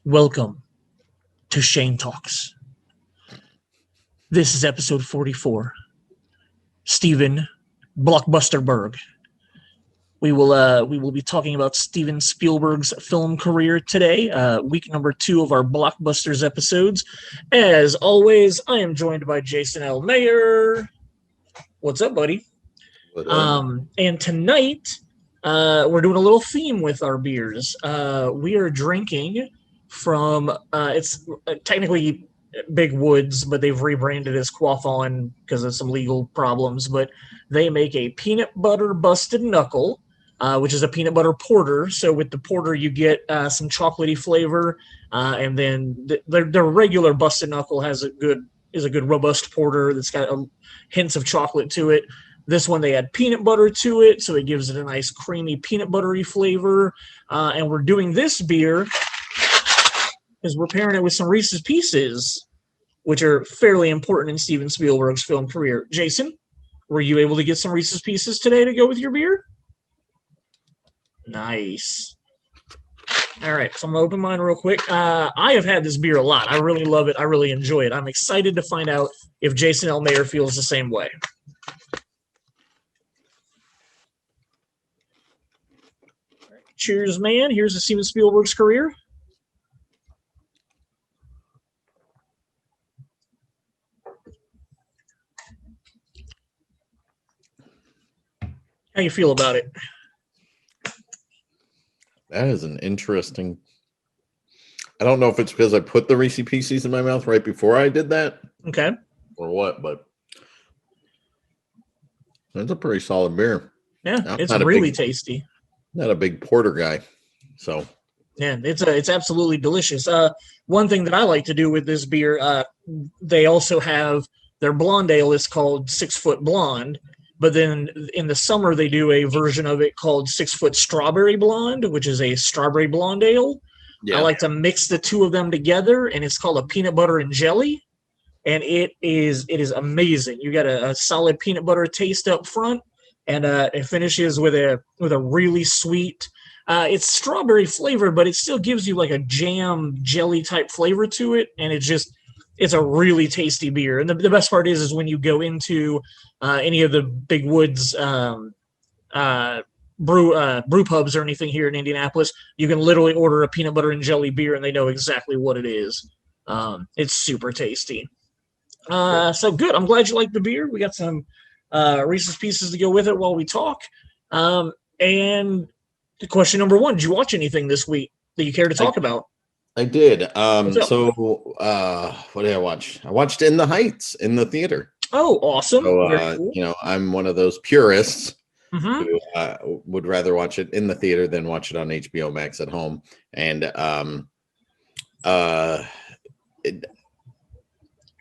Welcome to Shane Talks. This is episode 44. Steven Blockbustersberg. We will be talking about Steven Spielberg's film career today, week number 2 of our Blockbusters episodes. As always, I am joined by Jason L. Mayer. What's up, buddy? What up? And tonight, we're doing a little theme with our beers. We are drinking from, it's technically Big Woods, but they've rebranded as Quaffon because of some legal problems. But they make a peanut butter busted knuckle, which is a peanut butter porter. So with the porter, you get some chocolatey flavor, and then their regular busted knuckle is a good robust porter that's got hints of chocolate to it. This one, they add peanut butter to it, so it gives it a nice creamy peanut buttery flavor. And we're doing this beer because we're pairing it with some Reese's Pieces, which are fairly important in Steven Spielberg's film career. Jason, were you able to get some Reese's Pieces today to go with your beer? Nice. All right, so I'm going to open mine real quick. I have had this beer a lot. I really love it. I really enjoy it. I'm excited to find out if Jason L. Mayer feels the same way. Cheers, man. Here's Steven Spielberg's career. How you feel about it? That is an interesting. I don't know if it's because I put the Reese's Pieces in my mouth right before I did that. Okay. Or what, but it's a pretty solid beer. Yeah, it's really tasty. Not a big porter guy, so yeah, it's absolutely delicious. One thing that I like to do with this beer, they also have their blonde ale is called 6 Foot Blonde, but then in the summer they do a version of it called 6 Foot Strawberry Blonde, which is a strawberry blonde ale. Yeah. I like to mix the two of them together, and it's called a peanut butter and jelly, and it is amazing. You got a solid peanut butter taste up front. And it finishes with a really sweet. It's strawberry flavored, but it still gives you like a jam jelly type flavor to it, and it's a really tasty beer. And the best part is when you go into any of the Big Woods brew pubs or anything here in Indianapolis, you can literally order a peanut butter and jelly beer, and they know exactly what it is. It's super tasty. So good. I'm glad you like the beer. We got some Reese's Pieces to go with it while we talk. And question number 1, did you watch anything this week that you care to talk about? I did. So what did I watch? I watched In the Heights in the theater. Oh, awesome. So, cool. I'm one of those purists who would rather watch it in the theater than watch it on HBO Max at home. And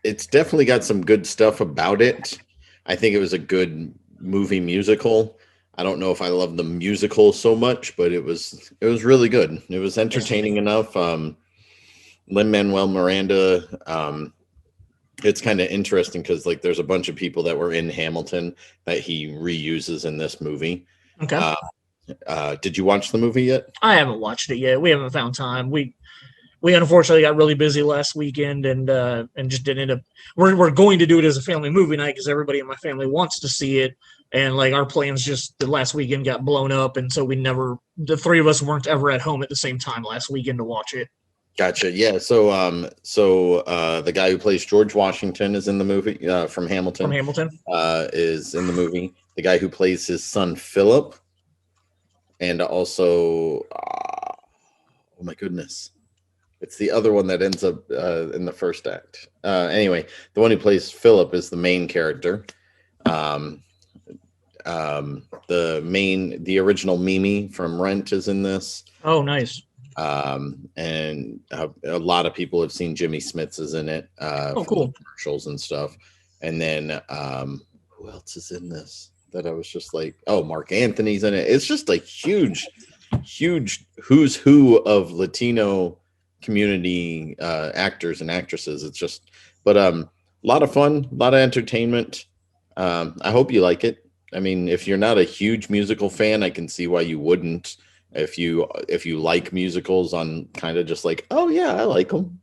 it's definitely got some good stuff about it. I think it was a good movie musical. I don't know if I love the musical so much, but it was really good. It was entertaining enough. Lin-Manuel Miranda, it's kind of interesting because like there's a bunch of people that were in Hamilton that he reuses in this movie. Okay. Did you watch the movie yet? I haven't watched it yet. We haven't found time. We unfortunately got really busy last weekend and just didn't end up. We're going to do it as a family movie night because everybody in my family wants to see it, and like our plans just the last weekend got blown up, and so the 3 of us weren't ever at home at the same time last weekend to watch it. Gotcha. Yeah. So the guy who plays George Washington is in the movie from Hamilton. Is in the movie. The guy who plays his son Philip, and also oh my goodness. It's the other one that ends up in the first act. Anyway, the one who plays Philip is the main character. The original Mimi from Rent is in this. Oh, nice. And a lot of people have seen Jimmy Smits is in it. Cool. Commercials and stuff. And then who else is in this? That I was just like, oh, Mark Anthony's in it. It's just a huge who's who of Latino community actors and actresses. It's just, but a lot of fun, a lot of entertainment. I hope you like it. I mean, if you're not a huge musical fan, I can see why you wouldn't. If you like musicals on kind of just like, oh yeah, I like them,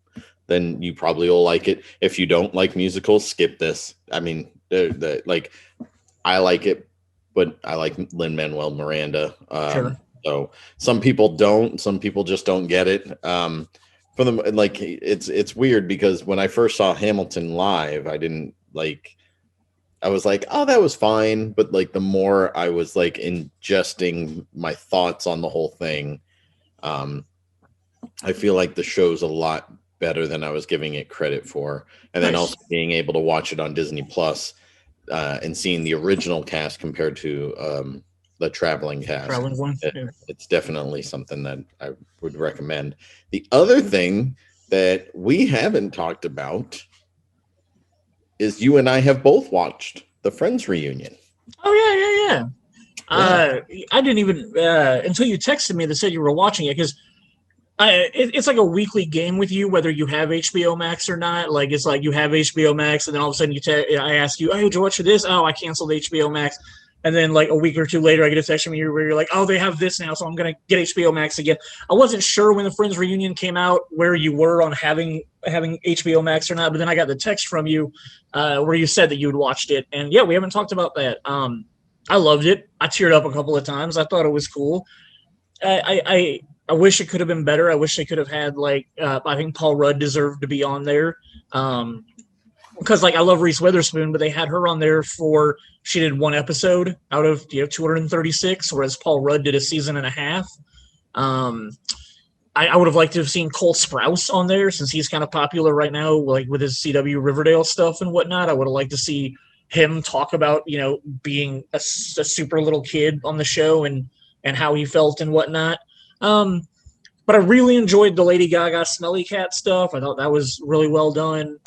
then you probably will like it. If you don't like musicals, skip this. I mean, like I like it, but I like Lin-Manuel Miranda. Sure. So some people don't. Some people just don't get it. For them, like it's weird because when I first saw Hamilton live, I didn't like. I was like, oh, that was fine. But like the more I was like ingesting my thoughts on the whole thing, I feel like the show's a lot better than I was giving it credit for. And then Nice. also being able to watch it on Disney Plus and seeing the original cast compared to the traveling cast. Traveling one. It's definitely something that I would recommend. The other thing that we haven't talked about is you and I have both watched the Friends reunion. Oh yeah. I didn't even until you texted me that said you were watching it, because it's like a weekly game with you, whether you have HBO Max or not. Like it's like you have HBO Max, and then all of a sudden I ask you, "Oh, did you watch this?" "Oh, I canceled HBO Max." And then like a week or two later, I get a text from you where you're like, "Oh, they have this now, so I'm gonna get HBO Max again." I wasn't sure when the Friends reunion came out where you were on having HBO Max or not, but then I got the text from you where you said that you had watched it, and yeah, we haven't talked about that. I loved it. I teared up a couple of times. I thought it was cool. I wish it could have been better. I wish they could have had like I think Paul Rudd deserved to be on there. Because like I love Reese Witherspoon, but they had her on there for she did one episode out of 236, whereas Paul Rudd did a season and a half. I would have liked to have seen Cole Sprouse on there since he's kind of popular right now, like with his CW Riverdale stuff and whatnot. I would have liked to see him talk about being a super little kid on the show and how he felt and whatnot. But I really enjoyed the Lady Gaga Smelly Cat stuff. I thought that was really well done.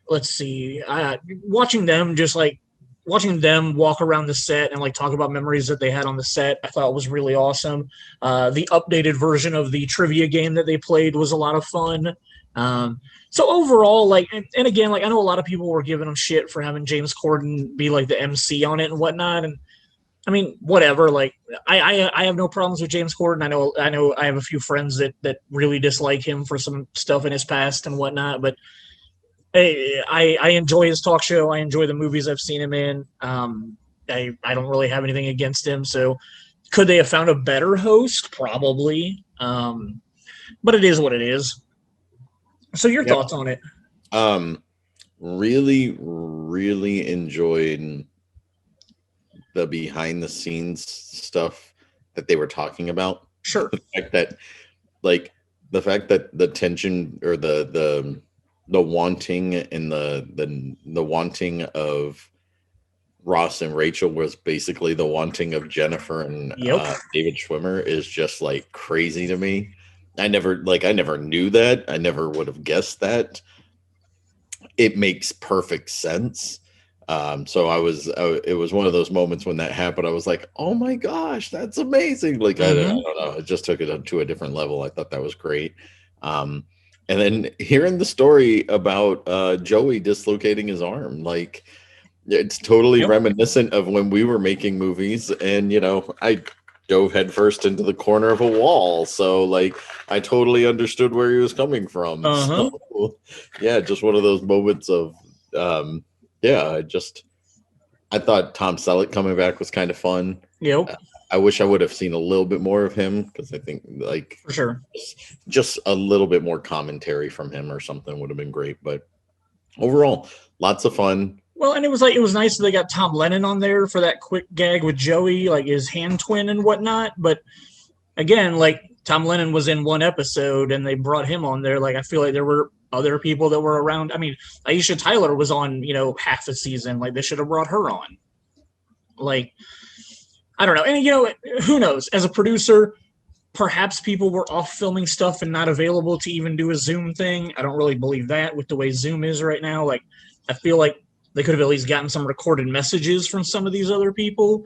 Let's see. Watching them walk around the set and like talk about memories that they had on the set, I thought was really awesome. The updated version of the trivia game that they played was a lot of fun. So overall, like, and again, like I know a lot of people were giving them shit for having James Corden be like the MC on it and whatnot, and I mean, whatever. Like, I have no problems with James Corden. I know I have a few friends that really dislike him for some stuff in his past and whatnot, but I enjoy his talk show. I enjoy the movies I've seen him in. I don't really have anything against him. So could they have found a better host? Probably. But it is what it is. So your thoughts on it? Really, really enjoyed the behind the scenes stuff that they were talking about. Sure. The fact that the tension or the wanting and the wanting of Ross and Rachel was basically the wanting of Jennifer and David Schwimmer is just like crazy to me. I never knew that. I never would have guessed that. It makes perfect sense. So it was one of those moments when that happened. I was like, oh my gosh, that's amazing. Like, I don't know. It just took it to a different level. I thought that was great. And then hearing the story about Joey dislocating his arm, like it's totally reminiscent of when we were making movies and, I dove headfirst into the corner of a wall. So like, I totally understood where he was coming from. So, yeah, just one of those moments of, I thought Tom Selleck coming back was kind of fun. Yep. I wish I would have seen a little bit more of him because I think like for sure, just a little bit more commentary from him or something would have been great. But overall, lots of fun. Well, and it was nice that they got Tom Lennon on there for that quick gag with Joey, like his hand twin and whatnot. But again, like Tom Lennon was in one episode and they brought him on there. Like I feel like there were other people that were around. I mean, Aisha Tyler was on, half a season. Like they should have brought her on. Like, I don't know. And, who knows? As a producer, perhaps people were off filming stuff and not available to even do a Zoom thing. I don't really believe that with the way Zoom is right now. Like, I feel like they could have at least gotten some recorded messages from some of these other people.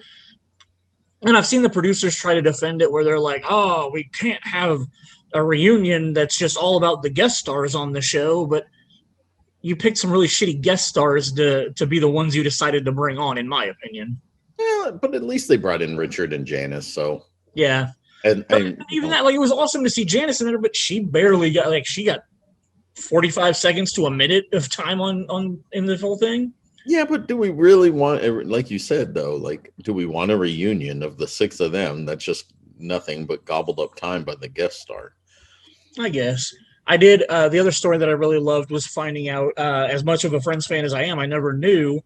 And I've seen the producers try to defend it where they're like, oh, we can't have a reunion that's just all about the guest stars on the show. But you picked some really shitty guest stars to be the ones you decided to bring on, in my opinion. Yeah, but at least they brought in Richard and Janice. So Yeah. And But and you even know, that, like, it was awesome to see Janice in there, but she barely got, like, she got 45 seconds to a minute of time on in this whole thing. yeah, but do we really want, like you said though, like, do we want a reunion of the six of them? That's just nothing but gobbled up time by the guest star. I guess. I did. The other story that I really loved was finding out, as much of a Friends fan as I am, I never knew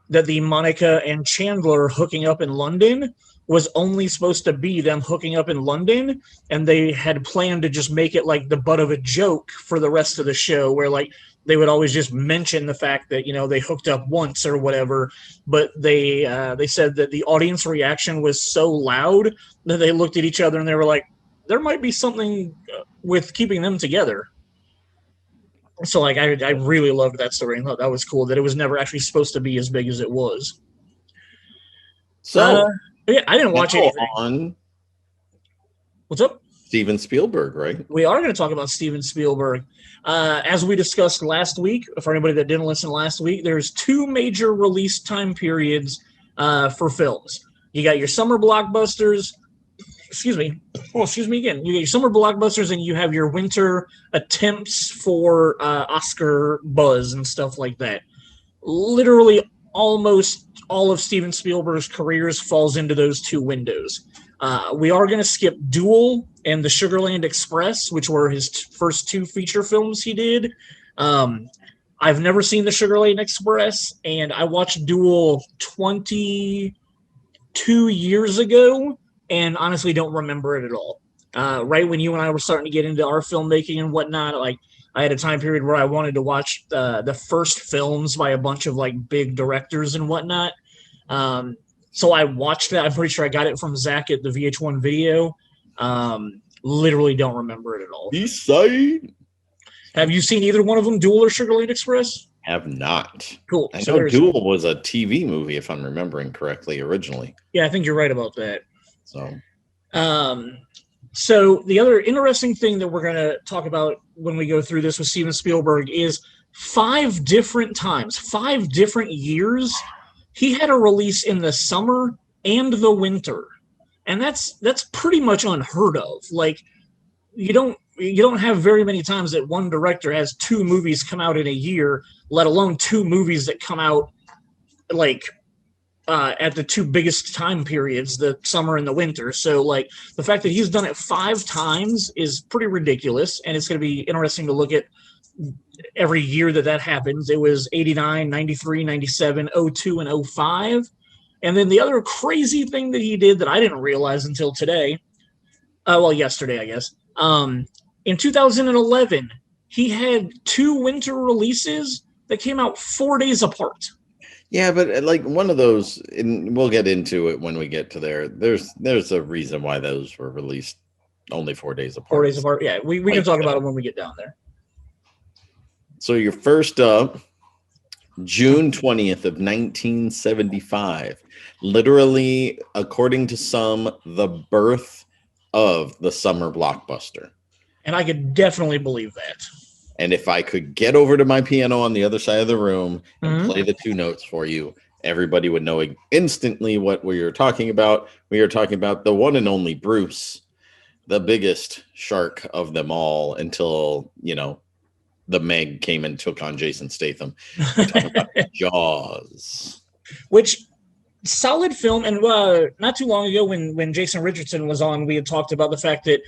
that the Monica and Chandler hooking up in London was only supposed to be them hooking up in London, and they had planned to just make it like the butt of a joke for the rest of the show, where like they would always just mention the fact that they hooked up once or whatever, but they said that the audience reaction was so loud that they looked at each other and they were like, there might be something with keeping them together. So like I really loved that story and thought that was cool that it was never actually supposed to be as big as it was. Uh, So yeah, I didn't now watch anything. on What's up? Steven Spielberg, right? We are going to talk about Steven Spielberg. As we discussed last week, for anybody that didn't listen last week, there's two major release time periods for films. You got your summer blockbusters. Excuse me. Oh, excuse me again. You get your summer blockbusters, and you have your winter attempts for Oscar buzz and stuff like that. Literally, almost all of Steven Spielberg's careers falls into those two windows. We are going to skip Duel and the Sugarland Express, which were his first two feature films he did. I've never seen the Sugarland Express, and I watched Duel 22 years ago, and honestly don't remember it at all. Right when you and I were starting to get into our filmmaking and whatnot, like I had a time period where I wanted to watch the first films by a bunch of like big directors and whatnot. So I watched that. I'm pretty sure I got it from Zach at the VH1 video. Literally don't remember it at all. East Side. Have you seen either one of them, Duel or Sugarland Express? Have not. Cool. I So know Duel was a TV movie, if I'm remembering correctly, originally. yeah, I think you're right about that. So, So the other interesting thing that we're going to talk about when we go through this with Steven Spielberg is 5 different times, 5 different years, he had a release in the summer and the winter. And that's pretty much unheard of. Like you don't have very many times that one director has 2 movies come out in a year, let alone 2 movies that come out like at the 2 biggest time periods, the summer and the winter. So like the fact that he's done it 5 times is pretty ridiculous, and it's going to be interesting to look at every year that happens. It was 89, 93, 97, 02, and 05. And then the other crazy thing that he did that I didn't realize until today, yesterday, I guess, in 2011, he had 2 winter releases that came out 4 days apart. yeah, but like one of those, and we'll get into it when we get to there. There's a reason why those were released only 4 days apart. 4 days apart. Yeah, we can talk about it when we get down there. So your first up, June 20th of 1975, literally, according to some, the birth of the summer blockbuster. And I could definitely believe that. And if I could get over to my piano on the other side of the room and play the 2 notes for you, everybody would know instantly what we were talking about. We are talking about the one and only Bruce, the biggest shark of them all until, the Meg came and took on Jason Statham. We're talking about Jaws. Which, solid film. And not too long ago when Jason Richardson was on, we had talked about the fact that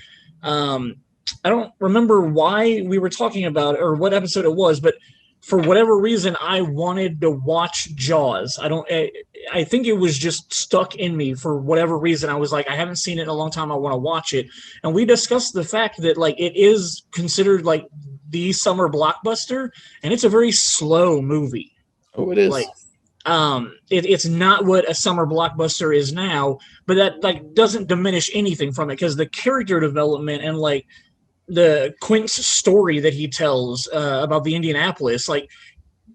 I don't remember why we were talking about it or what episode it was, but for whatever reason, I wanted to watch Jaws. I think it was just stuck in me for whatever reason. I was like, I haven't seen it in a long time. I want to watch it. And we discussed the fact that like it is considered like the summer blockbuster, and it's a very slow movie. Oh, it is. Like, it's not what a summer blockbuster is now, but that like doesn't diminish anything from it because the character development and like the Quint's story that he tells about the Indianapolis, like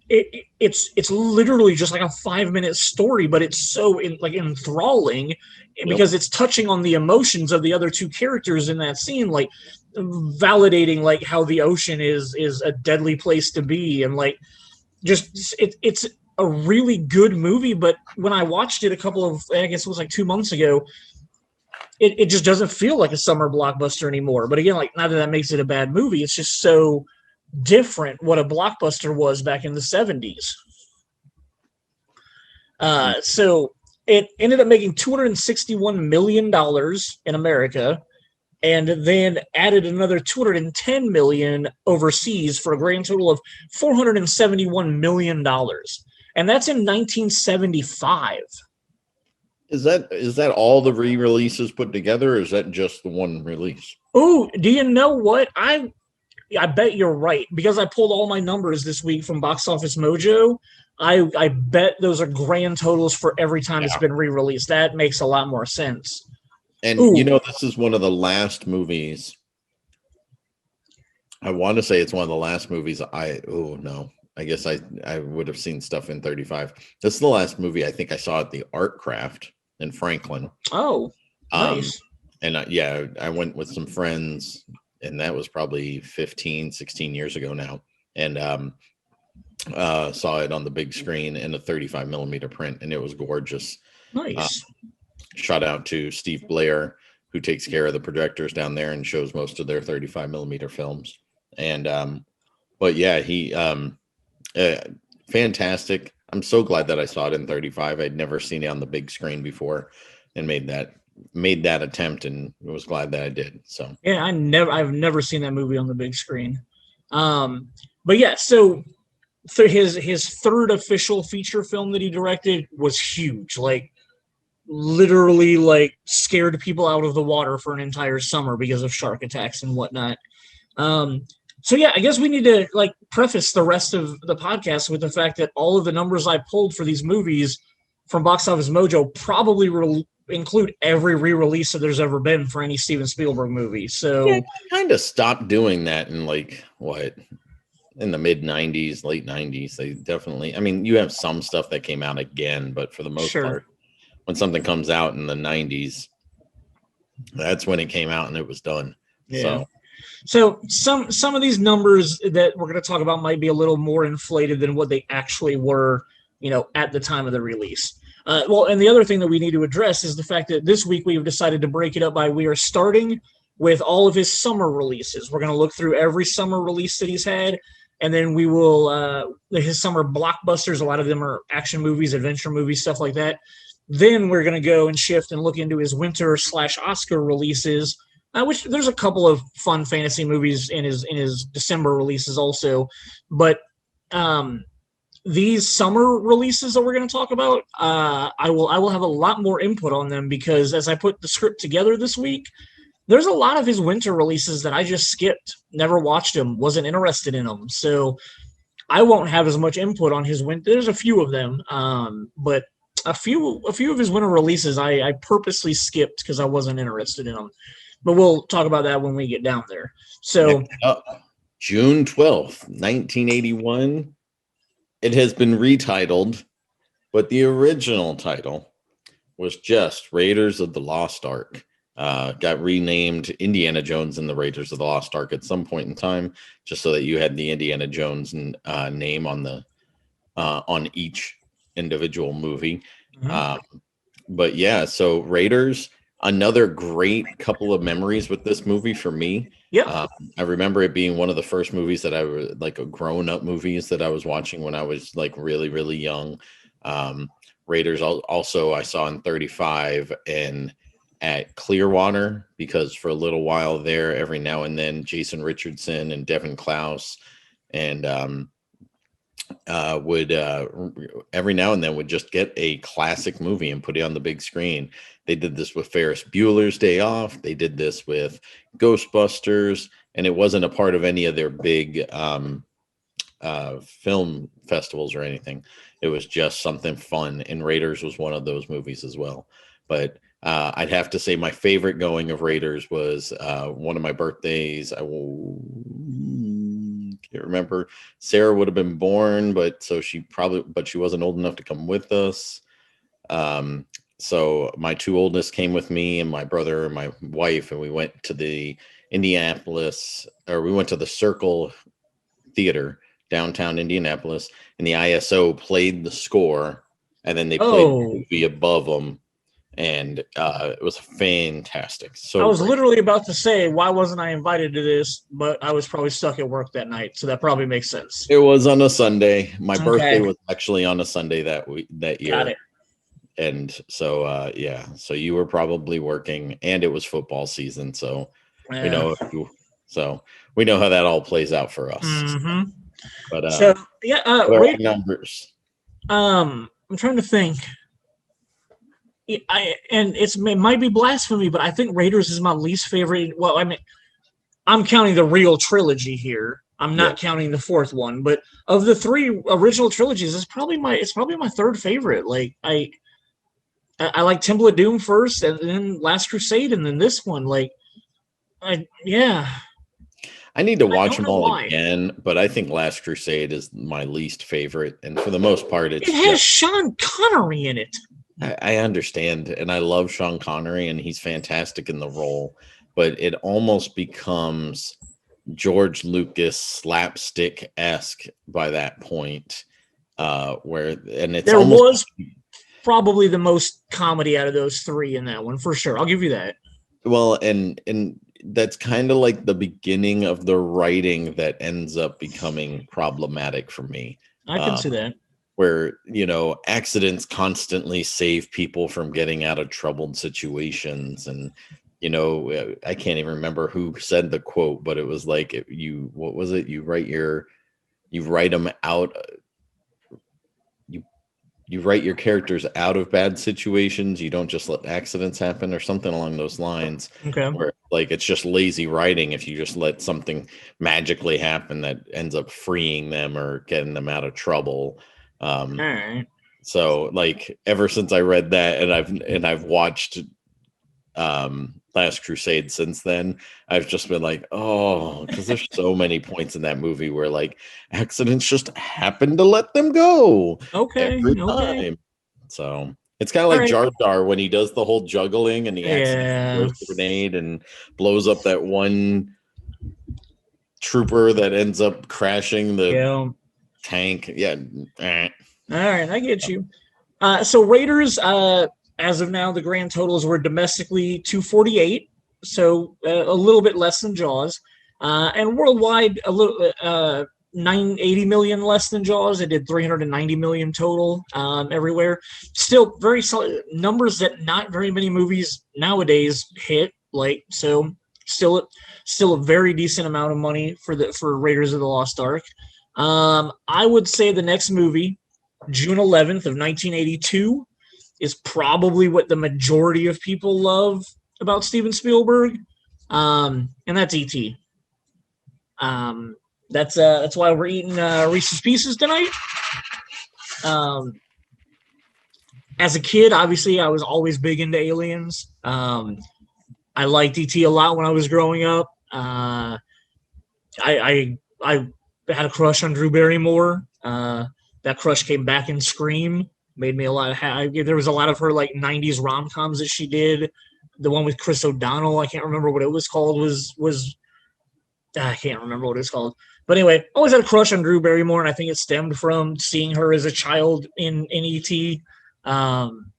it's literally just like a 5-minute story, but it's so enthralling because it's touching on the emotions of the other 2 characters in that scene, like validating like how the ocean is a deadly place to be, and like just it's a really good movie. But when I watched it I guess it was like 2 months ago, it just doesn't feel like a summer blockbuster anymore. But again, like, not that makes it a bad movie. It's just so different what a blockbuster was back in the 70s. So it ended up making $261 million in America, and then added another $210 million overseas for a grand total of $471 million. And that's in 1975. Is that all the re-releases put together, or is that just the one release? Oh, do you know what? I bet you're right, because I pulled all my numbers this week from Box Office Mojo. I bet those are grand totals for every time it's been re-released. That makes a lot more sense. And this is one of the last movies. I want to say it's one of the last movies I guess I would have seen stuff in 35. This is the last movie I think I saw at the Art Craft in Franklin. Oh, nice. And I went with some friends, and that was probably 15, 16 years ago now. And saw it on the big screen in a 35 millimeter print, and it was gorgeous. Nice. Shout out to Steve Blair, who takes care of the projectors down there and shows most of their 35 millimeter films. And but yeah, he fantastic. I'm so glad that I saw it in 35. I'd never seen it on the big screen before, and made that attempt, and was glad that I did. So yeah, I've never seen that movie on the big screen. But yeah, so his third official feature film that he directed was huge. Like, literally, like, scared people out of the water for an entire summer because of shark attacks and whatnot. So yeah, I guess we need to, like, preface the rest of the podcast with the fact that all of the numbers I pulled for these movies from Box Office Mojo probably include every re-release that there's ever been for any Steven Spielberg movie. So yeah, I kind of stopped doing that in in the mid 90s, late 90s. They definitely, I mean, you have some stuff that came out again, but for the most part, when something comes out in the 90s, that's when it came out and it was done. Yeah. So some of these numbers that we're going to talk about might be a little more inflated than what they actually were, at the time of the release. And the other thing that we need to address is the fact that this week we have decided to break it up we are starting with all of his summer releases. We're going to look through every summer release that he's had, and then we will his summer blockbusters. A lot of them are action movies, adventure movies, stuff like that. Then we're going to go and shift and look into his winter/Oscar releases, which there's a couple of fun fantasy movies in his December releases also. But these summer releases that we're going to talk about, I will have a lot more input on them, because as I put the script together this week, there's a lot of his winter releases that I just skipped, never watched them, wasn't interested in them. So I won't have as much input on his winter. There's a few of them, but a few of his winter releases I purposely skipped because I wasn't interested in them. But we'll talk about that when we get down there. So June 12th, 1981. It has been retitled, but the original title was just Raiders of the Lost Ark. Got renamed Indiana Jones and the Raiders of the Lost Ark at some point in time, just so that you had the Indiana Jones name on each individual movie. Mm-hmm. But yeah, so Raiders, another great couple of memories with this movie for me. Yeah, I remember it being one of the first movies that I was like grown-up movies that I was watching when I was like really, really young. Raiders also I saw in 35 and at Clearwater, because for a little while there, every now and then, Jason Richardson and Devin Klaus and would every now and then would just get a classic movie and put it on the big screen. They did this with Ferris Bueller's Day Off. They did this with Ghostbusters, and it wasn't a part of any of their big film festivals or anything. It was just something fun, and Raiders was one of those movies as well. But I'd have to say my favorite going of Raiders was one of my birthdays. I can't remember. Sarah would have been born, but she wasn't old enough to come with us. So my two oldest came with me, and my brother and my wife, and we went to the Circle Theater downtown Indianapolis, and the ISO played the score, and then they played the movie above them. and it was fantastic. I So was great. literally about to say, why wasn't I invited to this? But I was probably stuck at work that night, so that probably makes sense. It was on a Sunday. My birthday Okay, was actually on a Sunday that got year. it. And so yeah, so you were probably working, and it was football season, so we Yeah. know so we know how that all plays out for us. Mm-hmm. But So yeah, what are our numbers? I'm trying to think. It might be blasphemy, but I think Raiders is my least favorite. Well, I mean, I'm counting the real trilogy here. I'm Yeah, not counting the fourth one, but of the three original trilogies, it's probably my third favorite. Like I like Temple of Doom first, and then Last Crusade, and then this one. Yeah, I need to I watch don't them know all why. again, but I think Last Crusade is my least favorite, and for the most part, It it's has just Sean Connery in it. I understand, and I love Sean Connery, and he's fantastic in the role, but it almost becomes George Lucas slapstick esque by that point, where and it's There almost was probably the most comedy out of those three in that one for sure. I'll give you that. well, and that's kind of like the beginning of the writing that ends up becoming problematic for me. I can Uh, see that. where accidents constantly save people from getting out of troubled situations, and I can't even remember who said the quote, but it was like what was it, you write them out, you you write your characters out of bad situations, you don't just let accidents happen, or something along those lines, Okay. where like it's just lazy writing if you just let something magically happen that ends up freeing them or getting them out of trouble. All um right. so like ever since I read that, and I've watched Last Crusade since then, I've just been like, oh, because there's so many points in that movie where like accidents just happen to let them go Okay. every Okay. time. So it's kind of All like right. Jar Jar when he does the whole juggling and he accidentally Yeah. throws the grenade and blows up that one trooper that ends up crashing the Yeah. All tank. Yeah. right. I get you. So Raiders, as of now, the grand totals were domestically 248, so a little bit less than Jaws, and worldwide a little 980 million less than Jaws. It did 390 million total everywhere. Still very solid numbers that not very many movies nowadays hit. Like so, still still a very decent amount of money for Raiders of the Lost Ark. I would say the next movie, June 11th of 1982, is probably what the majority of people love about Steven Spielberg, and that's E.T. Um, that's why we're eating Reese's Pieces tonight. Um, as a kid, obviously, I was always big into aliens. I liked E.T. a lot when I was growing up. I had a crush on Drew Barrymore. That crush came back in Scream. Made me a lot of there was a lot of her like '90s rom coms that she did. The one with Chris O'Donnell, I can't remember what it was called. Was I can't remember what it's called. But anyway, always had a crush on Drew Barrymore, and I think it stemmed from seeing her as a child in ET. Um,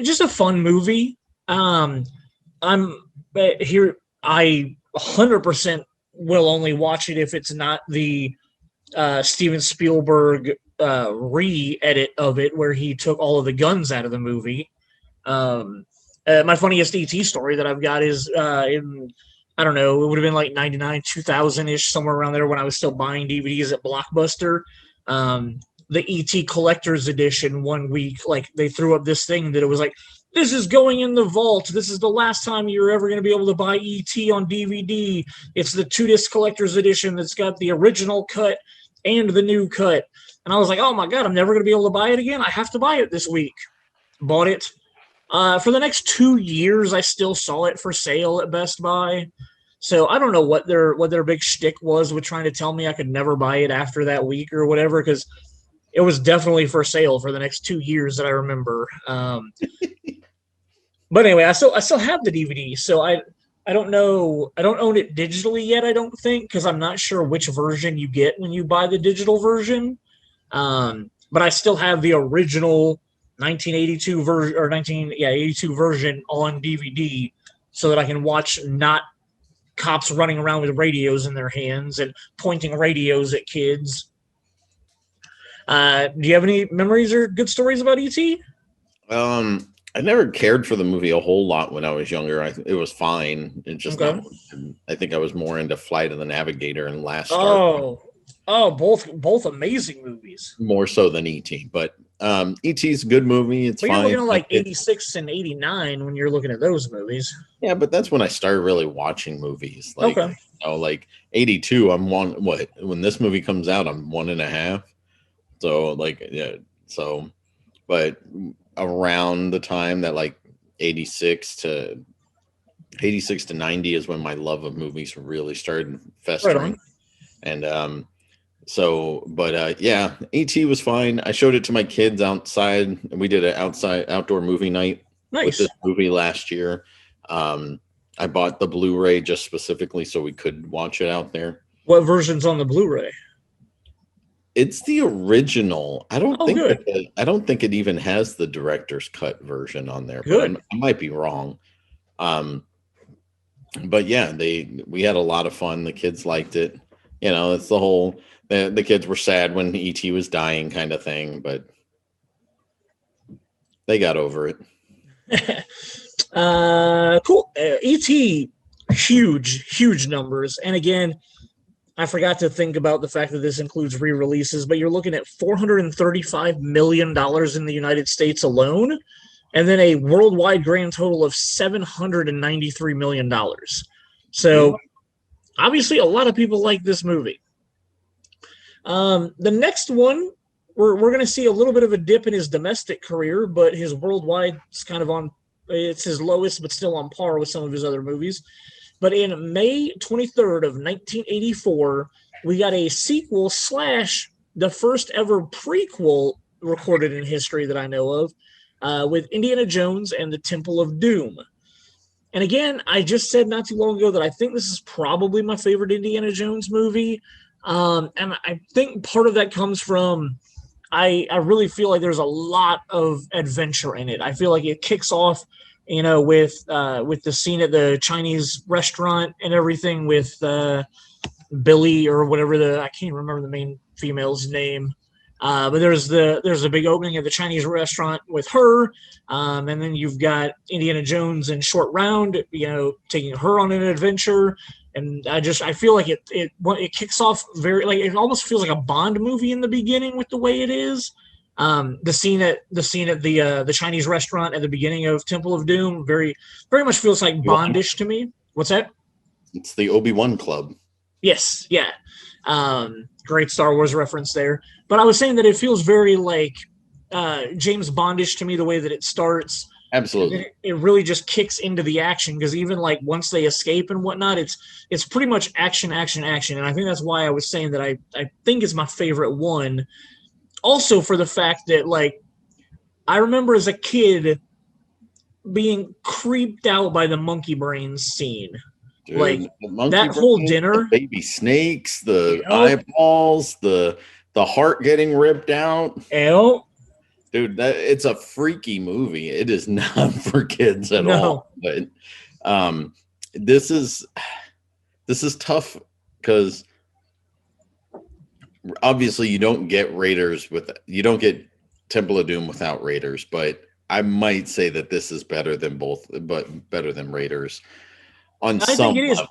just a fun movie. I'm here. I 100% will only watch it if it's not the Steven Spielberg re-edit of it where he took all of the guns out of the movie. My funniest ET story that I've got is in, I don't know, it would have been like 99, 2000 ish, somewhere around there when I was still buying DVDs at Blockbuster. Um, the ET collector's edition one week, like they threw up this thing that it was like, this is going in the vault. This is the last time you're ever going to be able to buy ET on DVD. It's the 2-disc collector's edition that's got the original cut and the new cut. And I was like, oh my God, I'm never going to be able to buy it again. I have to buy it this week. Bought it. For the next 2 years, I still saw it for sale at Best Buy. So I don't know what their big shtick was with trying to tell me I could never buy it after that week or whatever, because it was definitely for sale for the next 2 years that I remember. But anyway, I still have the DVD, so I don't know. I don't own it digitally yet. I don't think, because I'm not sure which version you get when you buy the digital version. But I still have the original 2-disc collector's edition. It's got the original cut and the new cut. And I was like, oh my God, I'm never going to be able to buy it again. I have to buy it this week. Bought it. For the next 2 years, I still saw it for sale for the next 2 years that I remember. But anyway, I still have the DVD, so I don't know. I don't own it digitally yet. I don't think, because I'm not sure which version you get when you buy the digital version. But I still have the original 1982 version or 82 version on DVD so that I can watch not cops running around with radios in their hands and pointing radios at kids. Do you have any memories or good stories about E.T.? I never cared for the movie a whole lot when I was younger. It was fine. It's just Okay. not. I think I was more into Flight of the Navigator and Last Star. Oh, both amazing movies. More so than E.T., but E.T.'s a good movie. It's but fine. You're looking at like 86 and 89 when you're looking at those movies. Yeah, but that's when I started really watching movies. Like, okay. Like 82, I'm one. What when this movie comes out, I'm 1.5. So like, yeah. So, but around the time that like 86 to 90 is when my love of movies really started festering. Right and so, but yeah, E.T. was fine. I showed it to my kids outside, and we did an outdoor movie night with this movie last year. I bought the Blu-ray just specifically so we could watch it out there. What version's on the Blu-ray? It's the original. I don't think it even has the director's cut version on there. Good. But I might be wrong. But yeah, we had a lot of fun. The kids liked it. You know, it's the whole the kids were sad when E.T. was dying kind of thing, but they got over it. Cool. E.T. huge numbers, and again, I forgot to think about the fact that this includes re-releases, but you're looking at $435 million in the United States alone, and then a worldwide grand total of $793 million. So, obviously, a lot of people like this movie. The next one, we're going to see a little bit of a dip in his domestic career, but his worldwide is kind of it's his lowest, but still on par with some of his other movies. But in May 23rd of 1984, we got a sequel / the first ever prequel recorded in history that I know of, with Indiana Jones and the Temple of Doom. And again, I just said not too long ago that I think this is probably my favorite Indiana Jones movie. And I think part of that comes from I really feel like there's a lot of adventure in it. I feel like it kicks off with the scene at the Chinese restaurant and everything with Billy or whatever I can't remember the main female's name. But there's a big opening at the Chinese restaurant with her. And then you've got Indiana Jones and Short Round, taking her on an adventure. And I feel like it kicks off very, like, it almost feels like a Bond movie in the beginning with the way it is. The scene at the Chinese restaurant at the beginning of Temple of Doom very much feels like Bondish to me. What's that? It's the Obi-Wan Club. Yes, yeah. Great Star Wars reference there. But I was saying that it feels very like James Bondish to me, the way that it starts. Absolutely. It really just kicks into the action, because even like once they escape and whatnot, it's pretty much action. And I think that's why I was saying that I think it's my favorite one. Also for the fact that, like, I remember as a kid being creeped out by the monkey brains scene. Dude, like that whole dinner, the baby snakes, the eyeballs, the heart getting ripped out. Dude, it's a freaky movie. It is not for kids at all. But this is tough because obviously you don't get Temple of Doom without Raiders, but I might say that this is better than Raiders on some level. I think it is.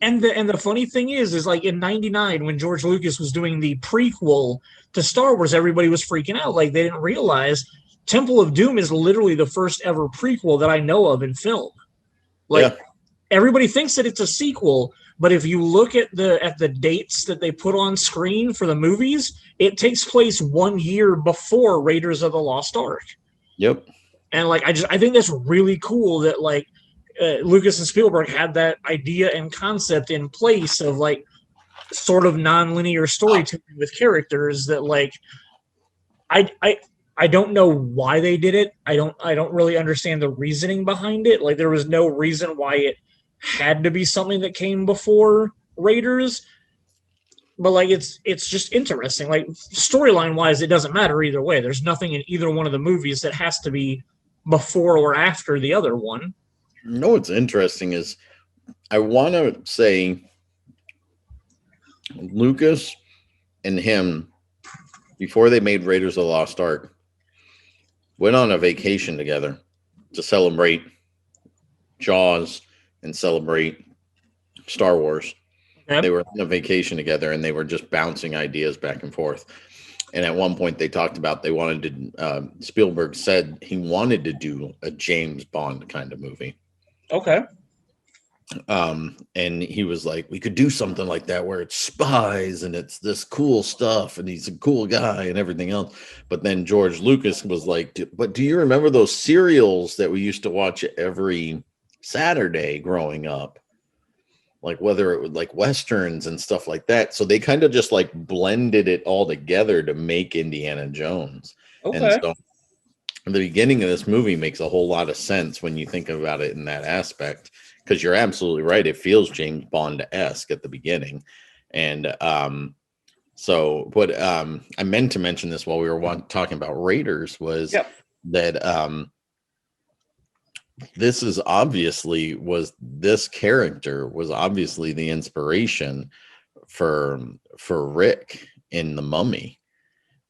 And the funny thing is like in '99 when George Lucas was doing the prequel to Star Wars, everybody was freaking out. Like they didn't realize Temple of Doom is literally the first ever prequel that I know of in film. Like everybody thinks that it's a sequel, but if you look at the dates that they put on screen for the movies, it takes place 1 year before Raiders of the Lost Ark. Yep. And like I think that's really cool that like Lucas and Spielberg had that idea and concept in place of like sort of non-linear storytelling with characters that like I don't know why they did it. I don't really understand the reasoning behind it. Like there was no reason why it had to be something that came before Raiders. but like it's just interesting. Like storyline wise, it doesn't matter either way. There's nothing in either one of the movies that has to be before or after the other one. You know what's interesting is I want to say Lucas and him, before they made Raiders of the Lost Ark, went on a vacation together to celebrate Jaws and celebrate Star Wars. Okay. They were on a vacation together and they were just bouncing ideas back and forth. And at one point they talked about they wanted to, Spielberg said he wanted to do a James Bond kind of movie. Okay. And he was like, we could do something like that where it's spies and it's this cool stuff and he's a cool guy and everything else. But then George Lucas was like, but do you remember those serials that we used to watch every Saturday growing up? Like whether it was like Westerns and stuff like that. So they kind of just like blended it all together to make Indiana Jones. Okay. And so the beginning of this movie makes a whole lot of sense when you think about it in that aspect. Because you're absolutely right. It feels James Bond-esque at the beginning. And so what I meant to mention this while we were talking about Raiders was that this character was obviously the inspiration for Rick in The Mummy.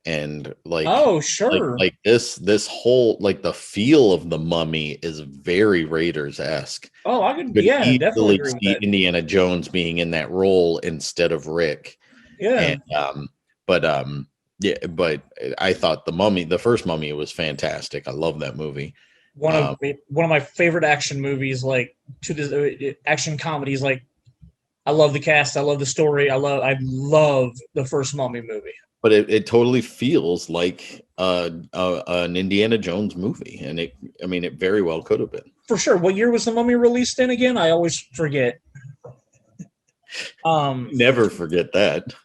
And like, oh sure, like this whole like the feel of The Mummy is very Raiders-esque. Oh, I could definitely agree with see that. Indiana Jones being in that role instead of Rick. Yeah. And but I thought the first Mummy was fantastic. I love that movie. One of my favorite action movies, like to the action comedies. Like I love the cast, I love the story, I love the first Mummy movie. But it totally feels like an Indiana Jones movie, and it very well could have been. For sure. What year was the Mummy released in again? I always forget. Never forget that.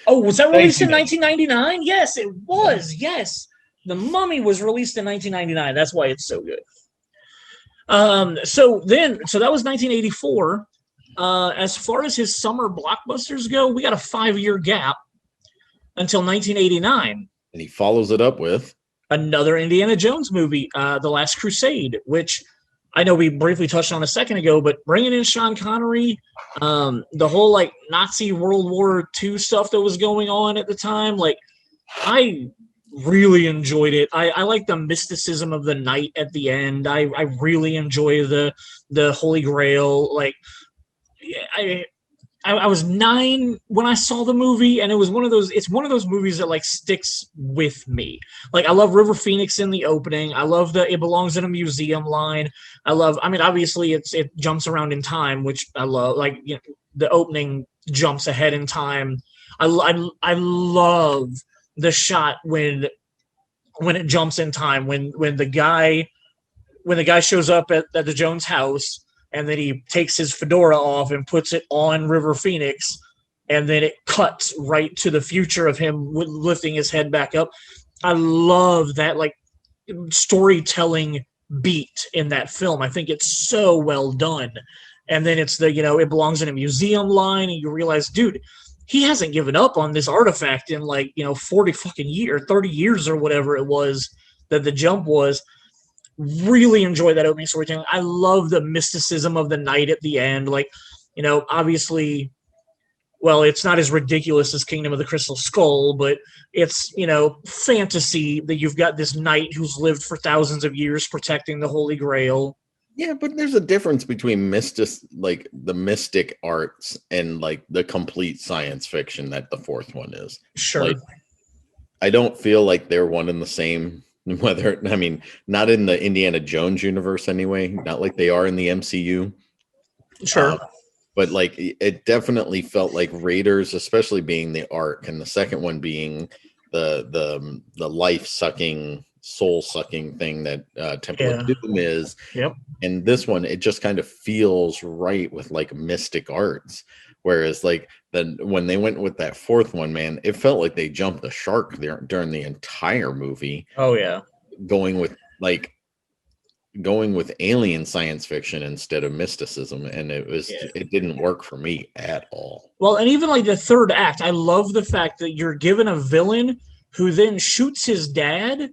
Oh, was that released in 1999? Yes, it was. Yes, the Mummy was released in 1999. That's why it's so good. So that was 1984. As far as his summer blockbusters go, we got a 5-year gap until 1989. And he follows it up with another Indiana Jones movie, The Last Crusade, which I know we briefly touched on a second ago, but bringing in Sean Connery, the whole like Nazi World War II stuff that was going on at the time, like I really enjoyed it. I like the mysticism of the night at the end. I really enjoy the Holy Grail. Like I was 9 when I saw the movie, and it's one of those movies that like sticks with me. Like I love River Phoenix in the opening. I love the "It belongs in a museum" line. Obviously it jumps around in time, which I love. Like, you know, the opening jumps ahead in time. I love the shot when it jumps in time, when the guy shows up at the Jones house, and then he takes his fedora off and puts it on River Phoenix, and then it cuts right to the future of him lifting his head back up. I love that like storytelling beat in that film. I think it's so well done. And then it's the, "It belongs in a museum" line, and you realize, dude, he hasn't given up on this artifact in 40 fucking years, 30 years or whatever it was that the jump was. Really enjoy that opening storytelling. I love the mysticism of the night at the end. Like, obviously, well, it's not as ridiculous as Kingdom of the Crystal Skull, but it's, fantasy that you've got this knight who's lived for thousands of years protecting the Holy Grail. Yeah, but there's a difference between like the mystic arts and like the complete science fiction that the fourth one is. Sure. Like, I don't feel like they're one and the same. Not in the Indiana Jones universe anyway, not like they are in the MCU. Sure. But like it definitely felt like Raiders, especially being the arc, and the second one being the life-sucking, soul-sucking thing that Temple of Doom is. Yep. And this one, it just kind of feels right with like mystic arts. Whereas like then when they went with that fourth one, man, it felt like they jumped the shark there during the entire movie. Oh yeah. Going with like going with alien science fiction instead of mysticism, and Yeah. it didn't work for me at all. Well, and even like the third act, I love the fact that you're given a villain who then shoots his dad,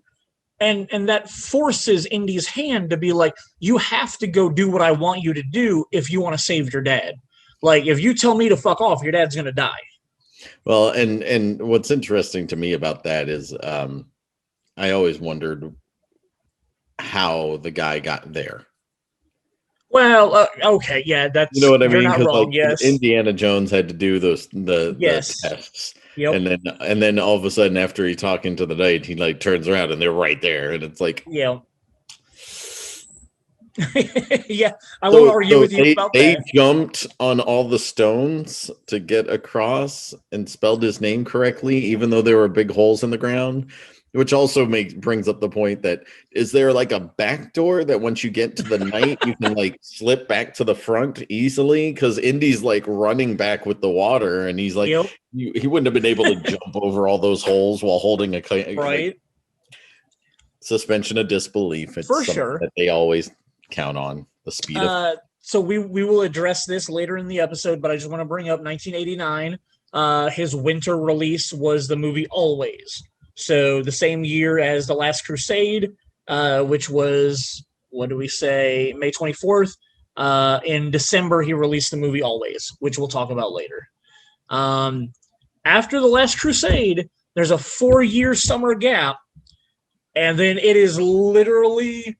and that forces Indy's hand to be like, you have to go do what I want you to do if you want to save your dad. Like, if you tell me to fuck off, your dad's gonna die. Well, and what's interesting to me about that is I always wondered how the guy got there. Well, okay, yeah, You know that's what I you're mean? not Because like wrong. Yes, Indiana Jones had to do the yes, tests, yep, and then all of a sudden after he talking to the knight, he like turns around and they're right there, and it's like, yeah, yeah. I won't so argue with you about they that. jumped on all the stones to get across and spelled his name correctly, even though there were big holes in the ground. Which also brings up the point that is there like a back door that once you get to the night you can like slip back to the front easily? Because Indy's like running back with the water, and he's like Yep, he wouldn't have been able to jump over all those holes while holding a like right, suspension of disbelief. It's for something sure. that they always count on, the speed of. So we will address this later in the episode, but I just want to bring up 1989. His winter release was the movie Always. So the same year as The Last Crusade, which was, what do we say, May 24th. In December, he released the movie Always, which we'll talk about later. After The Last Crusade, there's a 4-year summer gap, and then it is literally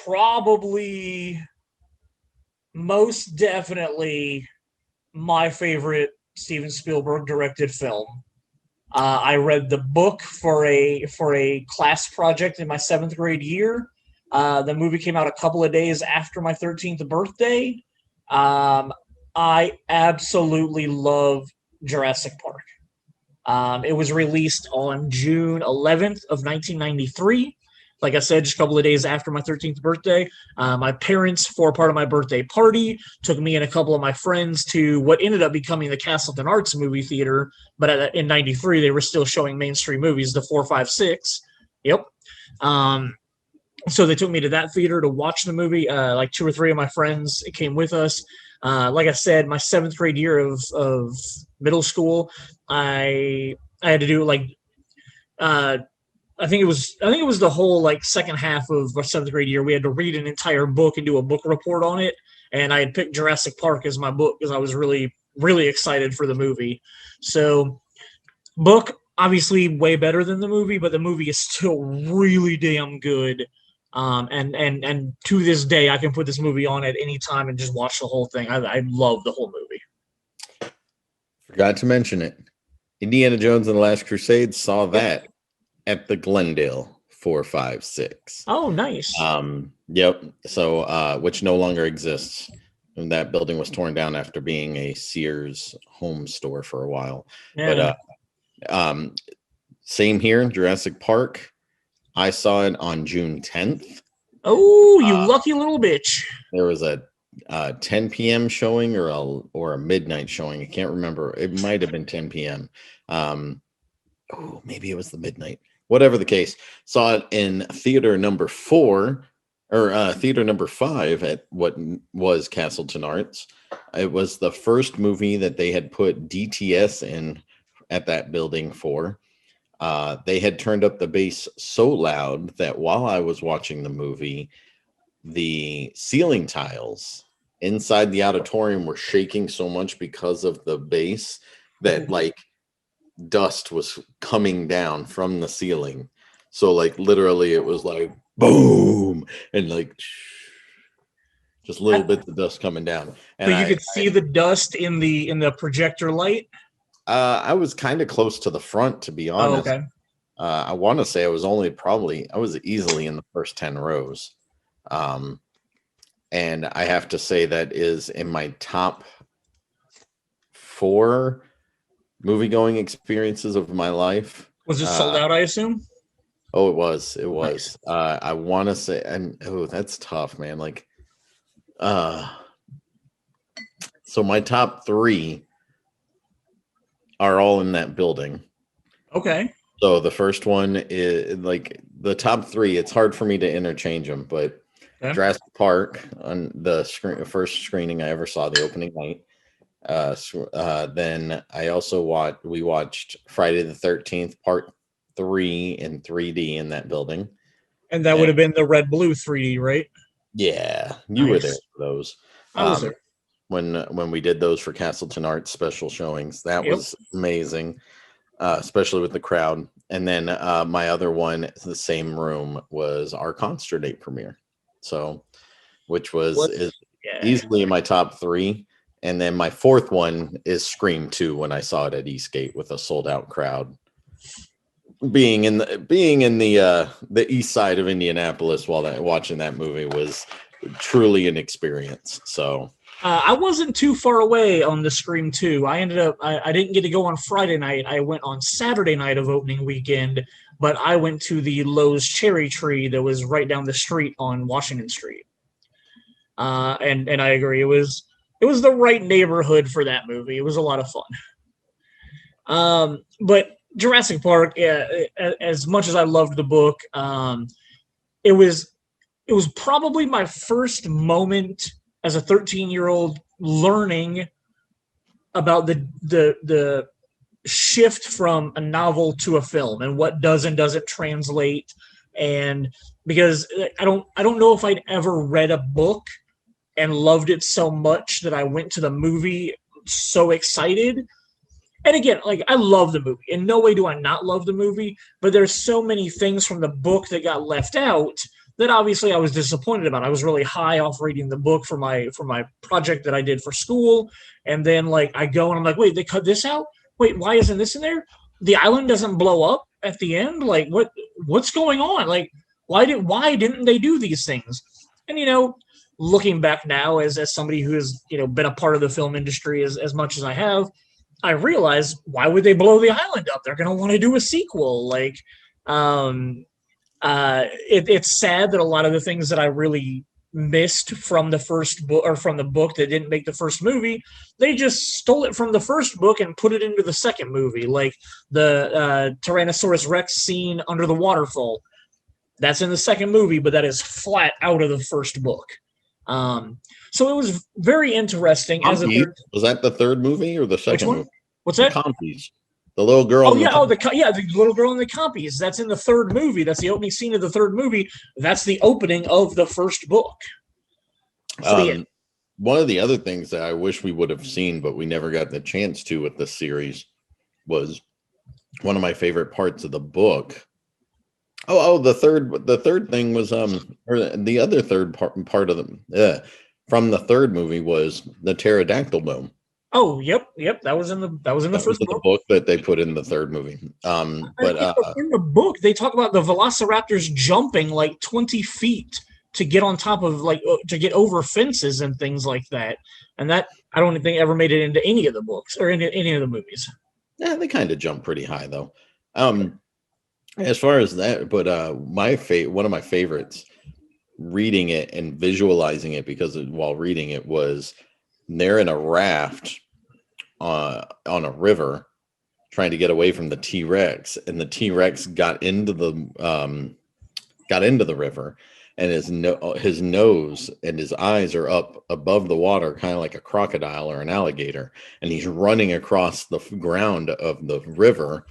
probably most definitely my favorite Steven Spielberg directed film. I read the book for a class project in my 7th grade year. The movie came out a couple of days after my 13th birthday. I absolutely love Jurassic Park. It was released on June 11th of 1993. Like I said, just a couple of days after my 13th birthday. My parents, for part of my birthday party, took me and a couple of my friends to what ended up becoming the Castleton Arts movie theater. But in 93, they were still showing mainstream movies, the 4, 5, 6. Yep. So they took me to that theater to watch the movie. Like 2 or 3 of my friends came with us. Like I said, my 7th grade year of middle school, I had to do like I think it was the whole like second half of our 7th grade year. We had to read an entire book and do a book report on it. And I had picked Jurassic Park as my book because I was really, really excited for the movie. So, book obviously way better than the movie, but the movie is still really damn good. And to this day, I can put this movie on at any time and just watch the whole thing. I love the whole movie. Forgot to mention it. Indiana Jones and the Last Crusade saw that at the Glendale 456. Oh, nice. Yep. So, which no longer exists. And that building was torn down after being a Sears home store for a while. Yeah. But same here, Jurassic Park. I saw it on June 10th. Oh, you lucky little bitch. There was a 10 p.m. showing or a midnight showing. I can't remember. It might have been 10 p.m. Maybe it was the midnight. Whatever the case, saw it in theater number 4 or theater number 5 at what was Castleton Arts. It was the first movie that they had put DTS in at that building for. They had turned up the bass so loud that while I was watching the movie, the ceiling tiles inside the auditorium were shaking so much because of the bass that like dust was coming down from the ceiling. So like literally it was like boom and like just little bits of dust coming down. And so you could see the dust in the projector light. I was kind of close to the front, to be honest. Oh, okay. I want to say I was easily in the first 10 rows. And I have to say that is in my top 4 movie-going experiences of my life. Was it sold out, I assume? Oh, it was. It was. Nice. I want to say, and that's tough, man. Like, so my top 3 are all in that building. Okay. So the first one is like the top 3. It's hard for me to interchange them, but Okay. Jurassic Park on the first screening I ever saw, the opening night. Then I also we watched Friday the 13th Part 3 in 3D in that building. And that would have been the red blue 3D, right? Yeah, you were there for those. I was there. When we did those for Castleton Arts special showings. That was amazing, especially with the crowd. And then my other one, the same room, was our Concert Date premiere. So, which is easily in my top 3. And then my 4th one is Scream 2 when I saw it at Eastgate with a sold out crowd. Being in the east side of Indianapolis while watching that movie was truly an experience. So I wasn't too far away on the Scream 2. I ended up I didn't get to go on Friday night. I went on Saturday night of opening weekend, but I went to the Lowe's Cherry Tree that was right down the street on Washington Street. And I agree, it was the right neighborhood for that movie. It was a lot of fun. But Jurassic Park, as much as I loved the book, it was probably my first moment as a 13-year-old learning about the shift from a novel to a film and what does and doesn't translate. And because I don't know if I'd ever read a book and loved it so much that I went to the movie so excited. And again, like, I love the movie. In no way do I not love the movie, but there's so many things from the book that got left out that obviously I was disappointed about. I was really high off reading the book for my project that I did for school. And then, like, I go and I'm like, wait, they cut this out? Wait, why isn't this in there? The island doesn't blow up at the end? Like, what's going on? Like, why didn't they do these things? And, looking back now as somebody who has, been a part of the film industry as much as I have, I realize, why would they blow the island up? They're going to want to do a sequel. Like, it's sad that a lot of the things that I really missed from the first book or from the book that didn't make the first movie, they just stole it from the first book and put it into the second movie. Like the Tyrannosaurus Rex scene under the waterfall. That's in the second movie, but that is flat out of the first book. So it was very interesting. Was that the third movie or the second movie? What's that? Compies. The little girl. Oh, yeah. The little girl in the Compies. That's in the third movie. That's the opening scene of the third movie. That's the opening of the first book. So, one of the other things that I wish we would have seen, but we never got the chance to with this series, was one of my favorite parts of the book. The third thing was or the other third part of the from the third movie was the pterodactyl dome. Oh, yep. That was in the first book. The book that they put in the third movie. But in the book, they talk about the velociraptors jumping like 20 feet to get on top of, like, to get over fences and things like that. And that, I don't think ever made it into any of the books or into any of the movies. Yeah, they kind of jump pretty high though. As far as that, but one of my favorites, reading it and visualizing it, because while reading it, was they're in a raft on a river trying to get away from the T-Rex, and the T-Rex got into the river, and his nose and his eyes are up above the water, kind of like a crocodile or an alligator, and he's running across the ground of the river,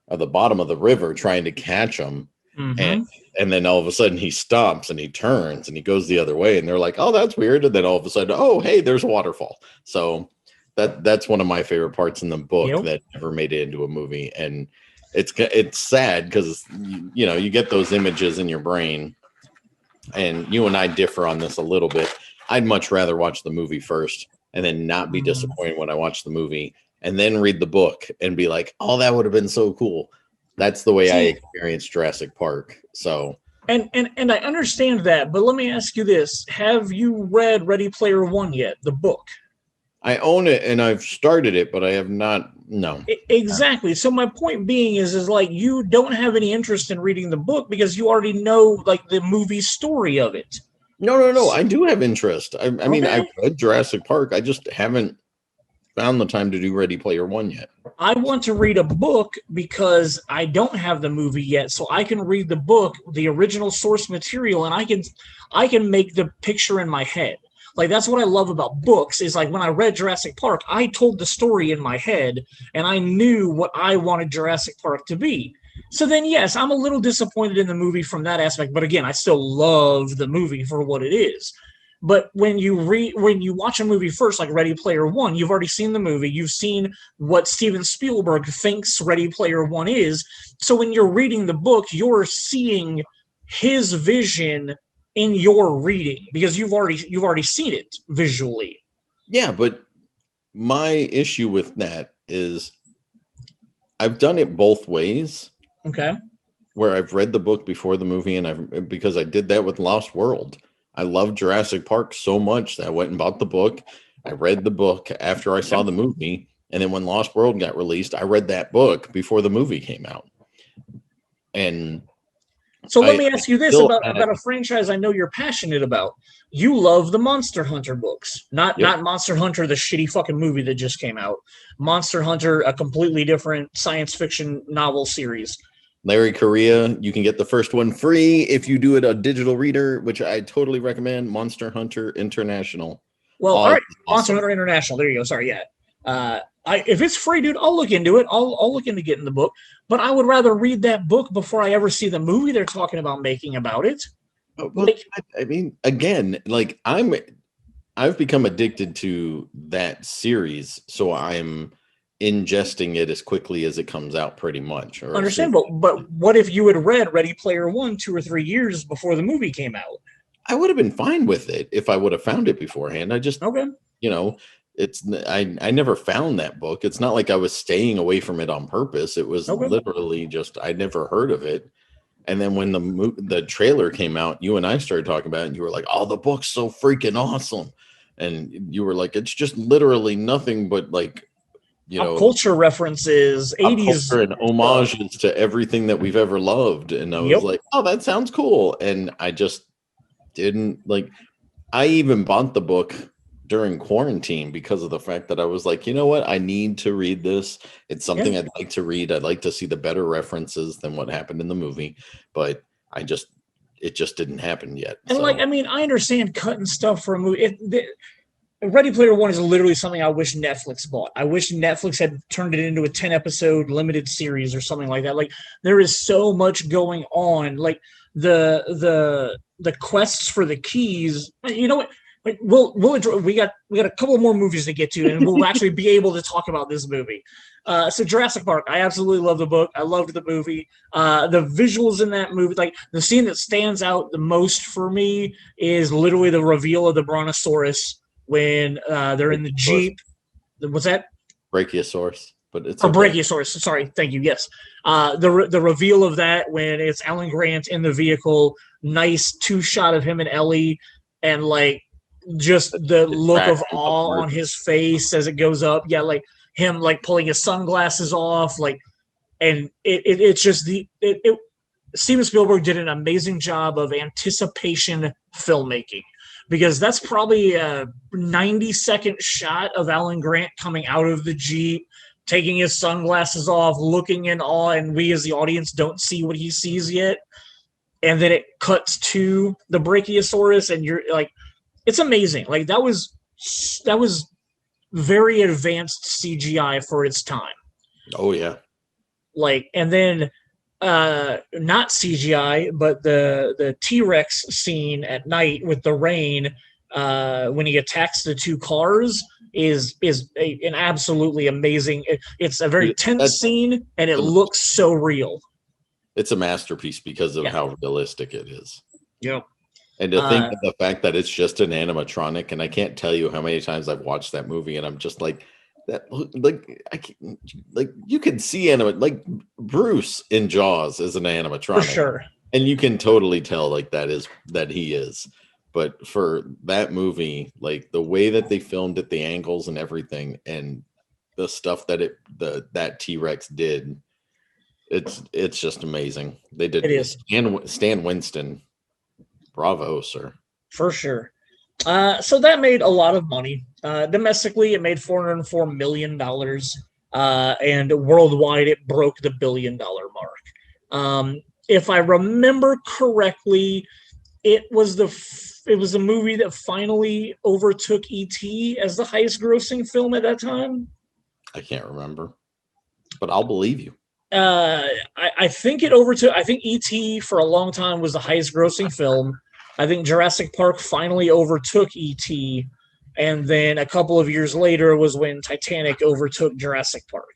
at the bottom of the river, trying to catch them. Mm-hmm. And then all of a sudden he stops and he turns and he goes the other way, and they're like, oh, that's weird. And then all of a sudden, oh, hey, there's a waterfall. So that's one of my favorite parts in the book that never made it into a movie. And it's sad because, you get those images in your brain, and you and I differ on this a little bit. I'd much rather watch the movie first and then not be disappointed when I watch the movie, and then read the book and be like, oh, that would have been so cool. That's the way I experienced Jurassic Park. So, and I understand that, but let me ask you this: have you read Ready Player One yet? The book. I own it and I've started it, but I have not. No. Exactly. So my point being is like, you don't have any interest in reading the book because you already know, like, the movie story of it. No. I do have interest. I mean, I've read Jurassic Park. I just haven't found the time to do Ready Player One yet. I want to read a book because I don't have the movie yet, so I can read the book, the original source material, and I can make the picture in my head. Like, that's what I love about books, is like when I read Jurassic Park, I told the story in my head and I knew what I wanted Jurassic Park to be. So then, yes, I'm a little disappointed in the movie from that aspect, but again, I still love the movie for what it is. But when you watch a movie first, like Ready Player One, you've already seen the movie, you've seen what Steven Spielberg thinks Ready Player One is. So when you're reading the book, you're seeing his vision in your reading because you've already seen it visually. Yeah, but my issue with that is I've done it both ways. Okay. Where I've read the book before the movie, and because I did that with Lost World. I love Jurassic Park so much that I went and bought the book. I read the book after I saw the movie, and then when Lost World got released, I read that book before the movie came out. And so let me ask you this about a franchise I know you're passionate about. You love the Monster Hunter books, not Monster Hunter, the shitty fucking movie that just came out. Monster Hunter, a completely different science fiction novel series. Larry Correa, you can get the first one free if you do it a digital reader, which I totally recommend. Monster Hunter International. Well, all right, awesome. Monster Hunter International. There you go. Sorry, yeah. If it's free, dude, I'll look into it. I'll look into getting the book. But I would rather read that book before I ever see the movie they're talking about making about it. Well, I mean, again, like I've become addicted to that series, so I'm ingesting it as quickly as it comes out, pretty much. Understandable, but what if you had read Ready Player One 2 or 3 years before the movie came out? I would have been fine with it if I would have found it beforehand. I just, I never found that book. It's not like I was staying away from it on purpose. It was literally just I'd never heard of it. And then when the trailer came out, you and I started talking about it, and you were like, "Oh, the book's so freaking awesome," and you were like, "It's just literally nothing but like." Culture references, 80s and homages to everything that we've ever loved. And I was like, oh, that sounds cool. And I just didn't I even bought the book during quarantine because of the fact that I was like, you know what? I need to read this. It's something I'd like to read. I'd like to see the better references than what happened in the movie. But it just didn't happen yet. And I understand cutting stuff for a movie. Ready Player One is literally something I wish Netflix bought. I wish Netflix had turned it into a 10-episode limited series or something like that. Like, there is so much going on. Like, the quests for the keys. You know what? Like, we'll enjoy. We got a couple more movies to get to, and we'll actually be able to talk about this movie. So Jurassic Park, I absolutely love the book. I loved the movie. The visuals in that movie, like the scene that stands out the most for me is literally the reveal of the Brontosaurus when they're in the Jeep. What's that? Brachiosaurus. But it's Brachiosaurus. Sorry, thank you. Yes, the reveal of that when it's Alan Grant in the vehicle. Nice 2-shot of him and Ellie, and like just the look of awe on his face as it goes up. Yeah, like him like pulling his sunglasses off, like, and it's just Steven Spielberg did an amazing job of anticipation filmmaking. Because that's probably a 90-second shot of Alan Grant coming out of the Jeep, taking his sunglasses off, looking in awe, and we as the audience don't see what he sees yet. And then it cuts to the Brachiosaurus, and you're like, it's amazing. Like, that was very advanced CGI for its time. Oh, yeah. Like, and then not CGI, but the T-Rex scene at night with the rain when he attacks the two cars is an absolutely amazing. It's a very tense scene, and it looks so real. It's a masterpiece because of how realistic it is. Yeah. And to think of the fact that it's just an animatronic, and I can't tell you how many times I've watched that movie, and I'm just like, that, like you can see like Bruce in Jaws is an animatronic for sure, and you can totally tell like that he is. But for that movie, like the way that they filmed it, the angles and everything, and the stuff that that T-Rex did, it's just amazing. They did. It is. Stan Winston, bravo, sir. For sure. So that made a lot of money. Domestically, it made $404 million. And worldwide, it broke the $1 billion mark. If I remember correctly, it was the movie that finally overtook E.T. as the highest grossing film at that time. I can't remember, but I'll believe you. I think it overtook. I think E.T. for a long time was the highest grossing film. I think Jurassic Park finally overtook E.T., and then a couple of years later was when Titanic overtook Jurassic Park.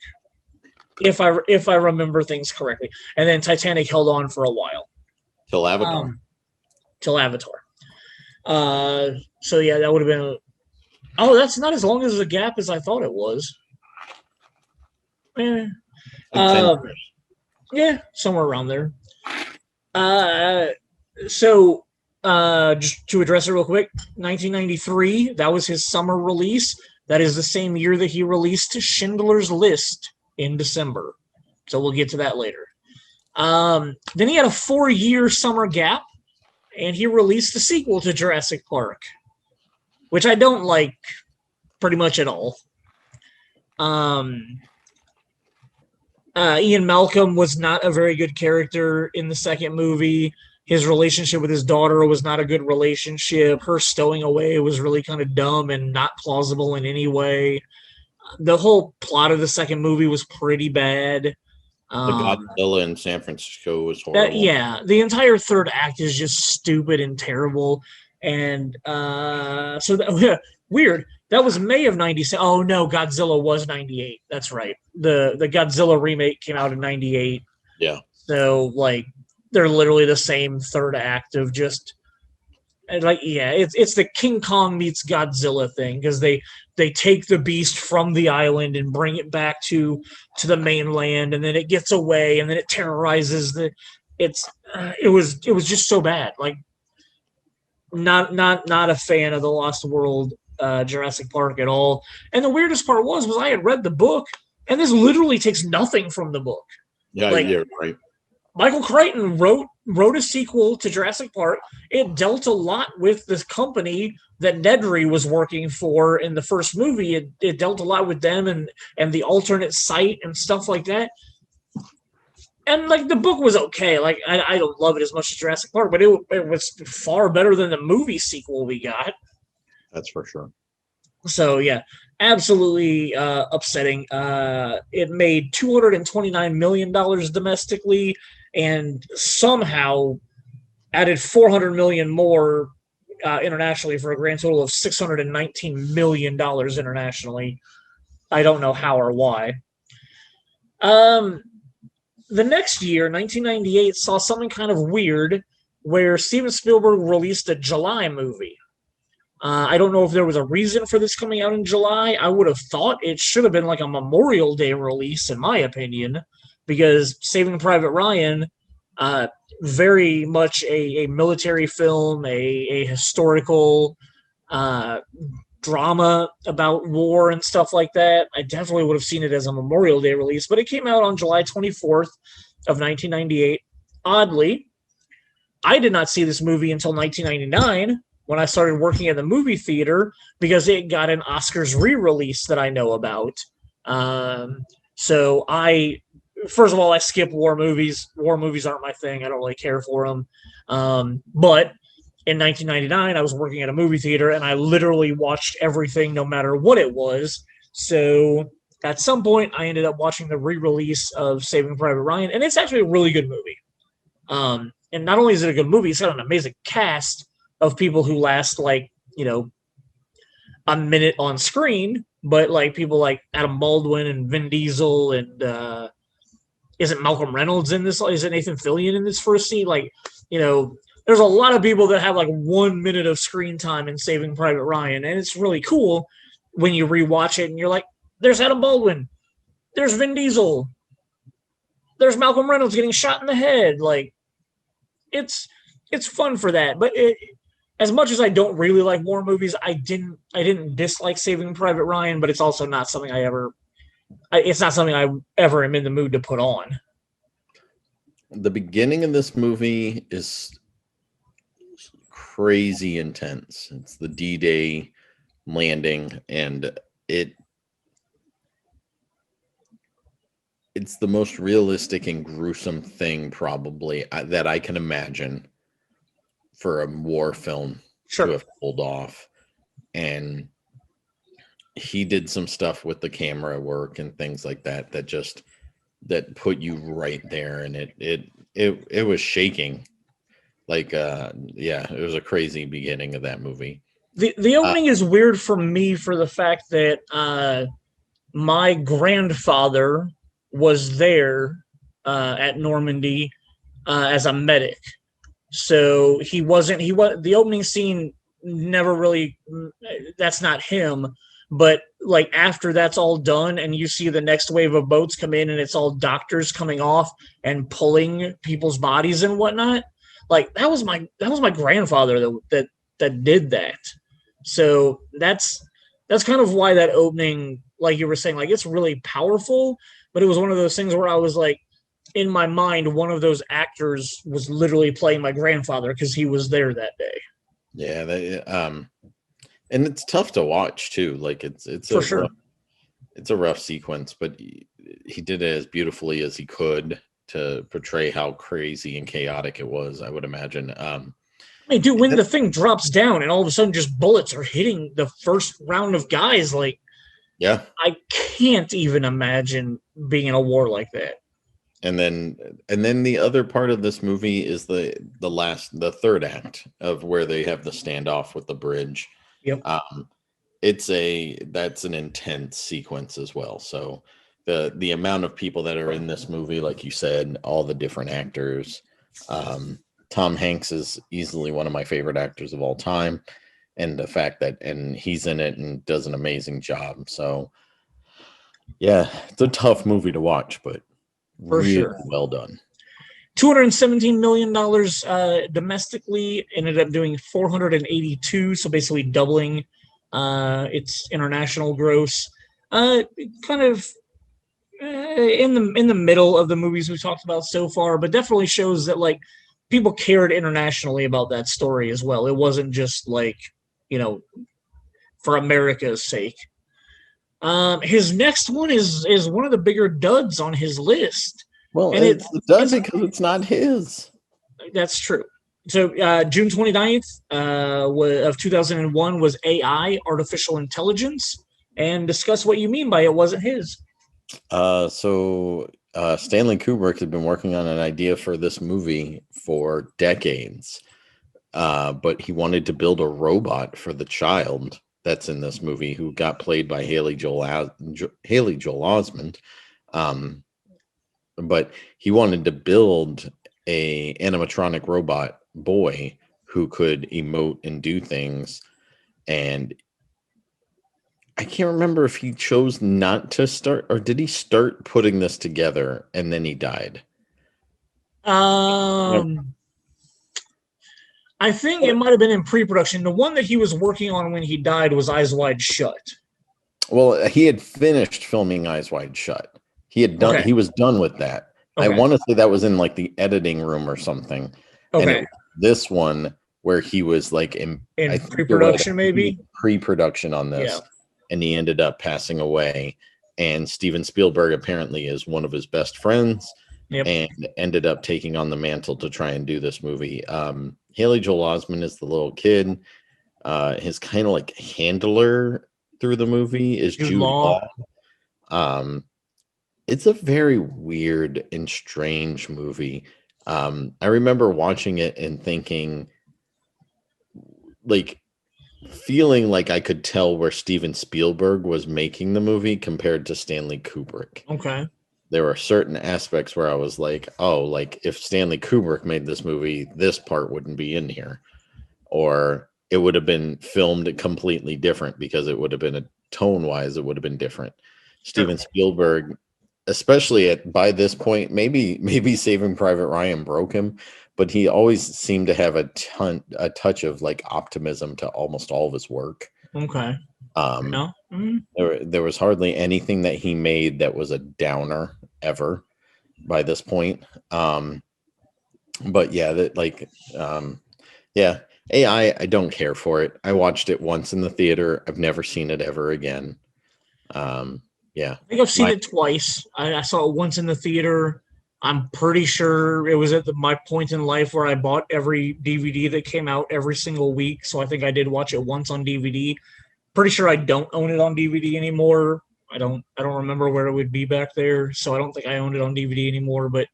If I remember things correctly, and then Titanic held on for a while Till Avatar. Till Avatar. So yeah, that would have been. Oh, that's not as long as a gap as I thought it was. Eh. Yeah, somewhere around there. So just to address it real quick, 1993, that was his summer release. That is the same year that he released Schindler's List in December. So we'll get to that later. Then he had a 4-year summer gap, and he released the sequel to Jurassic Park, which I don't like pretty much at all. Ian Malcolm was not a very good character in the second movie. His relationship with his daughter was not a good relationship. Her stowing away was really kind of dumb and not plausible in any way. The whole plot of the second movie was pretty bad. The Godzilla in San Francisco was horrible. The entire third act is just stupid and terrible. And weird. That was May of 97. Oh no, Godzilla was 98. That's right. The Godzilla remake came out in 98. Yeah. So like they're literally the same third act of just it's the King Kong meets Godzilla thing, because they take the beast from the island and bring it back to the mainland, and then it gets away, and then it terrorizes it was just so bad. Like not a fan of the Lost World Jurassic Park at all. And the weirdest part was I had read the book, and this literally takes nothing from the book. Yeah, you're right. Michael Crichton wrote a sequel to Jurassic Park. It dealt a lot with this company that Nedry was working for in the first movie. It dealt a lot with them and the alternate site and stuff like that. And like the book was okay. Like I don't love it as much as Jurassic Park, but it was far better than the movie sequel we got. That's for sure. So yeah, absolutely upsetting. It made $229 million domestically, and somehow added $400 million more internationally, for a grand total of $619 million internationally. I don't know how or why. The next year, 1998, saw something kind of weird, where Steven Spielberg released a July movie. I don't know if there was a reason for this coming out in July. I would have thought it should have been like a Memorial Day release, in my opinion, because Saving Private Ryan, very much a military film, a historical drama about war and stuff like that. I definitely would have seen it as a Memorial Day release, but it came out on July 24th of 1998. Oddly, I did not see this movie until 1999, when I started working at the movie theater, because it got an Oscars re-release that I know about. So first of all, I skip war movies. War movies aren't my thing. I don't really care for them. But in 1999, I was working at a movie theater, and I literally watched everything, no matter what it was. So at some point, I ended up watching the re-release of Saving Private Ryan, and it's actually a really good movie. And not only is it a good movie, it's got an amazing cast of people who last like, a minute on screen, but like people like Adam Baldwin and Vin Diesel and isn't Malcolm Reynolds in this? Is it Nathan Fillion in this first scene? Like, there's a lot of people that have like 1 minute of screen time in Saving Private Ryan, and it's really cool when you rewatch it and you're like, there's Adam Baldwin, there's Vin Diesel, there's Malcolm Reynolds getting shot in the head. Like, it's fun for that, but as much as I don't really like war movies, I didn't dislike Saving Private Ryan, but it's also not something it's not something I ever am in the mood to put on. The beginning of this movie is crazy intense. It's the D-Day landing, and it's the most realistic and gruesome thing probably that I can imagine for a war film to Sure. have pulled off. And he did some stuff with the camera work and things like that that put you right there, and it was shaking. Like yeah, it was a crazy beginning of that movie. The opening is weird for me for the fact that my grandfather was there at Normandy as a medic. So he was the opening scene never really, that's not him. But like after that's all done and you see the next wave of boats come in and it's all doctors coming off and pulling people's bodies and whatnot. Like that was my grandfather that did that. So that's kind of why that opening, like you were saying, like it's really powerful, but it was one of those things where I was like, in my mind, one of those actors was literally playing my grandfather because he was there that day. Yeah, and it's tough to watch too. Like it's For sure. It's a rough sequence, but he did it as beautifully as he could to portray how crazy and chaotic it was, I would imagine. I mean, dude, when the thing drops down and all of a sudden just bullets are hitting the first round of guys, like, yeah, I can't even imagine being in a war like that. And then the other part of this movie is the third act of where they have the standoff with the bridge. Yep. That's an intense sequence as well. So the amount of people that are in this movie, like you said, all the different actors. Tom Hanks is easily one of my favorite actors of all time, and the fact that he's in it and does an amazing job. So yeah, it's a tough movie to watch, but for really sure, well done. $217 million domestically, ended up doing 482, so basically doubling its international gross. Kind of in the middle of the movies we talked about so far, but definitely shows that like people cared internationally about that story as well. It wasn't just like, for America's sake. His next one is one of the bigger duds on his list. Well, and it's a dud because it's not his. That's true. So June 29th of 2001 was AI, artificial intelligence, and discuss what you mean by it wasn't his. So Stanley Kubrick had been working on an idea for this movie for decades, but he wanted to build a robot for the child that's in this movie, who got played by Haley Joel Osment. But he wanted to build a animatronic robot boy who could emote and do things. And I can't remember if he chose not to start, or did he start putting this together and then he died? I think it might have been in pre-production. The one that he was working on when he died was Eyes Wide Shut. Well, he had finished filming Eyes Wide Shut. He had done. Okay. He was done with that. Okay. I want to say that was in like the editing room or something. Okay. And this one where he was like in pre-production, maybe pre-production on this, yeah. And he ended up passing away. And Steven Spielberg apparently is one of his best friends, yep. And ended up taking on the mantle to try and do this movie. Haley Joel Osment is the little kid. His kind of like handler through the movie is Jude Law. It's a very weird and strange movie. I remember watching it and thinking, like, feeling like I could tell where Steven Spielberg was making the movie compared to Stanley Kubrick. Okay. There were certain aspects where I was like, oh, like if Stanley Kubrick made this movie, this part wouldn't be in here. Or it would have been filmed completely different because it would have been tone-wise, it would have been different. Steven Spielberg, especially by this point, maybe Saving Private Ryan broke him, but he always seemed to have a touch of like optimism to almost all of his work. Okay. No. Mm-hmm. There was hardly anything that he made that was a downer ever by this point. But yeah, yeah, I don't care for it. I watched it once in the theater. I've never seen it ever again. Yeah. I think I've seen it twice. I saw it once in the theater. I'm pretty sure it was at my point in life where I bought every DVD that came out every single week. So I think I did watch it once on DVD. Pretty sure I don't own it on DVD anymore. I don't remember where it would be back there, so I don't think I owned it on DVD anymore. But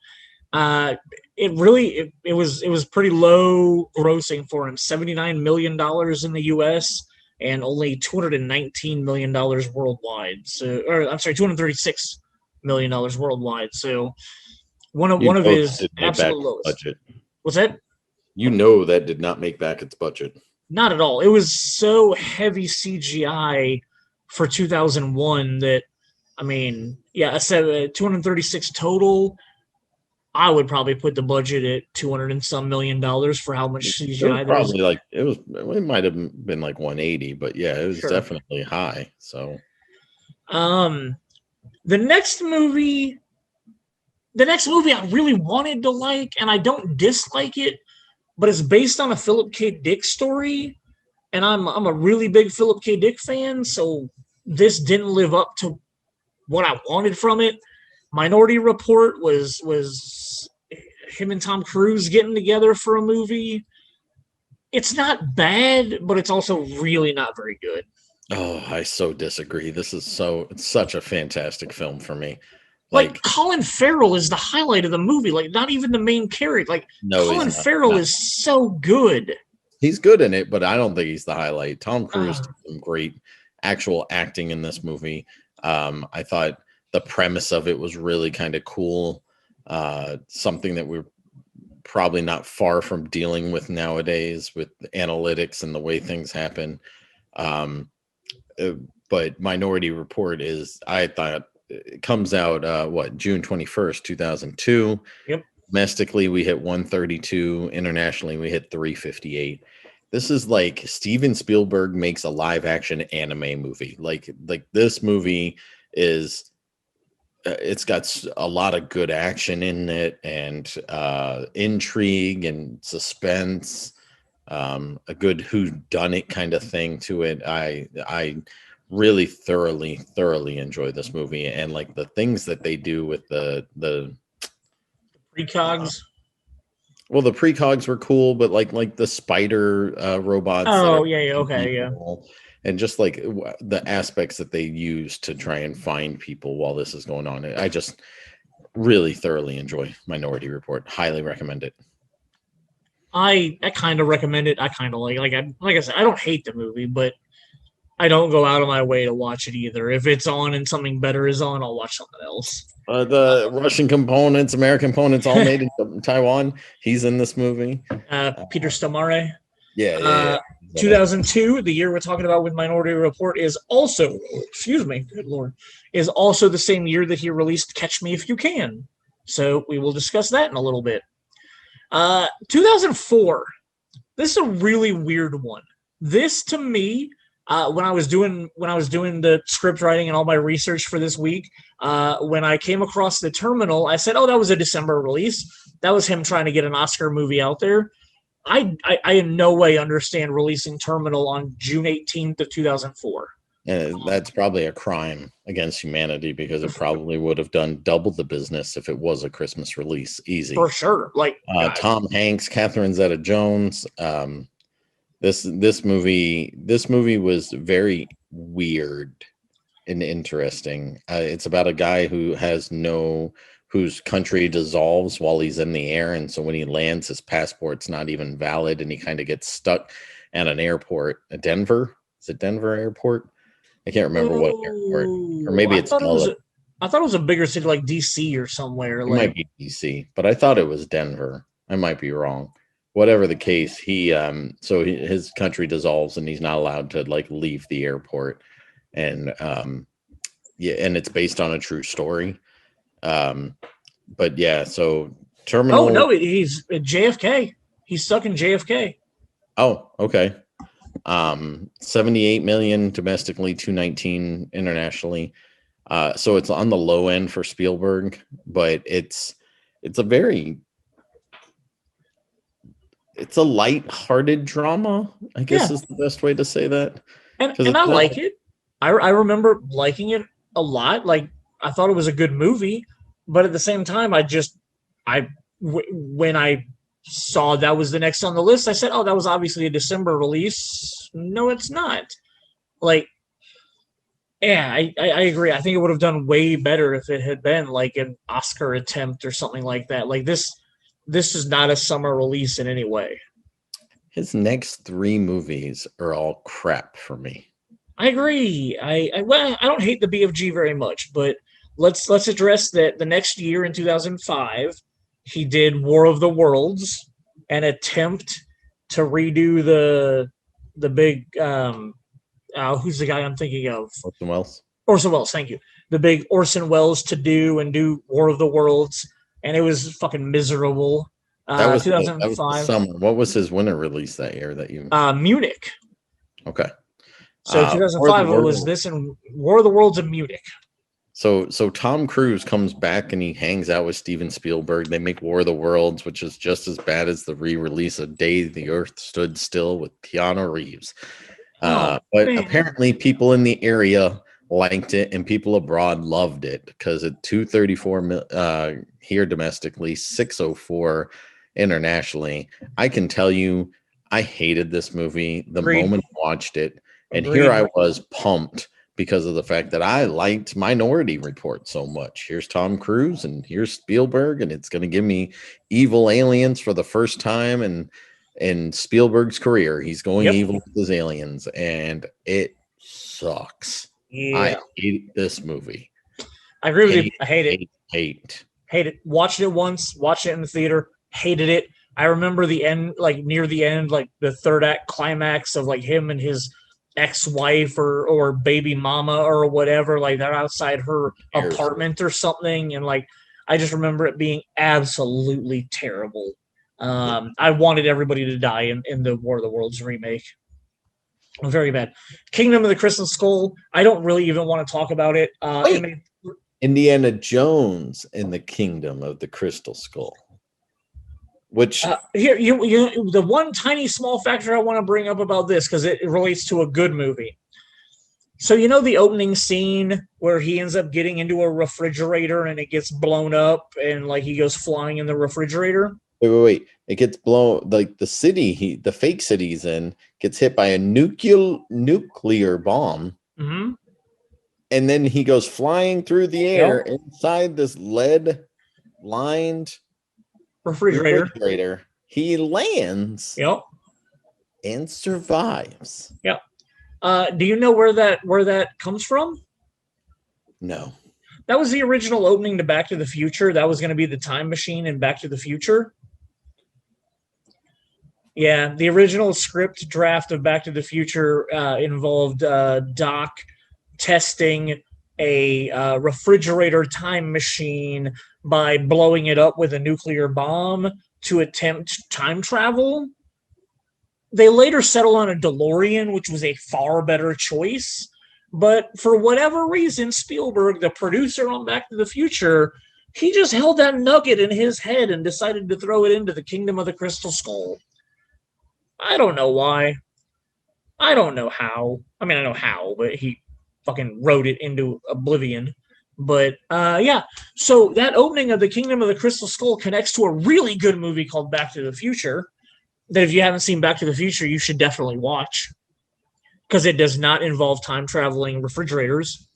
it was pretty low grossing for him. $79 million in the U.S. and only $219 million worldwide. So, or I'm sorry, $236 million worldwide. So one of his absolute lowest budget. What's that? That did not make back its budget. Not at all. It was so heavy CGI for 2001 that, I mean, yeah, I said 236 total. I would probably put the budget at 200 and some $million for how much CGI there was. Probably it might have been like 180, but yeah, it was definitely high. So, the next movie I really wanted to like, and I don't dislike it, but it's based on a Philip K. Dick story, and I'm a really big Philip K. Dick fan, so this didn't live up to what I wanted from it. Minority Report was him and Tom Cruise getting together for a movie. It's not bad, but it's also really not very good. Oh, I so disagree. It's such a fantastic film for me. Like Colin Farrell is the highlight of the movie. Like, not even the main character. Like, no, Colin Farrell is so good. He's good in it, but I don't think he's the highlight. Tom Cruise did some great actual acting in this movie. I thought the premise of it was really kind of cool. Something that we're probably not far from dealing with nowadays with analytics and the way things happen. But Minority Report I thought, it comes out June 21st, 2002. Yep. Domestically, we hit 132. Internationally, we hit 358. This is like Steven Spielberg makes a live action anime movie. Like this movie is it's got a lot of good action in it, and intrigue and suspense, a good whodunit kind of thing to it. I really thoroughly enjoy this movie, and like the things that they do with the precogs. Well, the precogs were cool, but like the spider robots. Oh yeah, okay, yeah. And just like the aspects that they use to try and find people while this is going on. I just really thoroughly enjoy Minority Report. Highly recommend it. I kind of recommend it. I kind of like I said, I don't hate the movie, but I don't go out of my way to watch it either. If it's on and something better is on, I'll watch something else. The Russian components, American components, all made in Taiwan. He's in this movie. Peter Stormare. Yeah. 2002, the year we're talking about with Minority Report, is also, excuse me, good Lord, is also the same year that he released Catch Me If You Can. So we will discuss that in a little bit. 2004. This is a really weird one. This, to me, when I was doing the script writing and all my research for this week, when I came across The Terminal, I said, "Oh, that was a December release. That was him trying to get an Oscar movie out there." I in no way understand releasing Terminal on June 18th of 2004. And that's probably a crime against humanity, because it probably would have done double the business if it was a Christmas release. Easy. For sure. Like Tom Hanks, Catherine Zeta-Jones. This movie was very weird and interesting. It's about a guy whose country dissolves while he's in the air, and so when he lands, his passport's not even valid, and he kind of gets stuck at an airport. Denver? Is it Denver Airport? I can't remember what airport, or maybe it's Dulles. I thought it was a bigger city like DC or somewhere. It might be DC, but I thought it was Denver. I might be wrong. Whatever the case, his country dissolves and he's not allowed to like leave the airport, and and it's based on a true story. But yeah, so Terminal. Oh no, he's at JFK. He's stuck in JFK. Oh, okay. 78 million domestically, 219 internationally. So it's on the low end for Spielberg, but it's it's a light-hearted drama, I guess Yeah, is the best way to say that. Because and it's I not. like it. I remember liking it a lot. Like I thought it was a good movie, but at the same time, when I saw that was the next on the list, I said, "Oh, that was obviously a December release." No, it's not. Like, yeah, I agree. I think it would have done way better if it had been like an Oscar attempt or something like that. Like this is not a summer release in any way. His next three movies are all crap for me. I agree. Well, I don't hate the BFG very much, but let's address that the next year in 2005, he did War of the Worlds, an attempt to redo the big who's the guy I'm thinking of? Orson Welles. Orson Welles, thank you. The big Orson Welles to do War of the Worlds, and it was fucking miserable. That was the 2005, summer. What was his winter release that year that you Munich. Okay. So War of the 2005 it was Worlds. this and War of the Worlds in Munich. So Tom Cruise comes back and he hangs out with Steven Spielberg. They make War of the Worlds, which is just as bad as the re-release of Day the Earth Stood Still with Keanu Reeves. But Man. apparently people in the area liked it and people abroad loved it because at 234 here domestically, 604 internationally. I can tell you I hated this movie the Agreed. moment I watched it. And Agreed. here I was pumped because of the fact that I liked Minority Report so much. Here's Tom Cruise and here's Spielberg, and it's going to give me evil aliens for the first time in Spielberg's career. He's going evil with his aliens, and it sucks. Yeah. I hate this movie. I agree with you. I hate it. Hate it. Watched it once, watched it in the theater, hated it. I remember the end, like near the end, like the third act climax of like him and his ex-wife or baby mama or whatever, like they're outside her apartment or something, and like I just remember it being absolutely terrible. I wanted everybody to die in the War of the Worlds remake. Very bad. Kingdom of the Crystal Skull, I don't really even want to talk about it. Indiana Jones in the Kingdom of the Crystal Skull. Which here you the one tiny small factor I want to bring up about this because it relates to a good movie. So you know the opening scene where he ends up getting into a refrigerator and it gets blown up and like he goes flying in the refrigerator. Wait. It gets blown, like the fake city he's in gets hit by a nuclear bomb. Mm-hmm. And then he goes flying through the air inside this lead lined refrigerator. He lands and survives. Yep. Do you know where that comes from? No. That was the original opening to Back to the Future. That was going to be the time machine in Back to the Future. Yeah, the original script draft of Back to the Future involved Doc testing a refrigerator time machine by blowing it up with a nuclear bomb to attempt time travel. They later settled on a DeLorean, which was a far better choice. But for whatever reason, Spielberg, the producer on Back to the Future, he just held that nugget in his head and decided to throw it into the Kingdom of the Crystal Skull. I don't know why. I don't know how. I mean, I know how, but he fucking wrote it into oblivion. But yeah, so that opening of the Kingdom of the Crystal Skull connects to a really good movie called Back to the Future that if you haven't seen Back to the Future, you should definitely watch because it does not involve time-traveling refrigerators.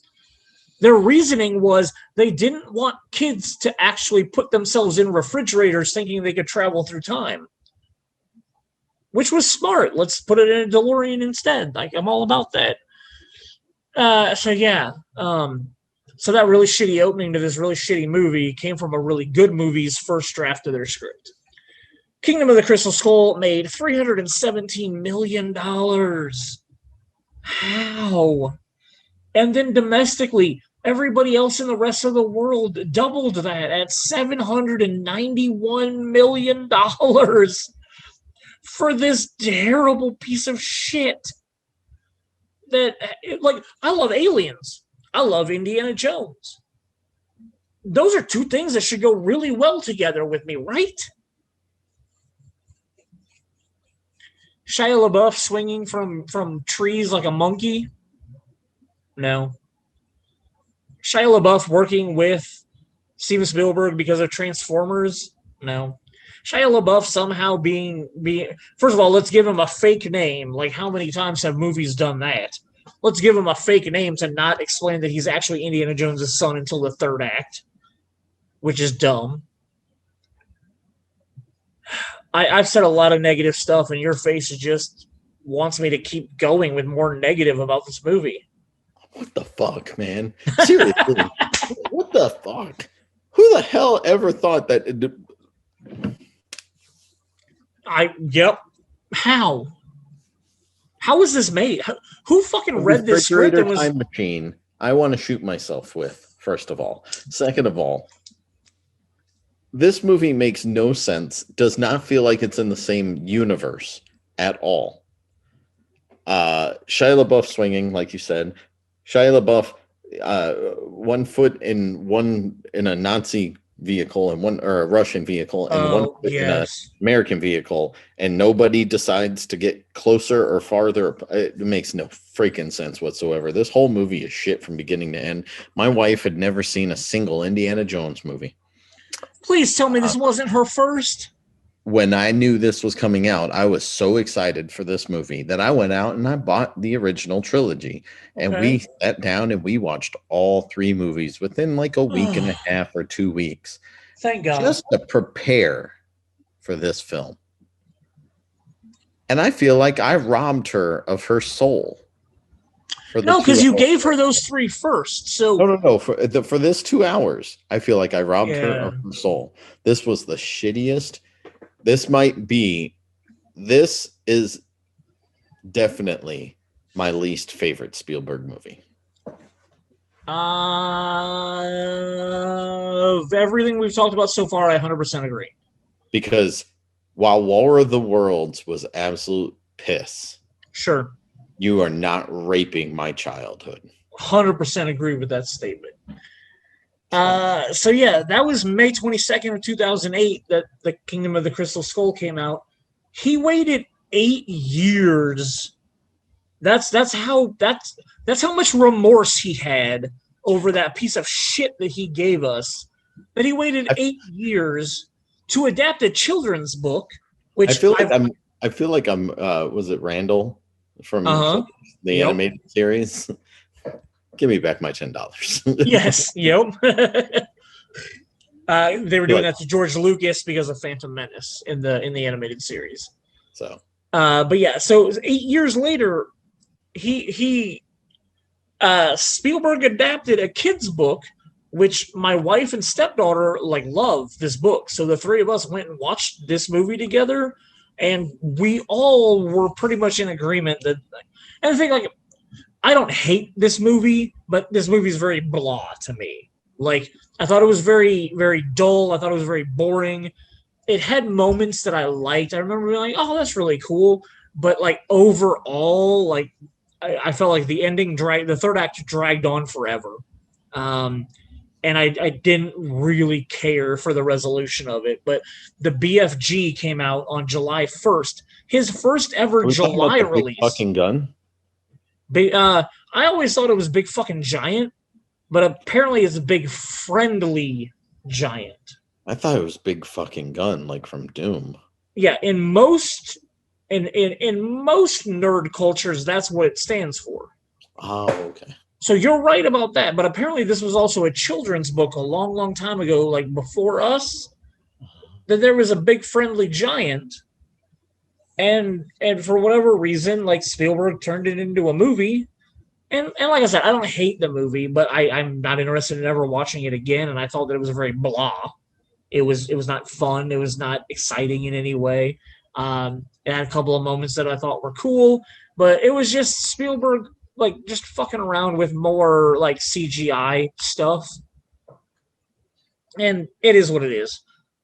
Their reasoning was they didn't want kids to actually put themselves in refrigerators thinking they could travel through time, which was smart. Let's put it in a DeLorean instead. Like, I'm all about that. So yeah. So that really shitty opening to this really shitty movie came from a really good movie's first draft of their script. Kingdom of the Crystal Skull made $317 million. How? And then domestically, everybody else in the rest of the world doubled that at $791 million for this terrible piece of shit. That, like, I love aliens. I love Indiana Jones. Those are two things that should go really well together with me, right? Shia LaBeouf swinging from trees like a monkey? No. Shia LaBeouf working with Steven Spielberg because of Transformers? No. Shia LaBeouf somehow being first of all, let's give him a fake name. Like, how many times have movies done that? Let's give him a fake name to not explain that he's actually Indiana Jones' son until the third act, which is dumb. I've said a lot of negative stuff, and your face just wants me to keep going with more negative about this movie. What the fuck, man? Seriously, what the fuck? Who the hell ever thought that? Yep. How? How was this made? Who fucking read this script and was... Time machine I want to shoot myself with, first of all. Second of all, this movie makes no sense, does not feel like it's in the same universe at all. Shia LaBeouf swinging, like you said. Shia LaBeouf, 1 foot in a Nazi vehicle and a Russian vehicle and 1 foot in an American vehicle, and nobody decides to get closer or farther. It makes no freaking sense whatsoever. This whole movie is shit from beginning to end. My wife had never seen a single Indiana Jones movie. Please tell me this wasn't her first. When I knew this was coming out, I was so excited for this movie that I went out and I bought the original trilogy. And we sat down and we watched all 3 movies within like a week and a half or 2 weeks. Thank God. Just to prepare for this film. And I feel like I robbed her of her soul. No, because you gave her those 3 first. So no. For this 2 hours, I feel like I robbed her of her soul. This was the shittiest. This is definitely my least favorite Spielberg movie. Of everything we've talked about so far, I 100% agree. Because while War of the Worlds was absolute piss, sure, you are not raping my childhood. 100% agree with that statement. So yeah, that was May 22nd of 2008 that the Kingdom of the Crystal Skull came out. He waited 8 years. That's how much remorse he had over that piece of shit that he gave us. That he waited 8 years to adapt a children's book. Which I feel like I'm. Was it Randall from the animated series? Give me back my $10. Yes. Yep. They were doing that to George Lucas because of Phantom Menace in the animated series. So, but yeah, so 8 years later, Spielberg adapted a kid's book, which my wife and stepdaughter love this book. So the 3 of us went and watched this movie together, and we all were pretty much in agreement that. And I think I don't hate this movie, but this movie is very blah to me. I thought it was very, very dull. I thought it was very boring. It had moments that I liked. I remember being like, oh, that's really cool. But overall, I felt like the ending the third act dragged on forever. And I didn't really care for the resolution of it. But the BFG came out on July 1st. His first ever July release. Big fucking gun? I always thought it was Big Fucking Giant, but apparently it's a Big Friendly Giant. I thought it was Big Fucking Gun, like from Doom. Yeah, in most nerd cultures, that's what it stands for. Oh, okay. So you're right about that, but apparently this was also a children's book a long, long time ago, before us, that there was a Big Friendly Giant. And for whatever reason, Spielberg turned it into a movie. And like I said, I don't hate the movie, but I'm not interested in ever watching it again. And I thought that it was very blah. It was not fun. It was not exciting in any way. It had a couple of moments that I thought were cool, but it was just Spielberg just fucking around with more CGI stuff. And it is what it is.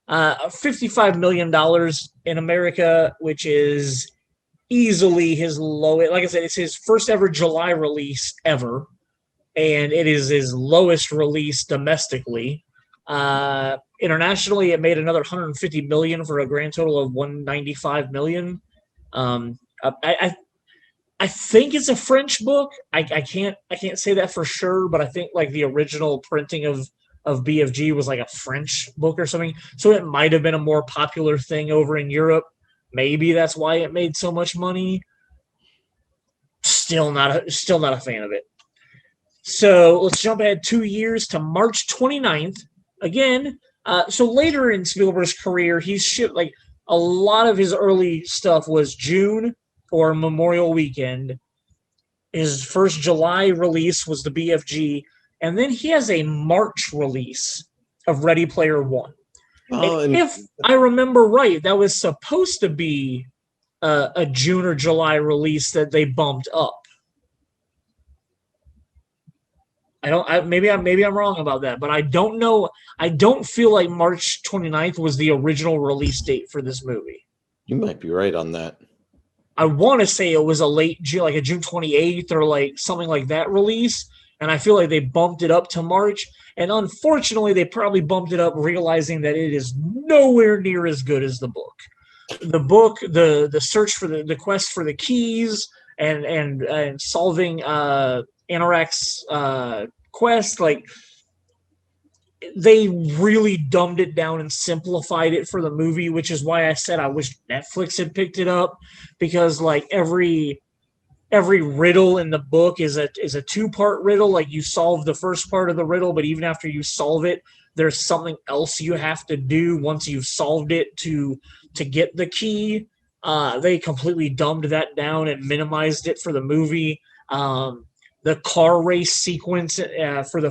$55 million in America, which is easily his lowest. Like I said, it's his first ever July release ever, and it is his lowest release domestically. Internationally, it made another $150 million for a grand total of $195 million. I think it's a French book. I can't say that for sure, but I think like the original printing of BFG was like a French book or something. So it might have been a more popular thing over in Europe. Maybe that's why it made so much money. Still not a fan of it. So let's jump ahead 2 years to March 29th. Again, so later in Spielberg's career, he's shipped like a lot of his early stuff was June or Memorial Weekend. His first July release was the BFG, and then he has a March release of Ready Player One. And if I remember right, that was supposed to be a June or July release that they bumped up. Maybe I'm wrong about that, but I don't know. I don't feel like March 29th was the original release date for this movie. You might be right on that. I want to say it was a late June, like a June 28th or like something like that release, and I feel like they bumped it up to March. And unfortunately, they probably bumped it up, realizing that it is nowhere near as good as the book. The book, the search for the quest for the keys and solving Anorak's quest, like they really dumbed it down and simplified it for the movie, which is why I said I wish Netflix had picked it up, because like every riddle in the book is a 2-part riddle. Like you solve the first part of the riddle, but even after you solve it, there's something else you have to do once you've solved it to get the key. They completely dumbed that down and minimized it for the movie. The car race sequence for the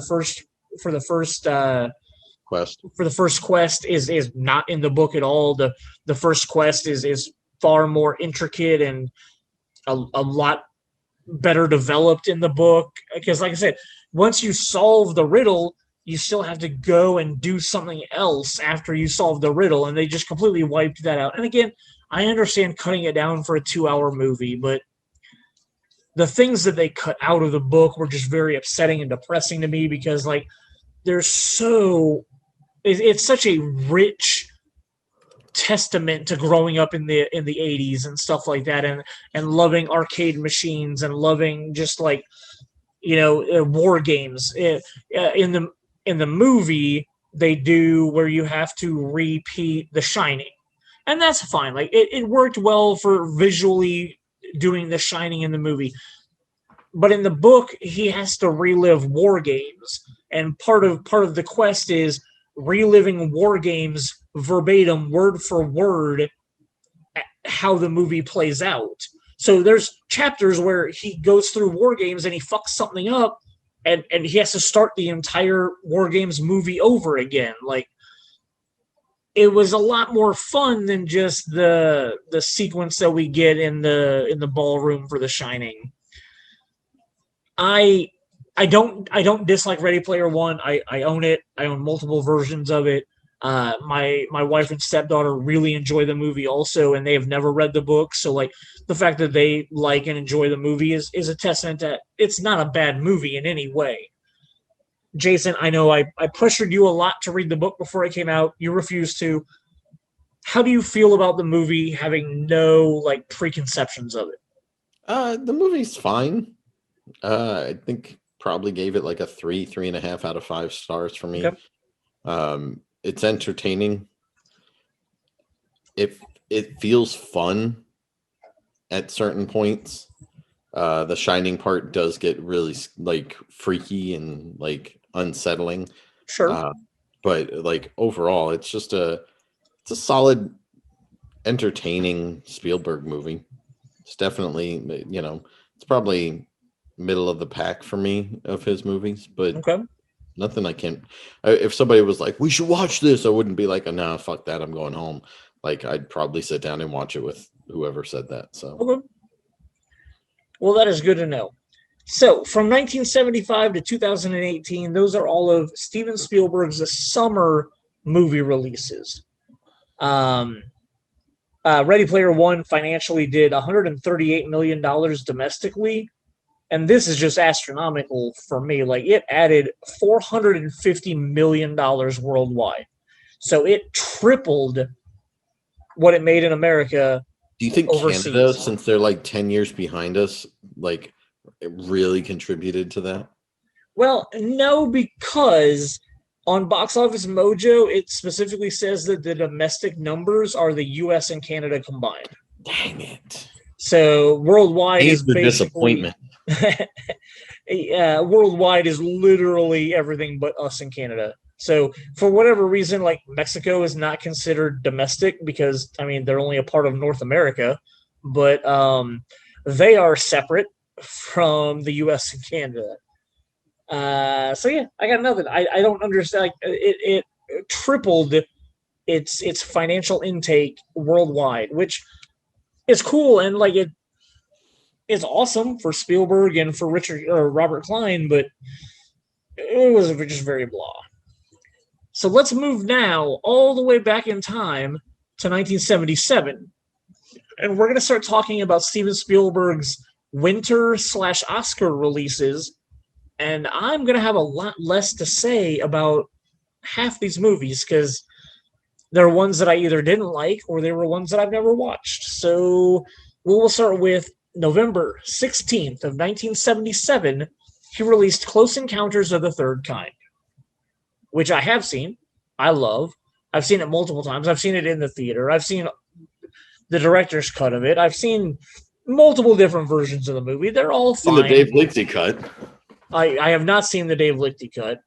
first quest is not in the book at all. The first quest is far more intricate and a lot better developed in the book, because like I said, once you solve the riddle, you still have to go and do something else after you solve the riddle, and they just completely wiped that out. And again, I understand cutting it down for a 2-hour movie, but the things that they cut out of the book were just very upsetting and depressing to me, because like it's such a rich testament to growing up in the 80s and stuff like that, and loving arcade machines and loving just like war games. In the movie, they do where you have to repeat The Shining, and that's fine. Like it worked well for visually doing The Shining in the movie, but in the book he has to relive war games, and part of the quest is reliving war games verbatim, word for word, how the movie plays out. So there's chapters where he goes through war games and he fucks something up, and he has to start the entire war games movie over again. Like it was a lot more fun than just the sequence that we get in the ballroom for The Shining. I don't dislike Ready Player One. I own it. I own multiple versions of it. My wife and stepdaughter really enjoy the movie also, and they have never read the book. So like the fact that they like and enjoy the movie is a testament that it's not a bad movie in any way. Jason, I know I pressured you a lot to read the book before it came out. You refused to. How do you feel about the movie having no like preconceptions of it? The movie's fine. I think probably gave it like a 3.5 out of 5 stars for me. Okay. It's entertaining. It feels fun at certain points. The Shining part does get really like freaky and like unsettling. Sure. But like overall, it's just a solid, entertaining Spielberg movie. It's definitely, it's probably middle of the pack for me of his movies, but okay. Nothing I can't. If somebody was like, "We should watch this," I wouldn't be like, "Oh, nah, fuck that, I'm going home." Like I'd probably sit down and watch it with whoever said that. So, okay. Well, that is good to know. So, from 1975 to 2018, those are all of Steven Spielberg's summer movie releases. Ready Player One financially did $138 million domestically. And this is just astronomical for me. Like it added $450 million worldwide. So it tripled what it made in America Do you think Canada, overseas. since they're like 10 years behind us, like it really contributed to that? Well, no, because on Box Office Mojo, it specifically says that the domestic numbers are the US and Canada combined. Dang it. So worldwide Hate is the basically disappointment. worldwide is literally everything but us in Canada. So for whatever reason, like Mexico is not considered domestic because I mean they're only a part of North America, but they are separate from the U.S. and Canada. So yeah, I got nothing. I don't understand. Like, it tripled its financial intake worldwide, which is cool and like it's awesome for Spielberg and for Richard or Robert Klein, but it was just very blah. So let's move now all the way back in time to 1977, and we're going to start talking about Steven Spielberg's winter/Oscar releases. And I'm going to have a lot less to say about half these movies because they're ones that I either didn't like or they were ones that I've never watched. So we'll start with November 16th of 1977. He released Close Encounters of the Third Kind, which I have seen. I love. I've seen it multiple times. I've seen it in the theater. I've seen the director's cut of it. I've seen multiple different versions of the movie. They're all In the fine. Dave Lichty cut. I have not seen the Dave Lichty cut.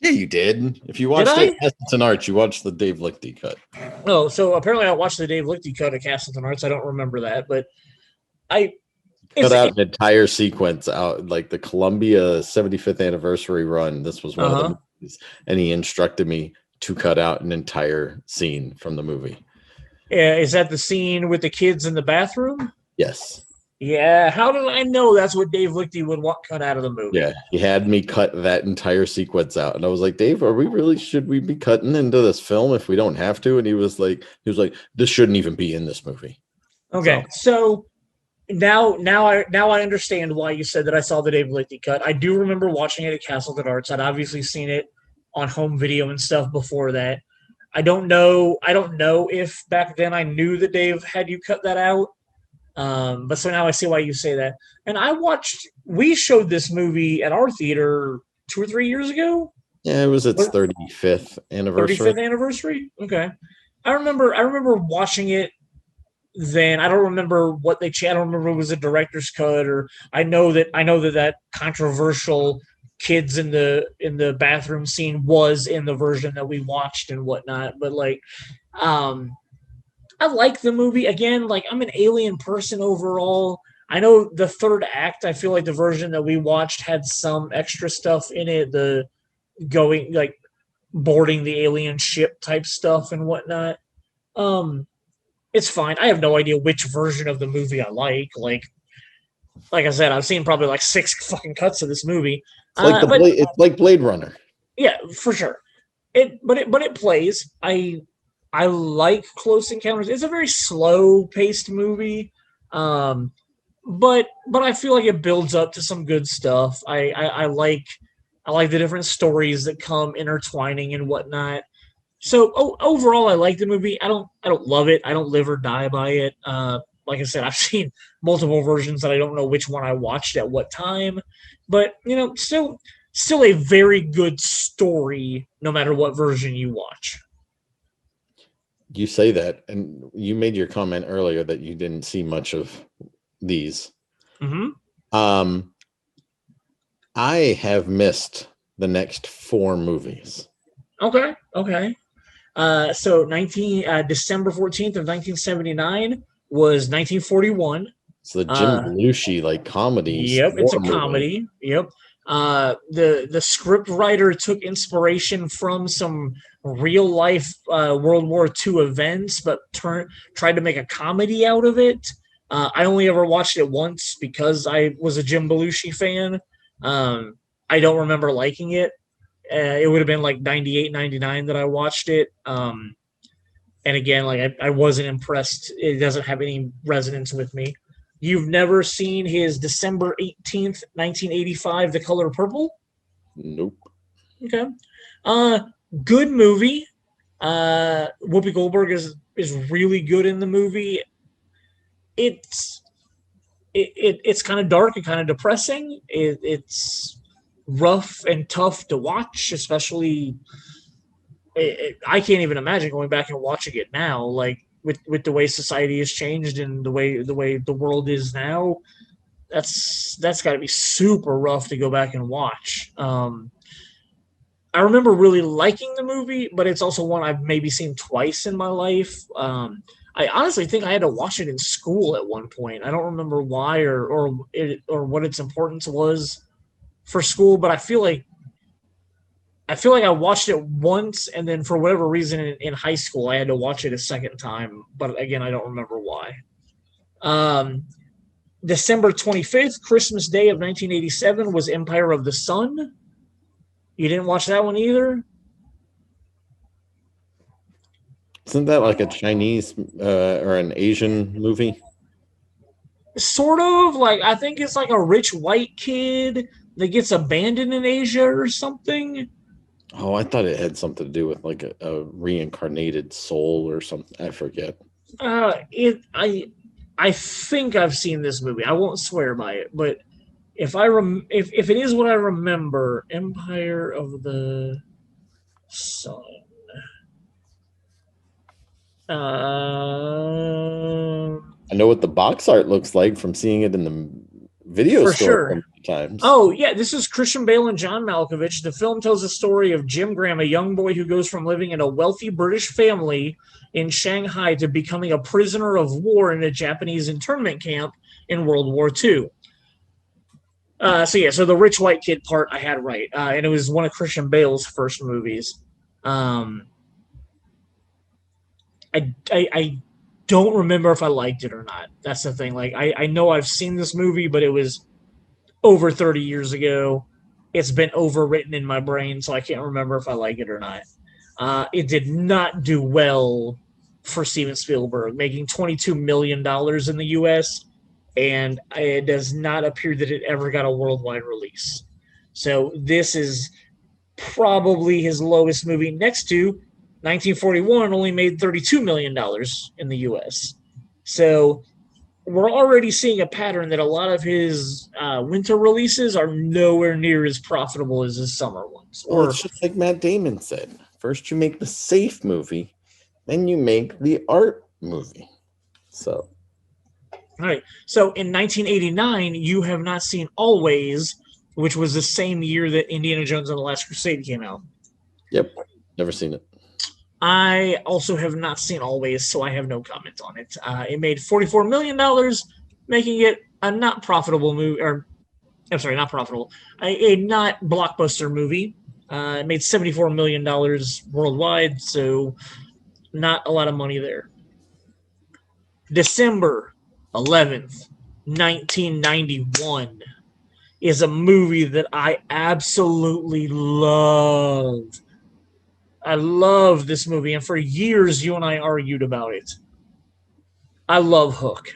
Yeah, you did. If you watched it, Essence and Arts, you watched the Dave Lichty cut. Oh, so apparently I watched the Dave Lichty cut of Castleton Arts. I don't remember that, but I cut out an entire sequence out, like the Columbia 75th anniversary run. This was one of the movies, and he instructed me to cut out an entire scene from the movie. Is that the scene with the kids in the bathroom? Yes. Yeah. How did I know that's what Dave Lichty would want cut out of the movie? Yeah, he had me cut that entire sequence out, and I was like, Dave, should we be cutting into this film if we don't have to? And he was like, this shouldn't even be in this movie. Okay, so now I understand why you said that I saw the Dave Lichty cut. I do remember watching it at Castleton Arts. I'd obviously seen it on home video and stuff before that. I don't know if back then I knew that Dave had you cut that out. But so now I see why you say that. And we showed this movie at our theater 2 or 3 years ago. Yeah, it was its 35th anniversary. 35th anniversary? Okay. I remember watching it then. I don't remember what I don't remember if it was a director's cut or I know that controversial kids in the bathroom scene was in the version that we watched and whatnot. But like I like the movie. Again, like I'm an Alien person overall. I know the third act, I feel like the version that we watched had some extra stuff in it, the going like boarding the alien ship type stuff and whatnot. It's fine. I have no idea which version of the movie I like. Like I said, I've seen probably like 6 fucking cuts of this movie. It's like Blade Runner. Yeah, for sure. But it plays. I like Close Encounters. It's a very slow-paced movie, but I feel like it builds up to some good stuff. I like the different stories that come intertwining and whatnot. So overall, I like the movie. I don't love it. I don't live or die by it. Like I said, I've seen multiple versions that I don't know which one I watched at what time, but still a very good story no matter what version you watch. You say that, and you made your comment earlier that you didn't see much of these. Mm-hmm. I have missed the next 4 movies. Okay. So December 14th of 1979 was 1941. So the Jim Belushi like comedies. Yep, it's a comedy. Yep. The script writer took inspiration from some real life World War II events, but tried to make a comedy out of it. I only ever watched it once because I was a Jim Belushi fan. I don't remember liking it. It would have been like 98, 99 that I watched it. And again, like I wasn't impressed. It doesn't have any resonance with me. You've never seen his December 18th, 1985, The Color Purple? Nope. Okay. Good movie. Whoopi Goldberg is really good in the movie. it's it's kind of dark and kind of depressing. It's rough and tough to watch, especially I can't even imagine going back and watching it now, like with the way society has changed and the way the world is now. That's got to be super rough to go back and watch. I remember really liking the movie, but it's also one I've maybe seen twice in my life. I honestly think I had to watch it in school at one point. I don't remember why or what its importance was for school, but I feel like I watched it once, and then for whatever reason in high school I had to watch it a second time. But again, I don't remember why. Um, December 25th, Christmas Day of 1987, was Empire of the Sun. You didn't watch that one either? Isn't that like a Chinese or an Asian movie? Sort of. Like, I think it's like a rich white kid that gets abandoned in Asia or something. Oh, I thought it had something to do with like a reincarnated soul or something. I forget. I think I've seen this movie. I won't swear by it, but if it is what I remember, Empire of the Sun. Uh, I know what the box art looks like from seeing it in the video for store sure. sometimes. Oh, yeah, this is Christian Bale and John Malkovich. The film tells the story of Jim Graham, a young boy who goes from living in a wealthy British family in Shanghai to becoming a prisoner of war in a Japanese internment camp in World War II. So the rich white kid part I had right, and it was one of Christian Bale's first movies. Um, I don't remember if I liked it or not. That's the thing. Like I know I've seen this movie, but it was over 30 years ago. It's been overwritten in my brain, so I can't remember if I like it or not. It did not do well for Steven Spielberg, making $22 million in the U.S., and it does not appear that it ever got a worldwide release. So this is probably his lowest movie, next to 1941, only made $32 million in the U.S. So we're already seeing a pattern that a lot of his winter releases are nowhere near as profitable as his summer ones. Well, it's just like Matt Damon said. First you make the safe movie, then you make the art movie. So, all right. So in 1989, you have not seen Always, which was the same year that Indiana Jones and the Last Crusade came out. Yep, never seen it. I also have not seen Always, so I have no comment on it. It made $44 million, making it a not profitable movie, or I'm sorry, not profitable, a not blockbuster movie. It made $74 million worldwide, so not a lot of money there. December 11th, 1991 is a movie that I absolutely love. I love this movie, and for years you and I argued about it. I love Hook.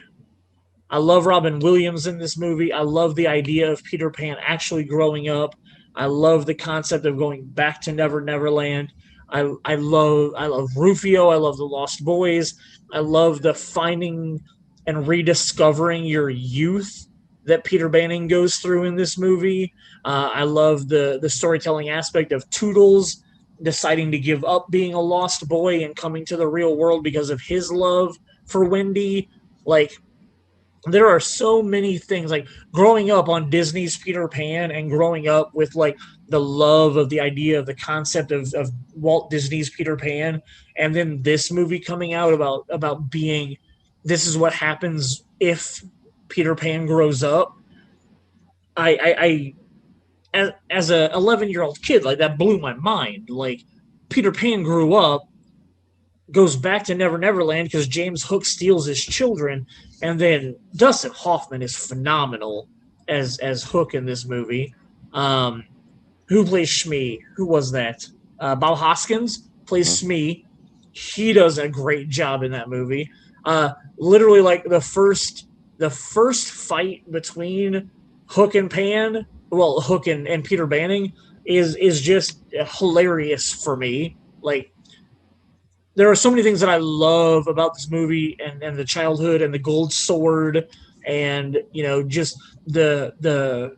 I love Robin Williams in this movie. I love the idea of Peter Pan actually growing up. I love the concept of going back to Never Neverland. I love Rufio. I love the Lost Boys. I love the finding and rediscovering your youth that Peter Banning goes through in this movie. I love the storytelling aspect of Toodles deciding to give up being a lost boy and coming to the real world because of his love for Wendy. Like, there are so many things, like growing up on Disney's Peter Pan and growing up with like the love of the idea of the concept of Walt Disney's Peter Pan, and then this movie coming out about being, this is what happens if Peter Pan grows up. I as a 11-year-old kid, like, that blew my mind. Like, Peter Pan grew up, goes back to Never Neverland because James Hook steals his children, and then Dustin Hoffman is phenomenal as Hook in this movie. Who plays Shmi? Who was that? Bob Hoskins plays Smee. He does a great job in that movie. Literally, like, the first fight between Hook and Pan, well, Hook and Peter Banning is just hilarious for me. Like, there are so many things that I love about this movie, and the childhood and the gold sword, and just the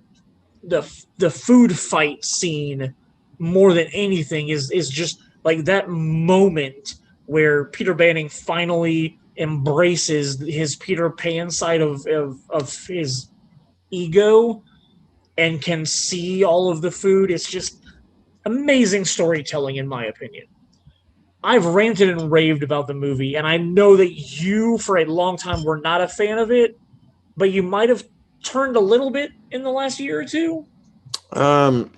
food fight scene more than anything is just like that moment where Peter Banning finally embraces his Peter Pan side of his ego and can see all of the food. It's just amazing storytelling, in my opinion. I've ranted and raved about the movie, and I know that you, for a long time, were not a fan of it, but you might have turned a little bit in the last year or two. Um,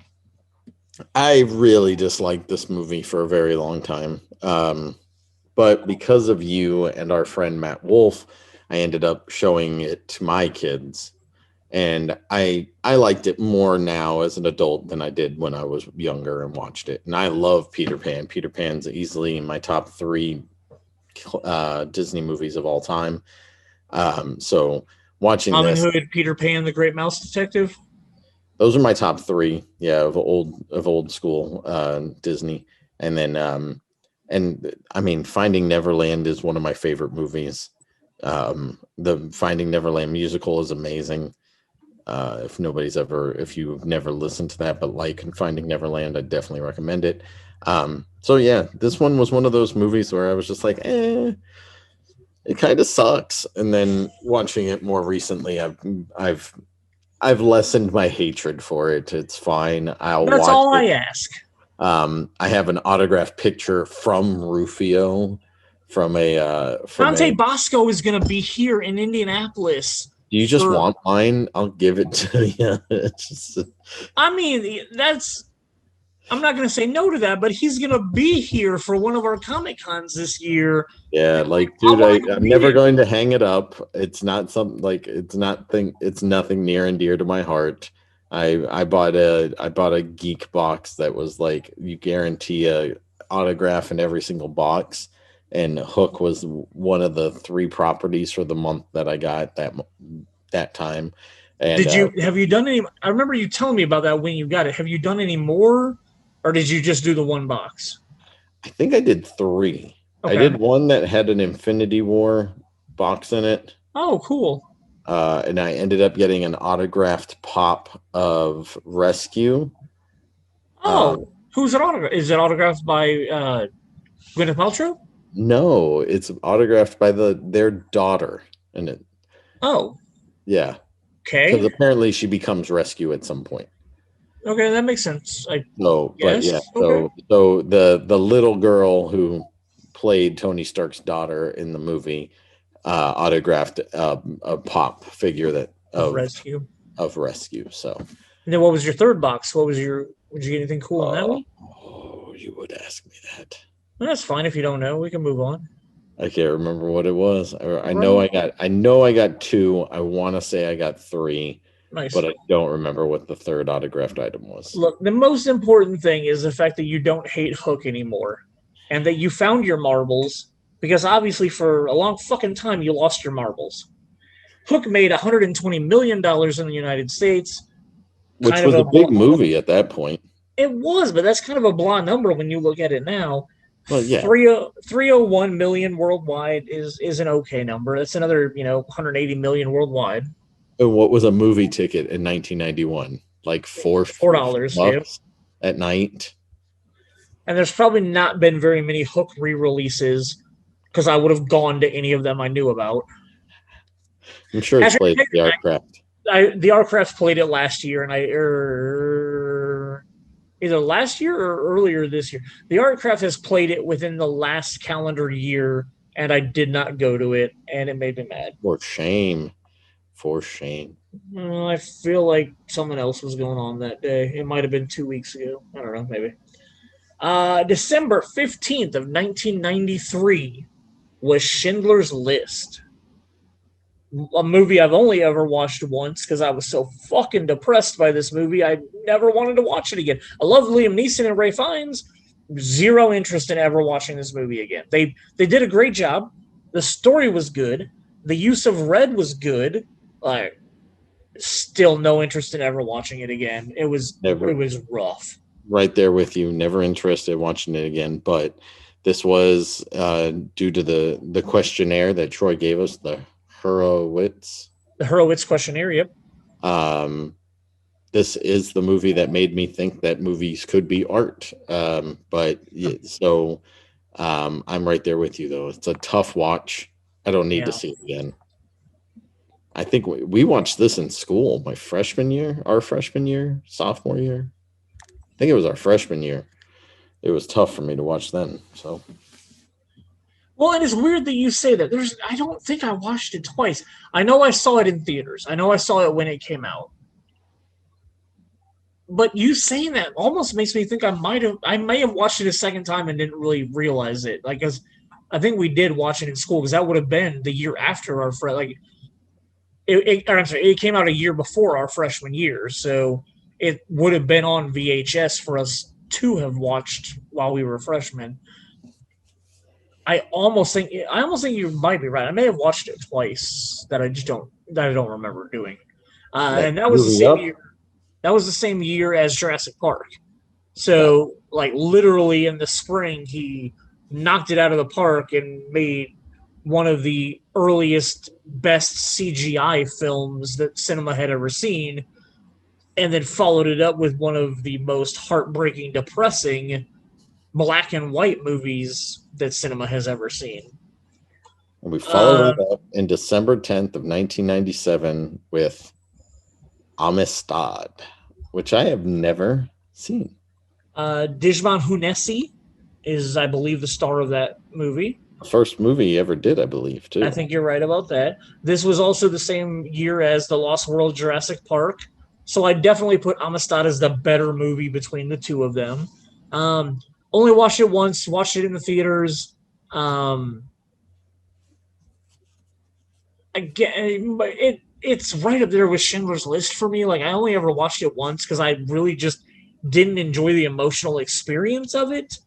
I really disliked this movie for a very long time. But because of you and our friend Matt Wolf, I ended up showing it to my kids. And I liked it more now as an adult than I did when I was younger and watched it. And I love Peter Pan. Peter Pan's easily in my top 3 Disney movies of all time. So watching Robin this, Hood, Peter Pan, The Great Mouse Detective. those are my top 3, of old school Disney. And then and I mean, Finding Neverland is one of my favorite movies. The Finding Neverland musical is amazing. If you've never listened to that, but like Finding Neverland, I definitely recommend it. So yeah, this one was one of those movies where I was just like, it kind of sucks. And then watching it more recently, I've lessened my hatred for it. It's fine. That's all I ask. I have an autographed picture from Rufio from Dante Bosco is going to be here in Indianapolis. Do you just want mine? I'll give it to you. I mean, I'm not going to say no to that, but he's going to be here for one of our Comic Cons this year. Yeah, like, dude, I'm never going to hang it up. It's not something like it's nothing near and dear to my heart. I bought a geek box that was like you guarantee a autograph in every single box, and Hook was one of the 3 properties for the month that I got that time. And have you done any? I remember you telling me about that when you got it. Have you done any more, or did you just do the 1 box? I think I did 3. Okay. I did one that had an Infinity War box in it. Oh, cool. And I ended up getting an autographed pop of Rescue. Oh, who's it autographed? Is it autographed by Gwyneth Paltrow? No, it's autographed by their daughter in it. Oh. Yeah. Okay. Because apparently she becomes Rescue at some point. Okay, that makes sense. But yeah. Okay. So the little girl who played Tony Stark's daughter in the movie autographed a pop figure of Rescue. So. And then what was your 3rd box? Would you get anything cool in that one? Oh, you would ask me that. Well, that's fine if you don't know. We can move on. I can't remember what it was. I know I got 2. I want to say I got 3. Nice. But I don't remember what the 3rd autographed item was. Look, the most important thing is the fact that you don't hate Hook anymore, and that you found your marbles, because obviously for a long fucking time you lost your marbles. Hook made $120 million in the United States. Which was a big movie at that point. It was, but that's kind of a blah number when you look at it now. Well, yeah. 301 million worldwide is an okay number. That's another, 180 million worldwide. And what was a movie ticket in 1991? Like $4 at night. And there's probably not been very many Hook re-releases because I would have gone to any of them I knew about. I'm sure it's played the Artcraft. The Artcraft played it last year, and either last year or earlier this year. The Artcraft has played it within the last calendar year, and I did not go to it, and it made me mad. For shame. I feel like someone else was going on that day. It might have been 2 weeks ago. I don't know, maybe. December 15th of 1993 was Schindler's List. A movie I've only ever watched once because I was so fucking depressed by this movie. I never wanted to watch it again. I love Liam Neeson and Ralph Fiennes. Zero interest in ever watching this movie again. They did a great job. The story was good. The use of red was good. Like, still no interest in ever watching it again. It was rough. Right there with you. Never interested in watching it again. But This was due to the questionnaire that Troy gave us, the Hurwitz. The Hurwitz questionnaire, yep. This is the movie that made me think that movies could be art. I'm right there with you, though. It's a tough watch. I don't need to see it again. I think we watched this in school, our freshman year, sophomore year. I think it was our freshman year. It was tough for me to watch then. So, well, it is weird that you say that. I don't think I watched it twice. I know I saw it in theaters. I know I saw it when it came out. But you saying that almost makes me think I may have watched it a second time and didn't really realize it. Like, because I think we did watch it in school, because that would have been the year after our it came out a year before our freshman year, so it would have been on VHS for us to have watched while we were freshmen. I almost think you might be right. I may have watched it twice that I don't remember doing. And that was the same year. That was the same year as Jurassic Park. So, like, literally in the spring, he knocked it out of the park and made one of the earliest, best CGI films that cinema had ever seen, and then followed it up with one of the most heartbreaking, depressing black and white movies that cinema has ever seen. And we followed it up in December 10th of 1997 with Amistad, which I have never seen. Djimon Hounessi is, I believe, the star of that movie. First movie he ever did, I believe, too. I think you're right about that. This was also the same year as The Lost World Jurassic Park. So I definitely put Amistad as the better movie between the two of them. Only watched it once, watched it in the theaters. Again, it's right up there with Schindler's List for me. Like, I only ever watched it once because I really just didn't enjoy the emotional experience of it.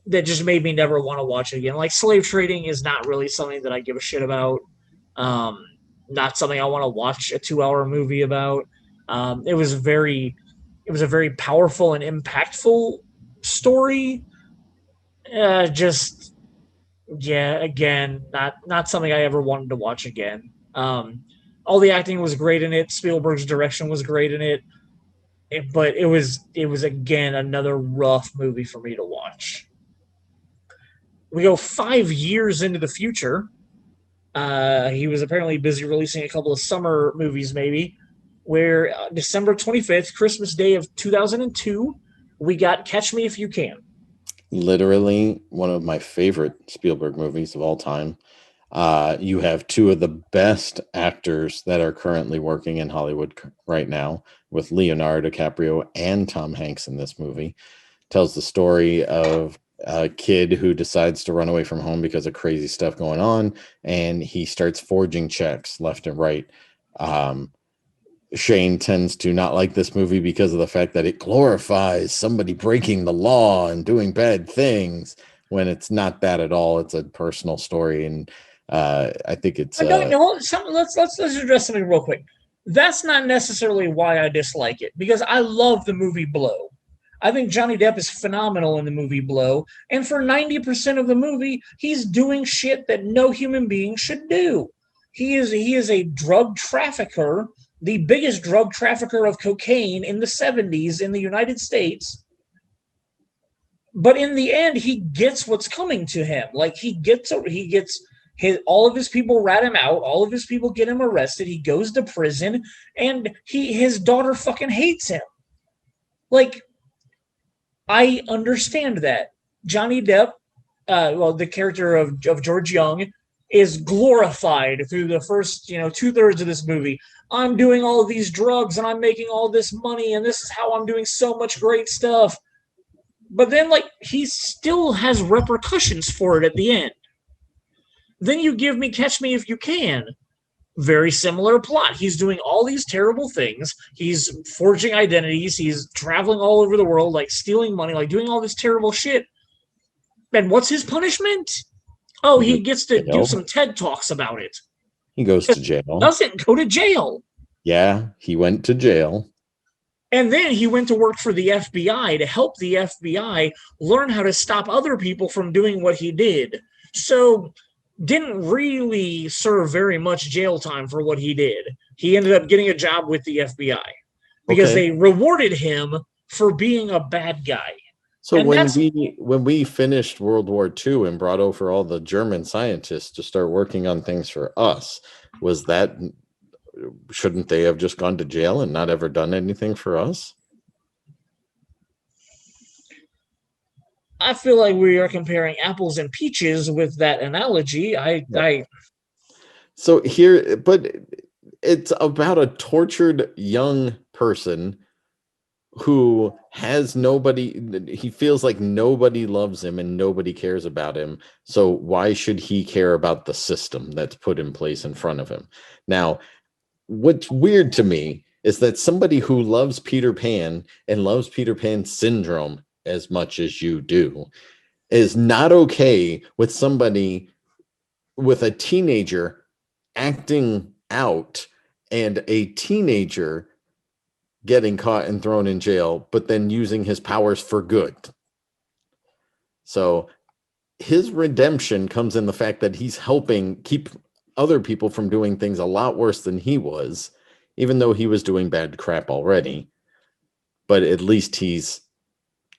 That just made me never want to watch it again. Like, slave trading is not really something that I give a shit about. Not something I want to watch a 2-hour movie about. It was a very powerful and impactful story. Again, not something I ever wanted to watch again. All the acting was great in it. Spielberg's direction was great in it. But it was again another rough movie for me to watch. We go 5 years into the future. He was apparently busy releasing a couple of summer movies, maybe, where December 25th, Christmas Day of 2002, we got Catch Me If You Can. Literally one of my favorite Spielberg movies of all time. You have two of the best actors that are currently working in Hollywood right now, with Leonardo DiCaprio and Tom Hanks in this movie. Tells the story of a kid who decides to run away from home because of crazy stuff going on, and he starts forging checks left and right. Shane tends to not like this movie because of the fact that it glorifies somebody breaking the law and doing bad things, when it's not that at all. It's a personal story, and I think it's. Let's address something real quick. That's not necessarily why I dislike it, because I love the movie Blow. I think Johnny Depp is phenomenal in the movie Blow, and for 90% of the movie, he's doing shit that no human being should do. He is a drug trafficker, the biggest drug trafficker of cocaine in the 70s in the United States. But in the end, he gets what's coming to him. Like, all of his people rat him out. All of his people get him arrested. He goes to prison, and his daughter fucking hates him. Like, I understand that. Johnny Depp, the character of George Young, is glorified through the first, 2/3 of this movie. I'm doing all of these drugs, and I'm making all this money, and this is how I'm doing so much great stuff. But then, he still has repercussions for it at the end. Then you give me Catch Me If You Can. Very similar plot. He's doing all these terrible things. He's forging identities. He's traveling all over the world, stealing money, doing all this terrible shit. And what's his punishment? Oh, he gets to do some TED Talks about it. He goes to jail. Doesn't go to jail. Yeah, he went to jail. And then he went to work for the FBI to help the FBI learn how to stop other people from doing what he did. So didn't really serve very much jail time for what he did. He ended up getting a job with the FBI because they rewarded him for being a bad guy. So when we finished World War II and brought over all the German scientists to start working on things for us, shouldn't they have just gone to jail and not ever done anything for us? I feel like we are comparing apples and peaches with that analogy. So here, but it's about a tortured young person who has nobody. He feels like nobody loves him and nobody cares about him. So why should he care about the system that's put in place in front of him? Now, what's weird to me is that somebody who loves Peter Pan and loves Peter Pan syndrome as much as you do is not okay with somebody, with a teenager acting out and a teenager getting caught and thrown in jail, but then using his powers for good. So his redemption comes in the fact that he's helping keep other people from doing things a lot worse than he was, even though he was doing bad crap already. But at least he's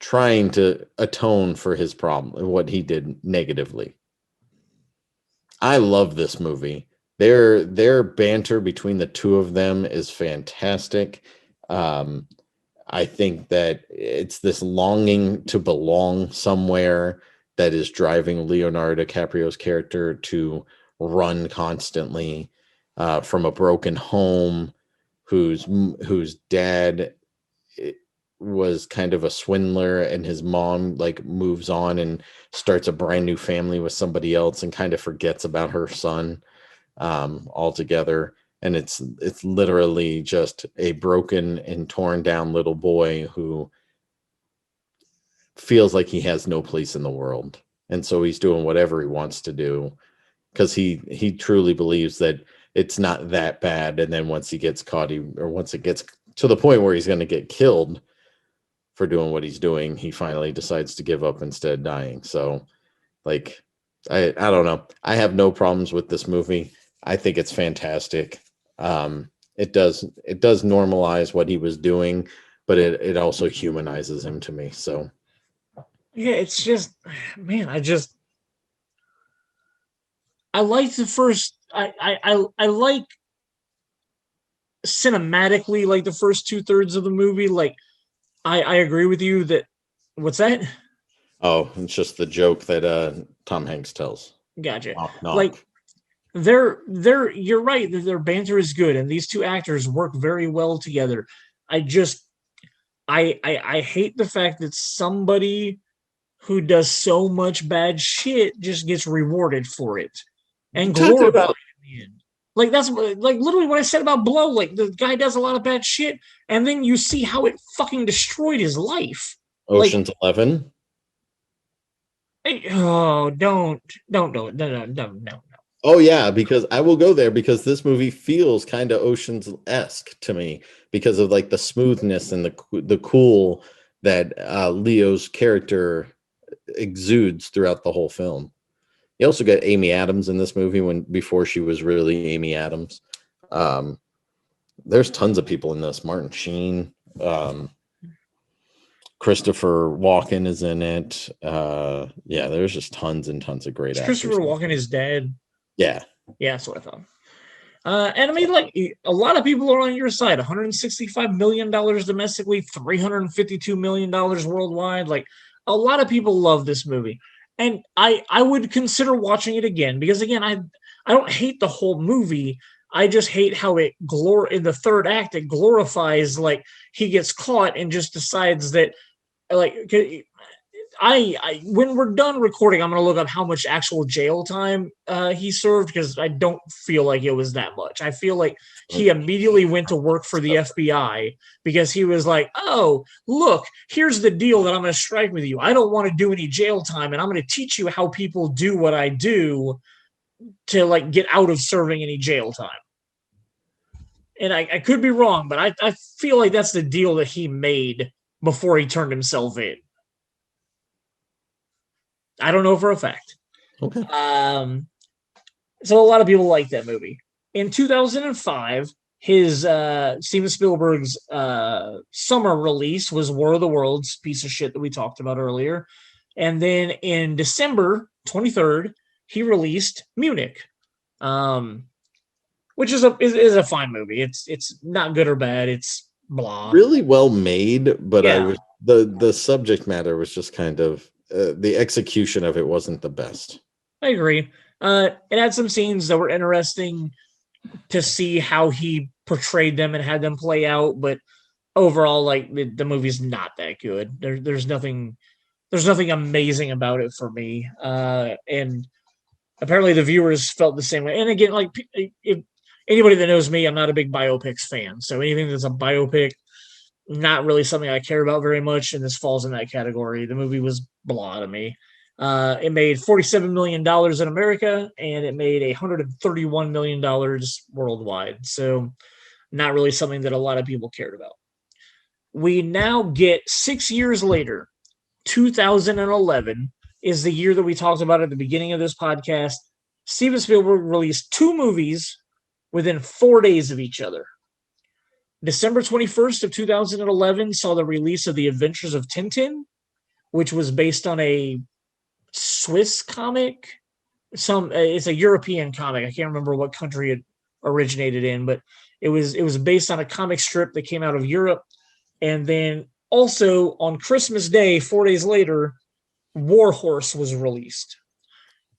trying to atone for his problem, what he did negatively. I love this movie. Their banter between the two of them is fantastic. I think that it's this longing to belong somewhere that is driving Leonardo DiCaprio's character to run constantly from a broken home, whose dad was kind of a swindler, and his mom like moves on and starts a brand new family with somebody else and kind of forgets about her son altogether. And it's literally just a broken and torn down little boy who feels like he has no place in the world. And so he's doing whatever he wants to do because he truly believes that it's not that bad. And then once he gets caught, once it gets to the point where he's going to get killed for doing what he's doing, he finally decides to give up instead of dying. So like, I don't know. I have no problems with this movie. I think it's fantastic. It does normalize what he was doing, but it also humanizes him to me. So yeah, it's just, man, I like the first. I like cinematically, like the first 2/3 of the movie. Like, I agree with you that. What's that? Oh, it's just the joke that Tom Hanks tells. Gotcha. Knock, knock. Like, you're right that their banter is good, and these two actors work very well together. I hate the fact that somebody who does so much bad shit just gets rewarded for it and glorified in the end. Like, that's like literally what I said about Blow. Like, the guy does a lot of bad shit, and then you see how it fucking destroyed his life. Ocean's 11. Oh, don't do it. No. Oh yeah, because I will go there because this movie feels kind of Ocean's-esque to me because of like the smoothness and the cool that Leo's character exudes throughout the whole film. You also got Amy Adams in this movie before she was really Amy Adams. There's tons of people in this. Martin Sheen, Christopher Walken is in it. Yeah, there's just tons and tons of great actors. Christopher Walken is dead. Yeah, that's what I thought. And I mean, like, a lot of people are on your side. $165 million domestically, $352 million worldwide. Like, a lot of people love this movie. And I would consider watching it again because, again, I don't hate the whole movie. I just hate how in the third act, it glorifies, like, he gets caught and just decides that, like, when we're done recording, I'm going to look up how much actual jail time he served because I don't feel like it was that much. I feel like he immediately went to work for the FBI because he was like, oh, look, here's the deal that I'm going to strike with you. I don't want to do any jail time, and I'm going to teach you how people do what I do to, like, get out of serving any jail time. and I could be wrong, but I feel like that's the deal that he made before he turned himself in. I don't know for a fact. Okay. So a lot of people like that movie. In 2005, his Steven Spielberg's summer release was War of the Worlds, piece of shit that we talked about earlier. And then in December 23rd, he released Munich, um, which is a fine movie. It's not good or bad. It's blah. Really well made, but I Yeah, was the subject matter was just kind of the execution of it wasn't the best. I agree. It had some scenes that were interesting to see how he portrayed them and had them play out, but overall, like the movie's not that good. There's nothing amazing about it for me. And apparently the viewers felt the same way. And again, like if anybody that knows me, I'm not a big biopics fan. So anything that's a biopic, not really something I care about very much, and this falls in that category. The movie was blah to me. It made $47 million in America, and it made $131 million worldwide. So not really something that a lot of people cared about. We now get 6 years later, 2011 is the year that we talked about at the beginning of this podcast. Steven Spielberg released two movies within 4 days of each other. December 21st of 2011 saw the release of The Adventures of Tintin, which was based on a Swiss comic. It's a European comic. I can't remember what country it originated in, but it was based on a comic strip that came out of Europe. And then also on Christmas Day, 4 days later, War Horse was released.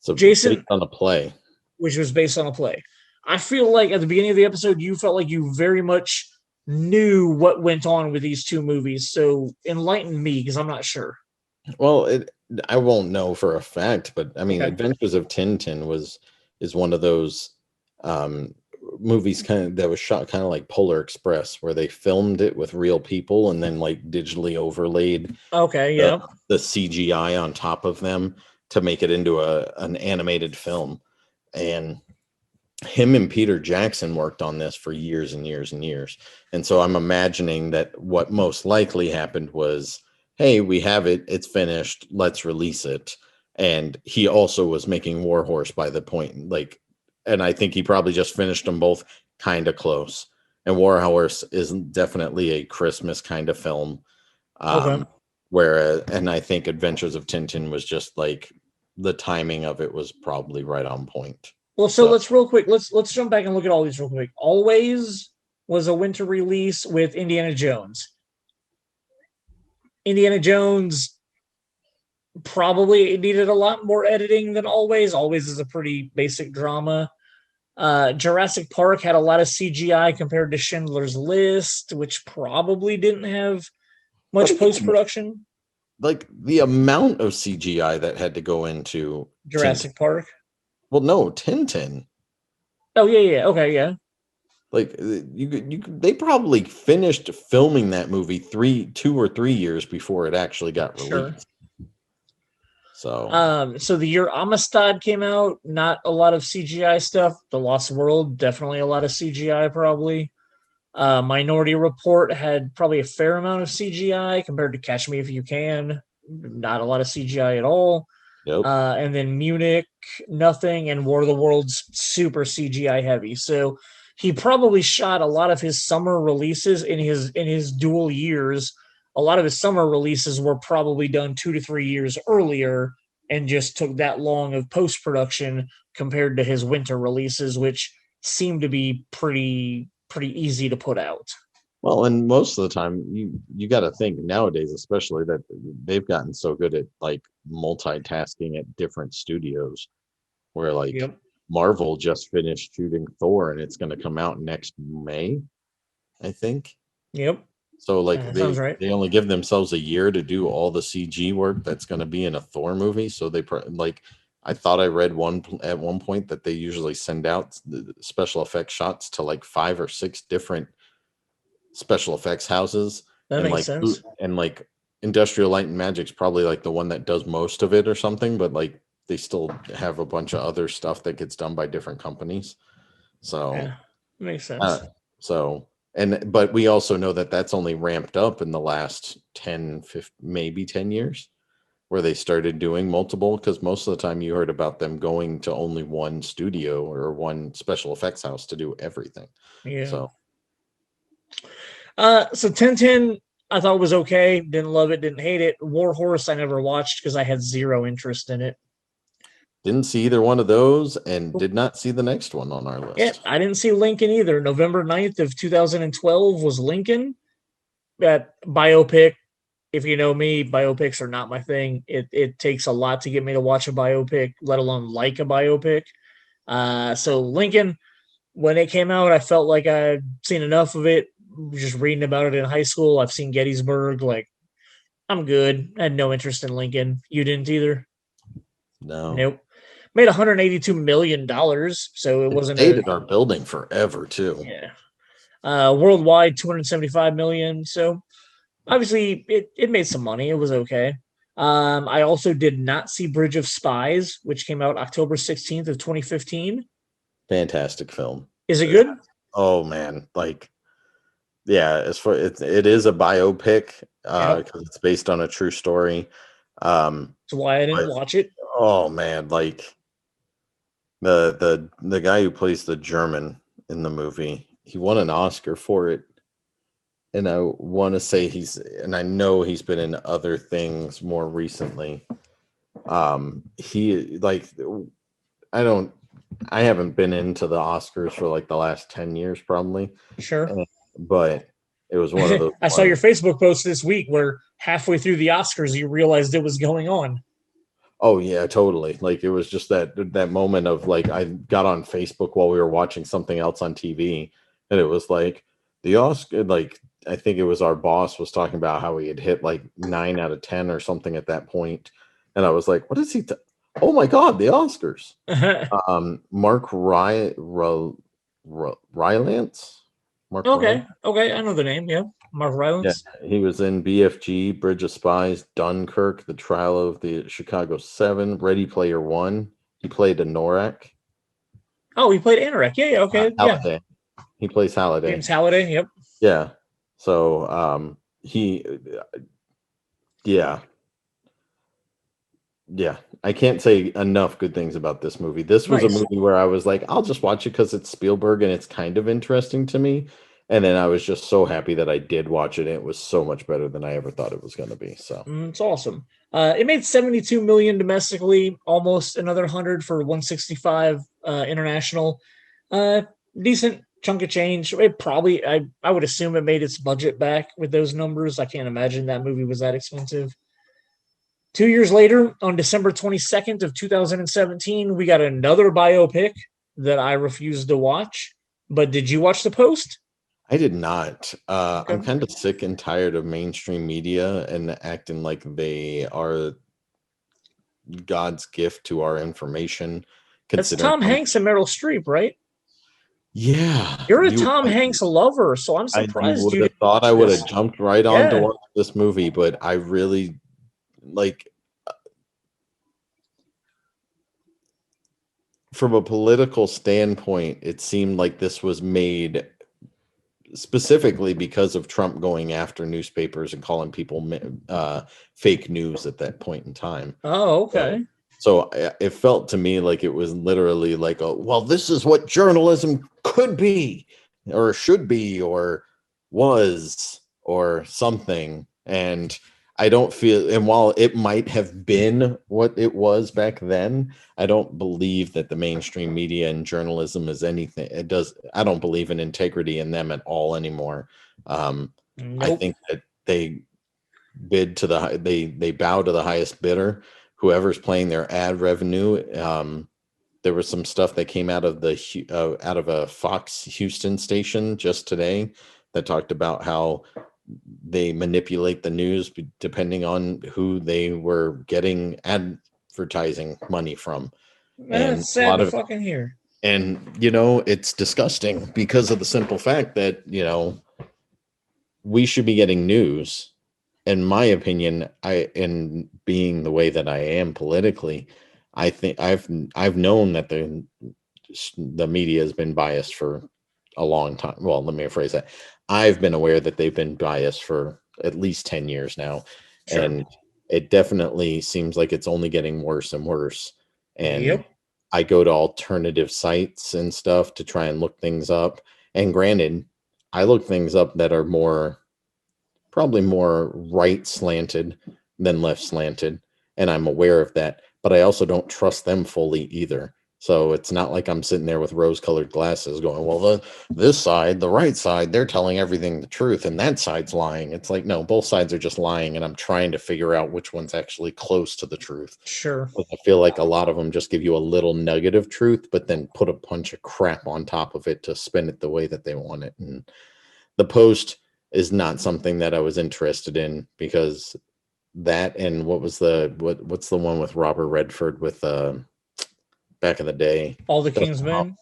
So Jason, based on a play, which was based on a play. I feel like at the beginning of the episode, you felt like you very much knew what went on with these two movies. So enlighten me, because I'm not sure. well, I won't know for a fact, but I mean, Okay. Adventures of Tintin is one of those movies that was shot kind of like Polar Express, where they filmed it with real people and then like digitally overlaid Okay, yeah. the CGI on top of them to make it into an animated film. And him and Peter Jackson worked on this for years and years and years. And so I'm imagining that what most likely happened was, hey, we have it, it's finished, let's release it. And he also was making War Horse by the point, like, and I think he probably just finished them both kind of close. And War Horse is definitely a Christmas kind of film. Okay. Whereas, and I think Adventures of Tintin was just like the timing of it was probably right on point. Well, so let's real quick. Let's jump back and look at all these real quick. Always was a winter release with Indiana Jones. Indiana Jones probably needed a lot more editing than Always. Always is a pretty basic drama. Jurassic Park had a lot of CGI compared to Schindler's List, which probably didn't have much post production. Like the amount of CGI that had to go into Jurassic Park. Well, no, Tintin. Oh yeah, okay, yeah. Like they probably finished filming that movie 2 or 3 years before it actually got released. Sure. So the year Amistad came out, not a lot of CGI stuff. The Lost World, definitely a lot of CGI, probably. Minority Report had probably a fair amount of CGI compared to Catch Me If You Can. Not a lot of CGI at all. Yep. And then Munich, nothing, and War of the Worlds, super CGI heavy. So he probably shot a lot of his summer releases in his dual years. A lot of his summer releases were probably done 2 to 3 years earlier and just took that long of post production compared to his winter releases, which seemed to be pretty easy to put out. Well, and most of the time, you got to think nowadays, especially that they've gotten so good at like multitasking at different studios, where like Marvel just finished shooting Thor, and it's going to come out next May, I think. Yep. So like they only give themselves a year to do all the CG work that's going to be in a Thor movie. So they like, I thought I read at one point that they usually send out the special effects shots to like 5 or 6 different special effects houses. That and makes sense. And like Industrial Light and Magic's probably like the one that does most of it or something, but like they still have a bunch of other stuff that gets done by different companies. So yeah, makes sense. So, but we also know that that's only ramped up in the last 10, 15, maybe 10 years where they started doing multiple, because most of the time you heard about them going to only one studio or one special effects house to do everything. Yeah. So So 1010 I thought was okay. Didn't love it, didn't hate it. War Horse I never watched because I had zero interest in it. didn't see either one of those and did not see the next one on our Yeah, list. I didn't see Lincoln either. November 9th of 2012 was Lincoln. That biopic, if you know me, biopics are not my thing. It takes a lot to get me to watch a biopic, let alone like a biopic. So Lincoln, when it came out, I felt like I'd seen enough of it. Just reading about it in high school. I've seen Gettysburg. Like, I'm good. I had no interest in Lincoln. You didn't either? No. Nope. Made $182 million, so it It wasn't stayed a, in our building forever too. yeah. Worldwide, 275 million. So obviously it made some money. It was okay. I also did not see Bridge of Spies, which came out October 16th of 2015. Fantastic film. Is it good? Oh man, like yeah, as far it is a biopic Yep. because it's based on a true story. That's why I didn't But watch it. oh man, like the guy who plays the German in the movie, he won an Oscar for it. And I want to say and I know he's been in other things more recently. He like I haven't been into the Oscars for like the last 10 years probably. Sure. But it was one of those I saw your Facebook post this week where halfway through the Oscars you realized it was going on. Oh yeah, totally. Like it was just that moment of like I got on Facebook while we were watching something else on TV, and it was like the Oscar. Like I think it was our boss was talking about how he had hit like 9 out of 10 or something at that point, and I was like, "What is he? Oh my God, the Oscars!" Mark Rylance. Mark Rylance. Okay, I know the name. Yeah, Mark Yeah, Rylance. he was in BFG, Bridge of Spies, Dunkirk, The Trial of the Chicago Seven, Ready Player One. He played a Norak. Oh, he played Anorak. Yeah, okay, yeah. Halliday. He plays Halliday. James Halliday. Yep. Yeah. So he yeah. Yeah. I can't say enough good things about this movie. This was a Nice. movie where I was like, I'll just watch it because it's Spielberg and it's kind of interesting to me. And then I was just so happy that I did watch it. And it was so much better than I ever thought it was going to be. So It's awesome. It made 72 million domestically, almost another 100 for 165 international. Uh, Decent chunk of change. It probably, I would assume it made its budget back with those numbers. I can't imagine that movie was that expensive. 2 years later, on December 22nd of 2017, we got another biopic that I refused to watch. But did you watch The Post? I did not. I'm Okay. kind of sick and tired of mainstream media and acting like they are God's gift to our information. That's Tom Hanks and Meryl Streep, right? Yeah, You're a Tom Hanks lover, so I'm you surprised would you have didn't thought watch I would this. have jumped right on to Yeah. watch this movie, but I really like from a political standpoint, it seemed like this was made specifically because of Trump going after newspapers and calling people fake news at that point in time. Oh, okay. So it felt to me like it was literally like, well, this is what journalism could be or should be or was or something. And I don't feel, and while it might have been what it was back then, I don't believe that the mainstream media and journalism is anything. I don't believe in integrity in them at all anymore. I Nope. think that they bid to they bow to the highest bidder, whoever's playing their ad revenue. There was some stuff that came out of out of a Fox Houston station just today that talked about how they manipulate the news depending on who they were getting advertising money from. And That's a sad lot to of fucking hear. and it's disgusting because of the simple fact that we should be getting news. In my opinion, and being the way that I am politically, I think I've known that the media has been biased for a long time. Well, let me rephrase that. I've been aware that they've been biased for at least 10 years now. Sure. And it definitely seems like it's only getting worse and worse. And Yep. I go to alternative sites and stuff to try and look things up. And granted, I look things up that are probably more right slanted than left slanted. And I'm aware of that, but I also don't trust them fully either. So it's not like I'm sitting there with rose-colored glasses going, well, this side, the right side, they're telling everything the truth, and that side's lying. It's like, no, both sides are just lying, and I'm trying to figure out which one's actually close to the truth. Sure. I feel like a lot of them just give you a little nugget of truth, but then put a bunch of crap on top of it to spin it the way that they want it. And the Post is not something that I was interested in, because that, and what's the one with Robert Redford with back in the day, All the Dustin King's Men.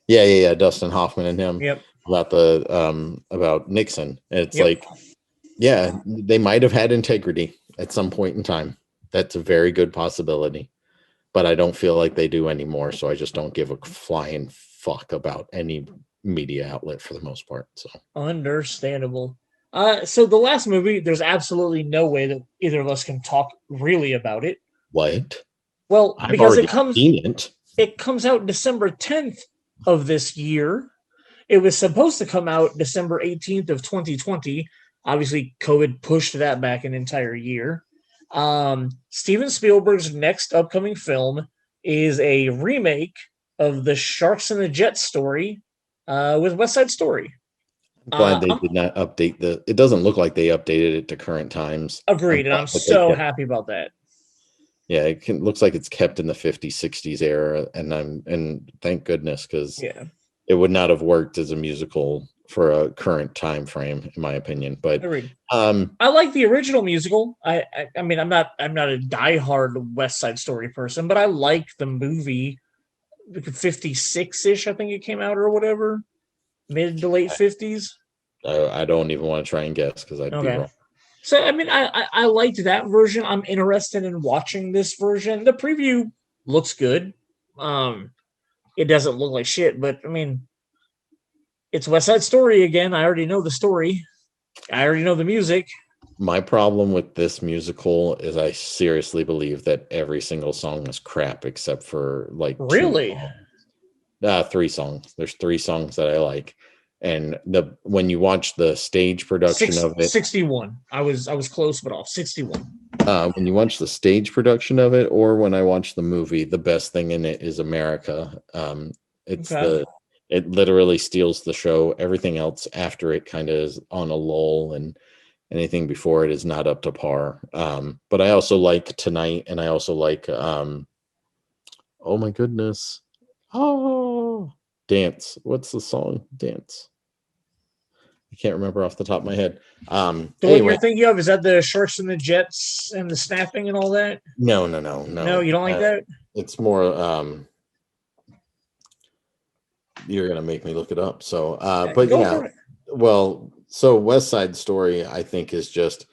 yeah, Dustin Hoffman and him. Yep. About Nixon. It's like, yeah, they might have had integrity at some point in time. That's a very good possibility, but I don't feel like they do anymore. So I just don't give a flying fuck about any media outlet for the most part. So understandable. So the last movie, there's absolutely no way that either of us can talk really about it. What? Well, I've because already seen it. It comes out December 10th of this year. It was supposed to come out December 18th of 2020. Obviously, COVID pushed that back an entire year. Steven Spielberg's next upcoming film is a remake of the Sharks and the Jets story with West Side Story. I'm glad they did not update it doesn't look like they updated it to current times. Agreed, and I'm so happy about that. Yeah, looks like it's kept in the 50s, 60s era, and thank goodness, because it would not have worked as a musical for a current time frame, in my opinion. But I like the original musical. I mean, I'm not a diehard West Side Story person, but I like the movie. 56-ish, I think it came out, or whatever, mid to late 50s. I don't even want to try and guess, because I'd be wrong. So, I mean, I liked that version. I'm interested in watching this version. The preview looks good. It doesn't look like shit, but, I mean, it's West Side Story again. I already know the story. I already know the music. My problem with this musical is I seriously believe that every single song is crap except for, like, really? 3 songs. There's 3 songs that I like. And when you watch the stage production of it, 61. I was close, but off. 61. When you watch the stage production of it, or when I watch the movie, the best thing in it is America. It literally steals the show. Everything else after it kind of is on a lull, and anything before it is not up to par. But I also like Tonight, and I also like oh my goodness, Dance. What's the song? Dance. I can't remember off the top of my head. The one you're thinking of, is that the Sharks and the Jets and the snapping and all that? No. No, you don't like that? It's more you're gonna make me look it up. So but yeah. Well, so West Side Story, I think, is just,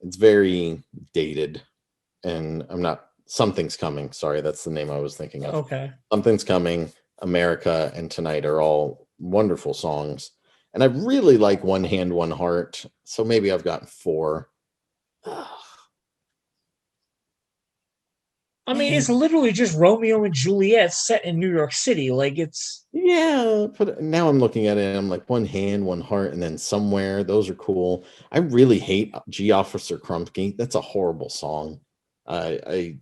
it's very dated, and Something's Coming. Sorry, that's the name I was thinking of. Okay. Something's Coming, America, and Tonight are all wonderful songs. And I really like One Hand, One Heart. So maybe I've got 4. I mean, it's literally just Romeo and Juliet set in New York City. Like, it's... Yeah, but now I'm looking at it and I'm like, One Hand, One Heart, and then Somewhere. Those are cool. I really hate G Officer Crumpkey. That's a horrible song. I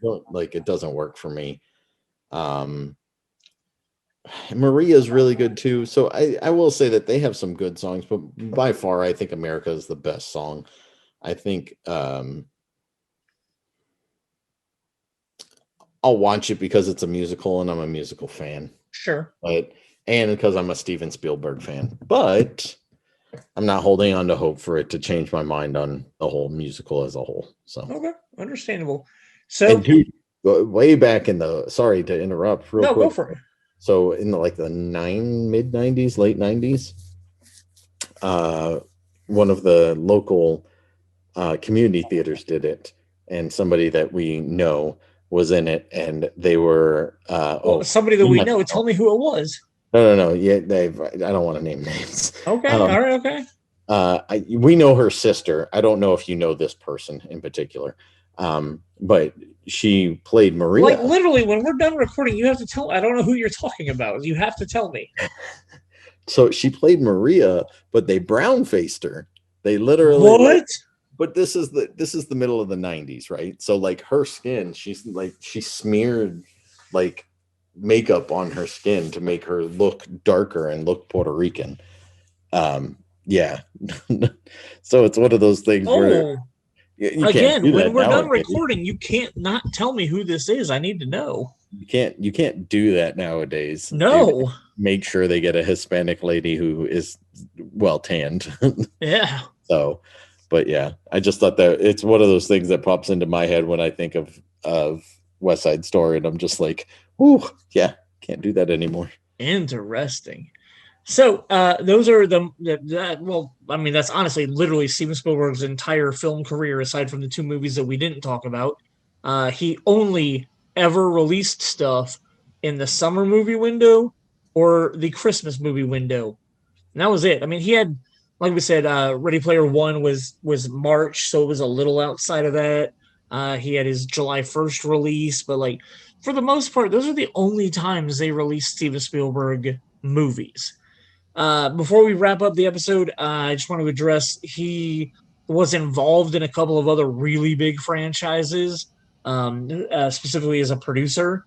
don't like, it doesn't work for me. Maria's really good too. So I will say that they have some good songs, but by far I think America is the best song. I think I'll watch it because it's a musical and I'm a musical fan. Sure. And because I'm a Steven Spielberg fan. But I'm not holding on to hope for it to change my mind on the whole musical as a whole. So okay, understandable. So, and dude, way back in the, sorry to interrupt real quick. No, go for it. So in the mid 90s, late 90s, one of the local community theaters did it, and somebody that we know was in it, and they were somebody that we know. Tell me who it was. No. Yeah, I don't want to name names. Okay, all right, okay. We know her sister. I don't know if you know this person in particular, but she played Like Maria. literally, when we're done recording, you have to tell. I don't know who you're talking about. You have to tell me. So she played Maria, but they brown faced her. They literally What? but this is the middle of the 90s, right? So like her skin, she smeared like makeup on her skin to make her look darker and look Puerto Rican. Yeah. So it's one of those things where Oh, you can't again, do when that we're done nowadays. recording, you can't not tell me who this is. I need to know. You can't do that nowadays. They No. make sure they get a Hispanic lady who is well tanned. Yeah. So, but yeah, I just thought that it's one of those things that pops into my head when I think of West Side Story, and I'm just like, ooh, yeah, can't do that anymore. Interesting. So those are well, I mean, that's honestly literally Steven Spielberg's entire film career, aside from the two movies that we didn't talk about. He only ever released stuff in the summer movie window or the Christmas movie window. And that was it. I mean, he had, like we said, Ready Player One was March, so it was a little outside of that. He had his July 1st release, but like for the most part, those are the only times they released Steven Spielberg movies. Before we wrap up the episode, I just want to address he was involved in a couple of other really big franchises, specifically as a producer.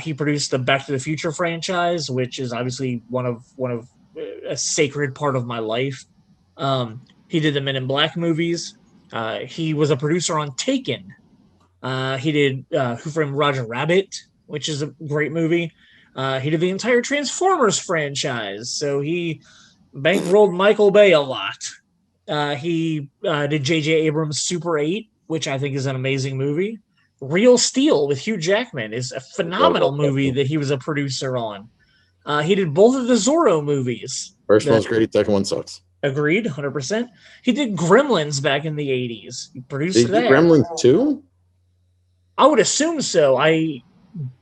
He produced the Back to the Future franchise, which is obviously one of a sacred part of my life. He did the Men in Black movies. He was a producer on Taken. He did Who Framed Roger Rabbit, which is a great movie. He did the entire Transformers franchise, so he bankrolled Michael Bay a lot. He did J.J. Abrams' Super 8, which I think is an amazing movie. Real Steel with Hugh Jackman is a phenomenal movie that he was a producer on. He did both of the Zorro movies. First one's great, second one sucks. Agreed, 100%. He did Gremlins back in the 80s. He produced Did you do that. Gremlins 2? I would assume so. I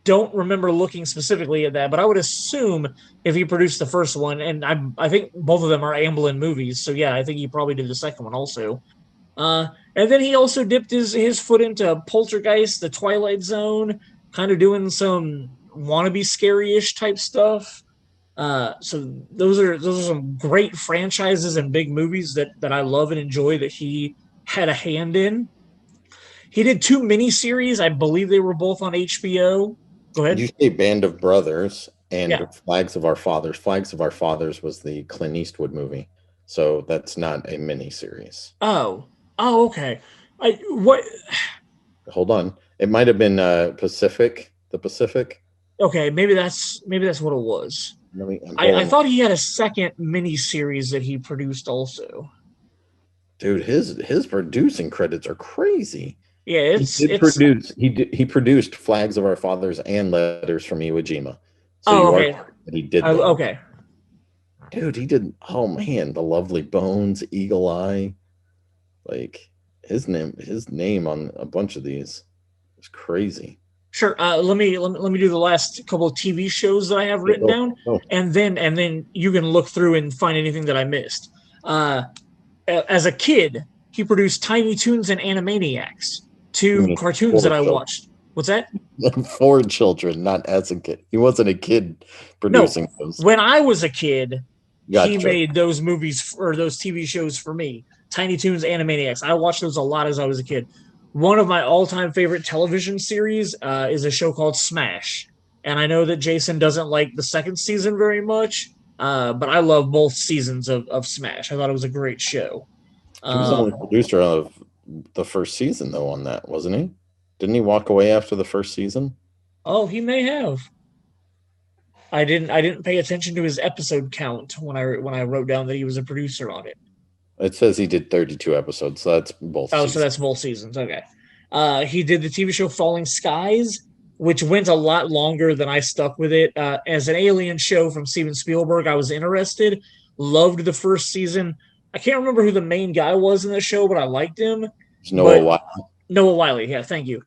don't remember looking specifically at that, but I would assume if he produced the first one, and I think both of them are Amblin movies, so yeah, I think he probably did the second one also. And then he also dipped his foot into Poltergeist, The Twilight Zone, kind of doing some wannabe scary-ish type stuff. So those are some great franchises and big movies that I love and enjoy that he had a hand in. He did two miniseries. I believe they were both on HBO. Go ahead. Did you say Band of Brothers and Yeah. Flags of Our Fathers? Flags of Our Fathers was the Clint Eastwood movie, so that's not a mini series. Oh. Oh, okay. What? Hold on, it might have been Pacific. The Pacific. Okay, maybe that's what it was. I thought he had a second mini series that he produced also. Dude, his producing credits are crazy. Yeah, He produced Flags of Our Fathers and Letters from Iwo Jima. So okay. He did that. Okay. Dude, he did. Oh man, The Lovely Bones, Eagle Eye, like his name on a bunch of these is crazy. Sure. Let me do the last couple of TV shows that I have written down, and then you can look through and find anything that I missed. As a kid, he produced Tiny Toons and Animaniacs, two cartoons that I watched. What's that? For children, not as a kid. He wasn't a kid producing those. When I was a kid, he made those movies or those TV shows for me. Tiny Toons, Animaniacs. I watched those a lot as I was a kid. One of my all-time favorite television series is a show called Smash. And I know that Jason doesn't like the second season very much, but I love both seasons of Smash. I thought it was a great show. He was the only producer of the first season, though, on that, wasn't he? Didn't he walk away after the first season? Oh, he may have. I didn't pay attention to his episode count when I wrote down that he was a producer on it. It says he did 32 episodes, so that's both seasons. So that's both seasons. Okay. He did the TV show Falling Skies, which went a lot longer than I stuck with it. As an alien show from Steven Spielberg, I was interested. Loved the first season. I can't remember who the main guy was in the show, but I liked him. It's Noah Wiley. Noah Wiley, yeah, thank you.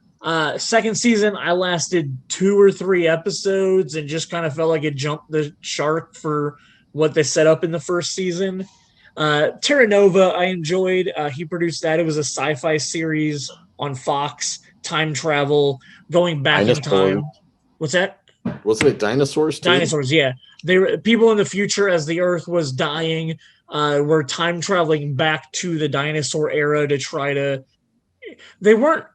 Second season, I lasted 2 or 3 episodes and just kind of felt like it jumped the shark for what they set up in the first season. Terra Nova, I enjoyed. He produced that. It was a sci-fi series on Fox, time travel, going back in Dinosaurs. time. What's that? Wasn't it dinosaurs too? Dinosaurs, yeah. They were people in the future as the Earth was dying. Were time traveling back to the dinosaur era to try to. They weren't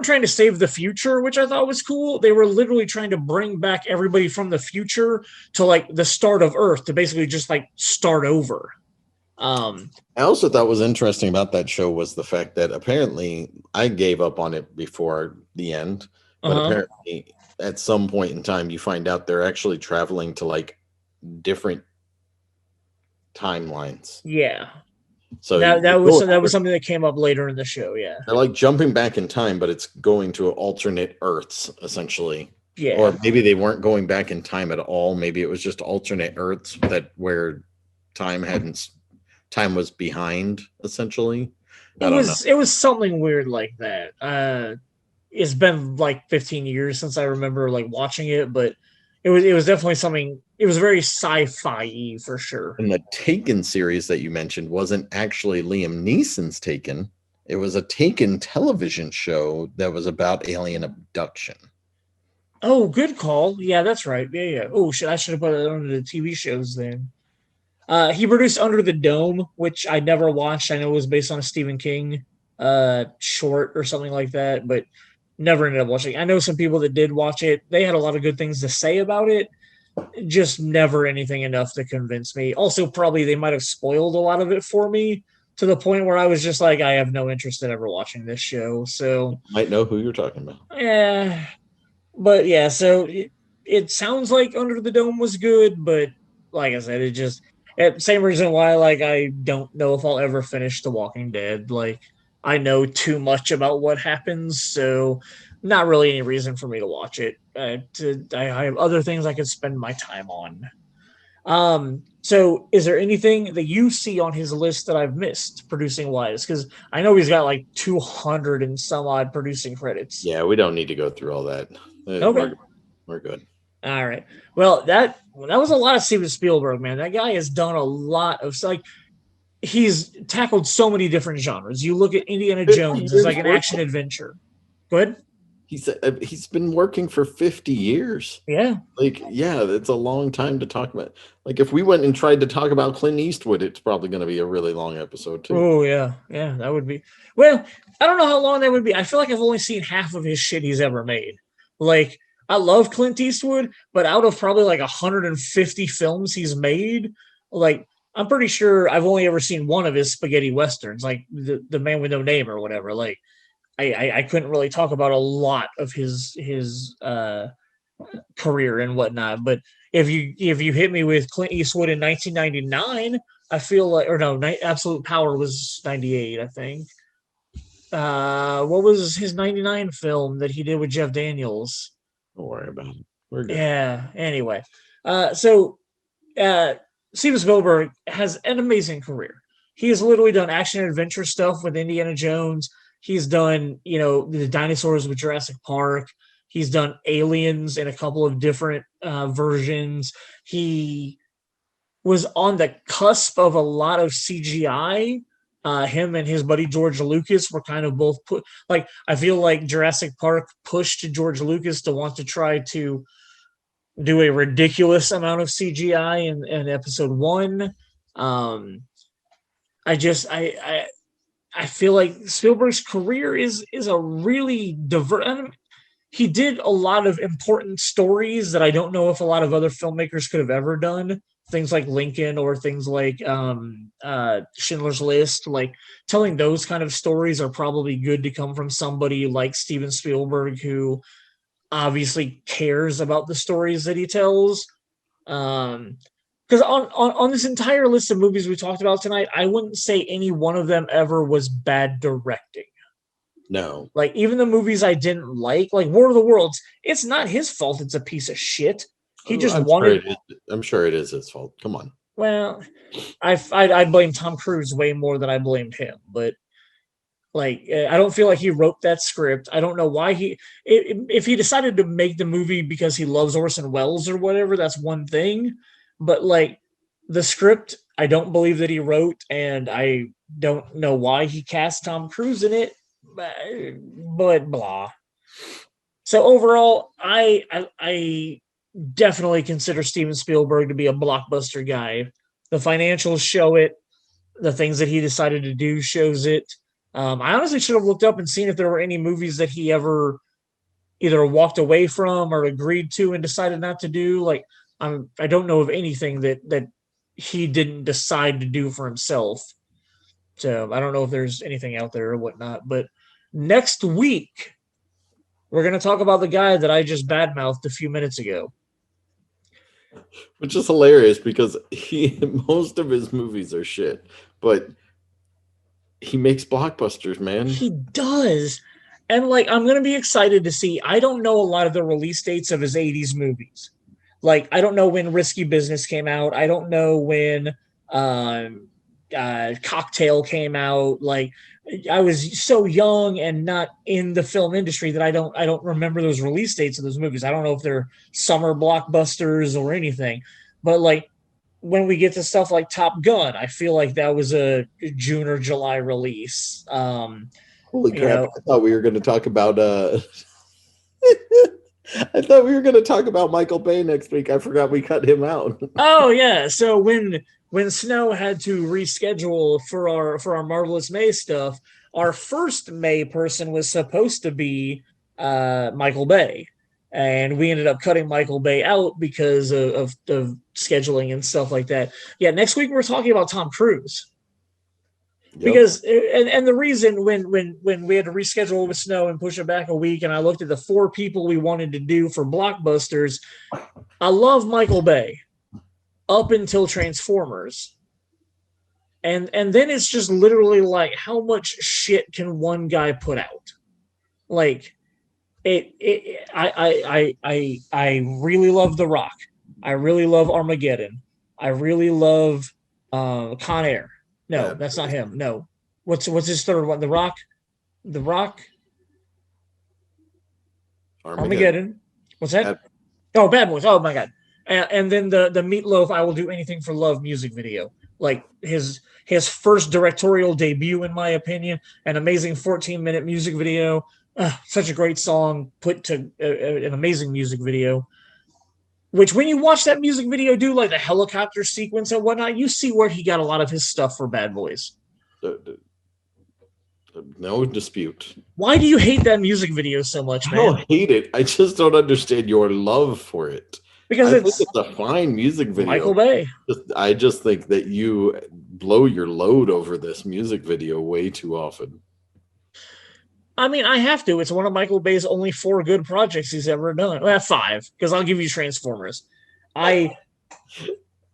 trying to save the future, which I thought was cool. They were literally trying to bring back everybody from the future to like the start of Earth to basically just like start over. I also thought was interesting about that show was the fact that apparently I gave up on it before the end, but apparently at some point in time you find out they're actually traveling to like different timelines. Yeah. So that was something that came up later in the show. Yeah. They're like jumping back in time, but it's going to alternate Earths essentially. Yeah. Or maybe they weren't going back in time at all. Maybe it was just alternate Earths that where time was behind essentially. It was something weird like that. It's been like 15 years since I remember like watching it, but it was definitely something. It was very sci-fi for sure. And the Taken series that you mentioned wasn't actually Liam Neeson's Taken. It was a Taken television show that was about alien abduction. Oh, good call. Yeah, that's right. Yeah. Oh shit, I should have put it under the TV shows then. He produced Under the Dome, which I never watched. I know it was based on a Stephen King short or something like that, but never ended up watching. I know some people that did watch it. They had a lot of good things to say about it. Just never anything enough to convince me. Also, probably they might have spoiled a lot of it for me to the point where I was just like, I have no interest in ever watching this show. So might know who you're talking about. Yeah, but yeah. So it sounds like Under the Dome was good, but like I said, it just same reason why like I don't know if I'll ever finish The Walking Dead. Like I know too much about what happens, so not really any reason for me to watch it. I have other things I could spend my time on. So is there anything that you see on his list that I've missed producing wise? Because I know he's got like 200 and some odd producing credits. Yeah, we don't need to go through all that. Okay. We're good. All right. Well, that was a lot of Steven Spielberg, man. That guy has done a lot of like he's tackled so many different genres. You look at Indiana Jones as like an action adventure. Go ahead. He's been working for 50 years. Yeah. Like, yeah, it's a long time to talk about. Like, if we went and tried to talk about Clint Eastwood, it's probably going to be a really long episode, too. Oh, yeah. Yeah, that would be. Well, I don't know how long that would be. I feel like I've only seen half of his shit he's ever made. Like, I love Clint Eastwood, but out of probably like 150 films he's made, like, I'm pretty sure I've only ever seen one of his spaghetti westerns, like the Man with No Name or whatever. Like, I couldn't really talk about a lot of his career and whatnot. But if you hit me with Clint Eastwood in 1999, I feel like, or no, Absolute Power was 98, I think. What was his 99 film that he did with Jeff Daniels? Don't worry about it. We're good. Yeah. Anyway, so Steven Spielberg has an amazing career. He has literally done action and adventure stuff with Indiana Jones. He's done, the dinosaurs with Jurassic Park. He's done Aliens in a couple of different versions. He was on the cusp of a lot of CGI. Him and his buddy George Lucas were kind of both I feel like Jurassic Park pushed George Lucas to want to try to do a ridiculous amount of CGI in episode 1. I feel like Spielberg's career is a really diverse. He did a lot of important stories that I don't know if a lot of other filmmakers could have ever done. Things like Lincoln or things like Schindler's List. Like telling those kind of stories are probably good to come from somebody like Steven Spielberg, who obviously cares about the stories that he tells. Because on this entire list of movies we talked about tonight, I wouldn't say any one of them ever was bad directing. No. Like, even the movies I didn't like War of the Worlds, it's not his fault it's a piece of shit. He just wanted... I'm sure it is his fault. Come on. Well, I blame Tom Cruise way more than I blamed him. But, Like, I don't feel like he wrote that script. I don't know why if he decided to make the movie because he loves Orson Welles or whatever, that's one thing. But like the script, I don't believe that he wrote, and I don't know why he cast Tom Cruise in it. But blah. So overall, I definitely consider Steven Spielberg to be a blockbuster guy. The financials show it. The things that he decided to do shows it. I honestly should have looked up and seen if there were any movies that he ever either walked away from or agreed to and decided not to do. Like I don't know of anything that he didn't decide to do for himself. So I don't know if there's anything out there or whatnot. But next week we're going to talk about the guy that I just badmouthed a few minutes ago. Which is hilarious because most of his movies are shit, but he makes blockbusters, man. He does. And like I'm going to be excited to see. I don't know a lot of the release dates of his 80s movies. Like I don't know when Risky Business came out. I don't know when Cocktail came out. Like I was so young and not in the film industry that I don't remember those release dates of those movies. I don't know if they're summer blockbusters or anything. But like when we get to stuff like Top Gun, I feel like that was a June or July release. Holy crap! I thought we were going to talk about. I thought we were going to talk about Michael Bay next week. I forgot we cut him out. Oh yeah, so when Snow had to reschedule for our Marvelous May stuff, our first May person was supposed to be Michael Bay, and we ended up cutting Michael Bay out because of scheduling and stuff like that. Yeah, next week we're talking about Tom Cruise. Yep. Because and the reason when we had to reschedule with Snow and push it back a week, and I looked at the 4 people we wanted to do for blockbusters, I love Michael Bay up until Transformers, and then it's just literally like how much shit can one guy put out? Like I really love The Rock. I really love Armageddon. I really love Con Air. No, that's not him. No. What's his third one? The Rock? Armageddon. What's that? Bad Boys. Oh my God. And then the Meatloaf I Will Do Anything for Love music video. Like his first directorial debut, in my opinion. An amazing 14-minute music video. Such a great song put to an amazing music video. Which, when you watch that music video, do like the helicopter sequence and whatnot, you see where he got a lot of his stuff for Bad Boys. No dispute. Why do you hate that music video so much, man? I don't hate it. I just don't understand your love for it. Because I think it's a fine music video. Michael Bay. I just think that you blow your load over this music video way too often. I mean, I have to. It's one of Michael Bay's only 4 good projects he's ever done. Well, 5, because I'll give you Transformers. I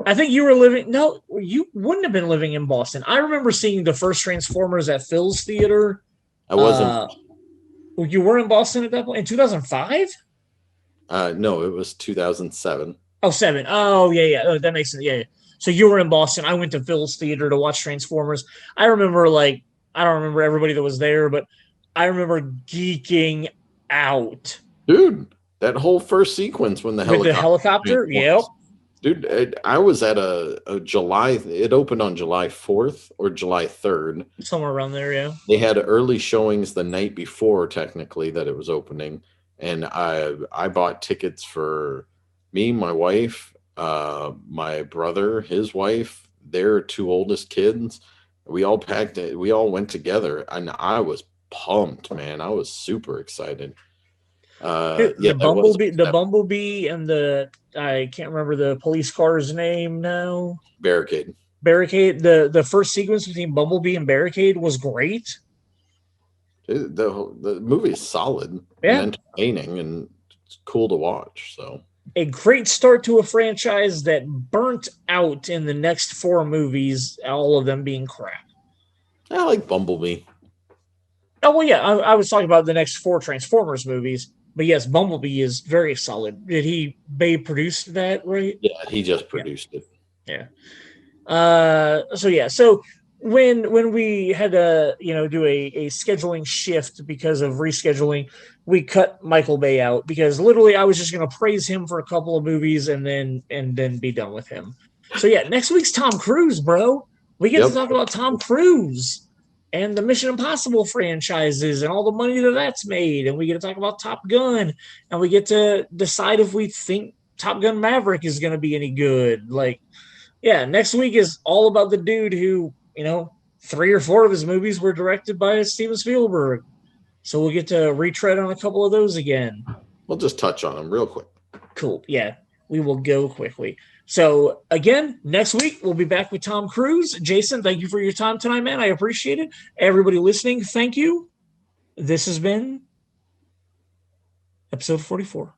think you were living... No, you wouldn't have been living in Boston. I remember seeing the first Transformers at Phil's Theater. I wasn't. You were in Boston at that point? In 2005? No, it was 2007. Oh, 7. Oh, yeah. Oh, that makes sense. Yeah. So you were in Boston. I went to Phil's Theater to watch Transformers. I remember, I don't remember everybody that was there, but I remember geeking out. Dude, that whole first sequence when the helicopter? Yep. Dude, I was at a July, it opened on July 4th or July 3rd. Somewhere around there, yeah. They had early showings the night before, technically, that it was opening. And I bought tickets for me, my wife, my brother, his wife, their 2 oldest kids. We all packed it. We all went together, and I was pumped, man. I was super excited. The Bumblebee and I can't remember the police car's name now. Barricade. The first sequence between Bumblebee and Barricade was great. The movie is solid, and entertaining, and it's cool to watch. So a great start to a franchise that burnt out in the next 4 movies, all of them being crap. I like Bumblebee. Oh, well, yeah, I was talking about the next 4 Transformers movies. But yes, Bumblebee is very solid. Did Bay produced that, right? Yeah, he just produced it. Yeah. So when we had to do a scheduling shift because of rescheduling, we cut Michael Bay out because literally I was just going to praise him for a couple of movies and then be done with him. So yeah, next week's Tom Cruise, bro. We get to talk about Tom Cruise and the Mission Impossible franchises and all the money that's made, and we get to talk about Top Gun, and we get to decide if we think Top Gun Maverick is going to be any good. Like, yeah, next week is all about the dude who, 3 or 4 of his movies were directed by Steven Spielberg. So we'll get to retread on a couple of those again. We'll just touch on them real quick. Cool. Yeah, we will go quickly. So again, next week we'll be back with Tom Cruise. Jason, thank you for your time tonight, man. I appreciate it. Everybody listening, thank you. This has been episode 44.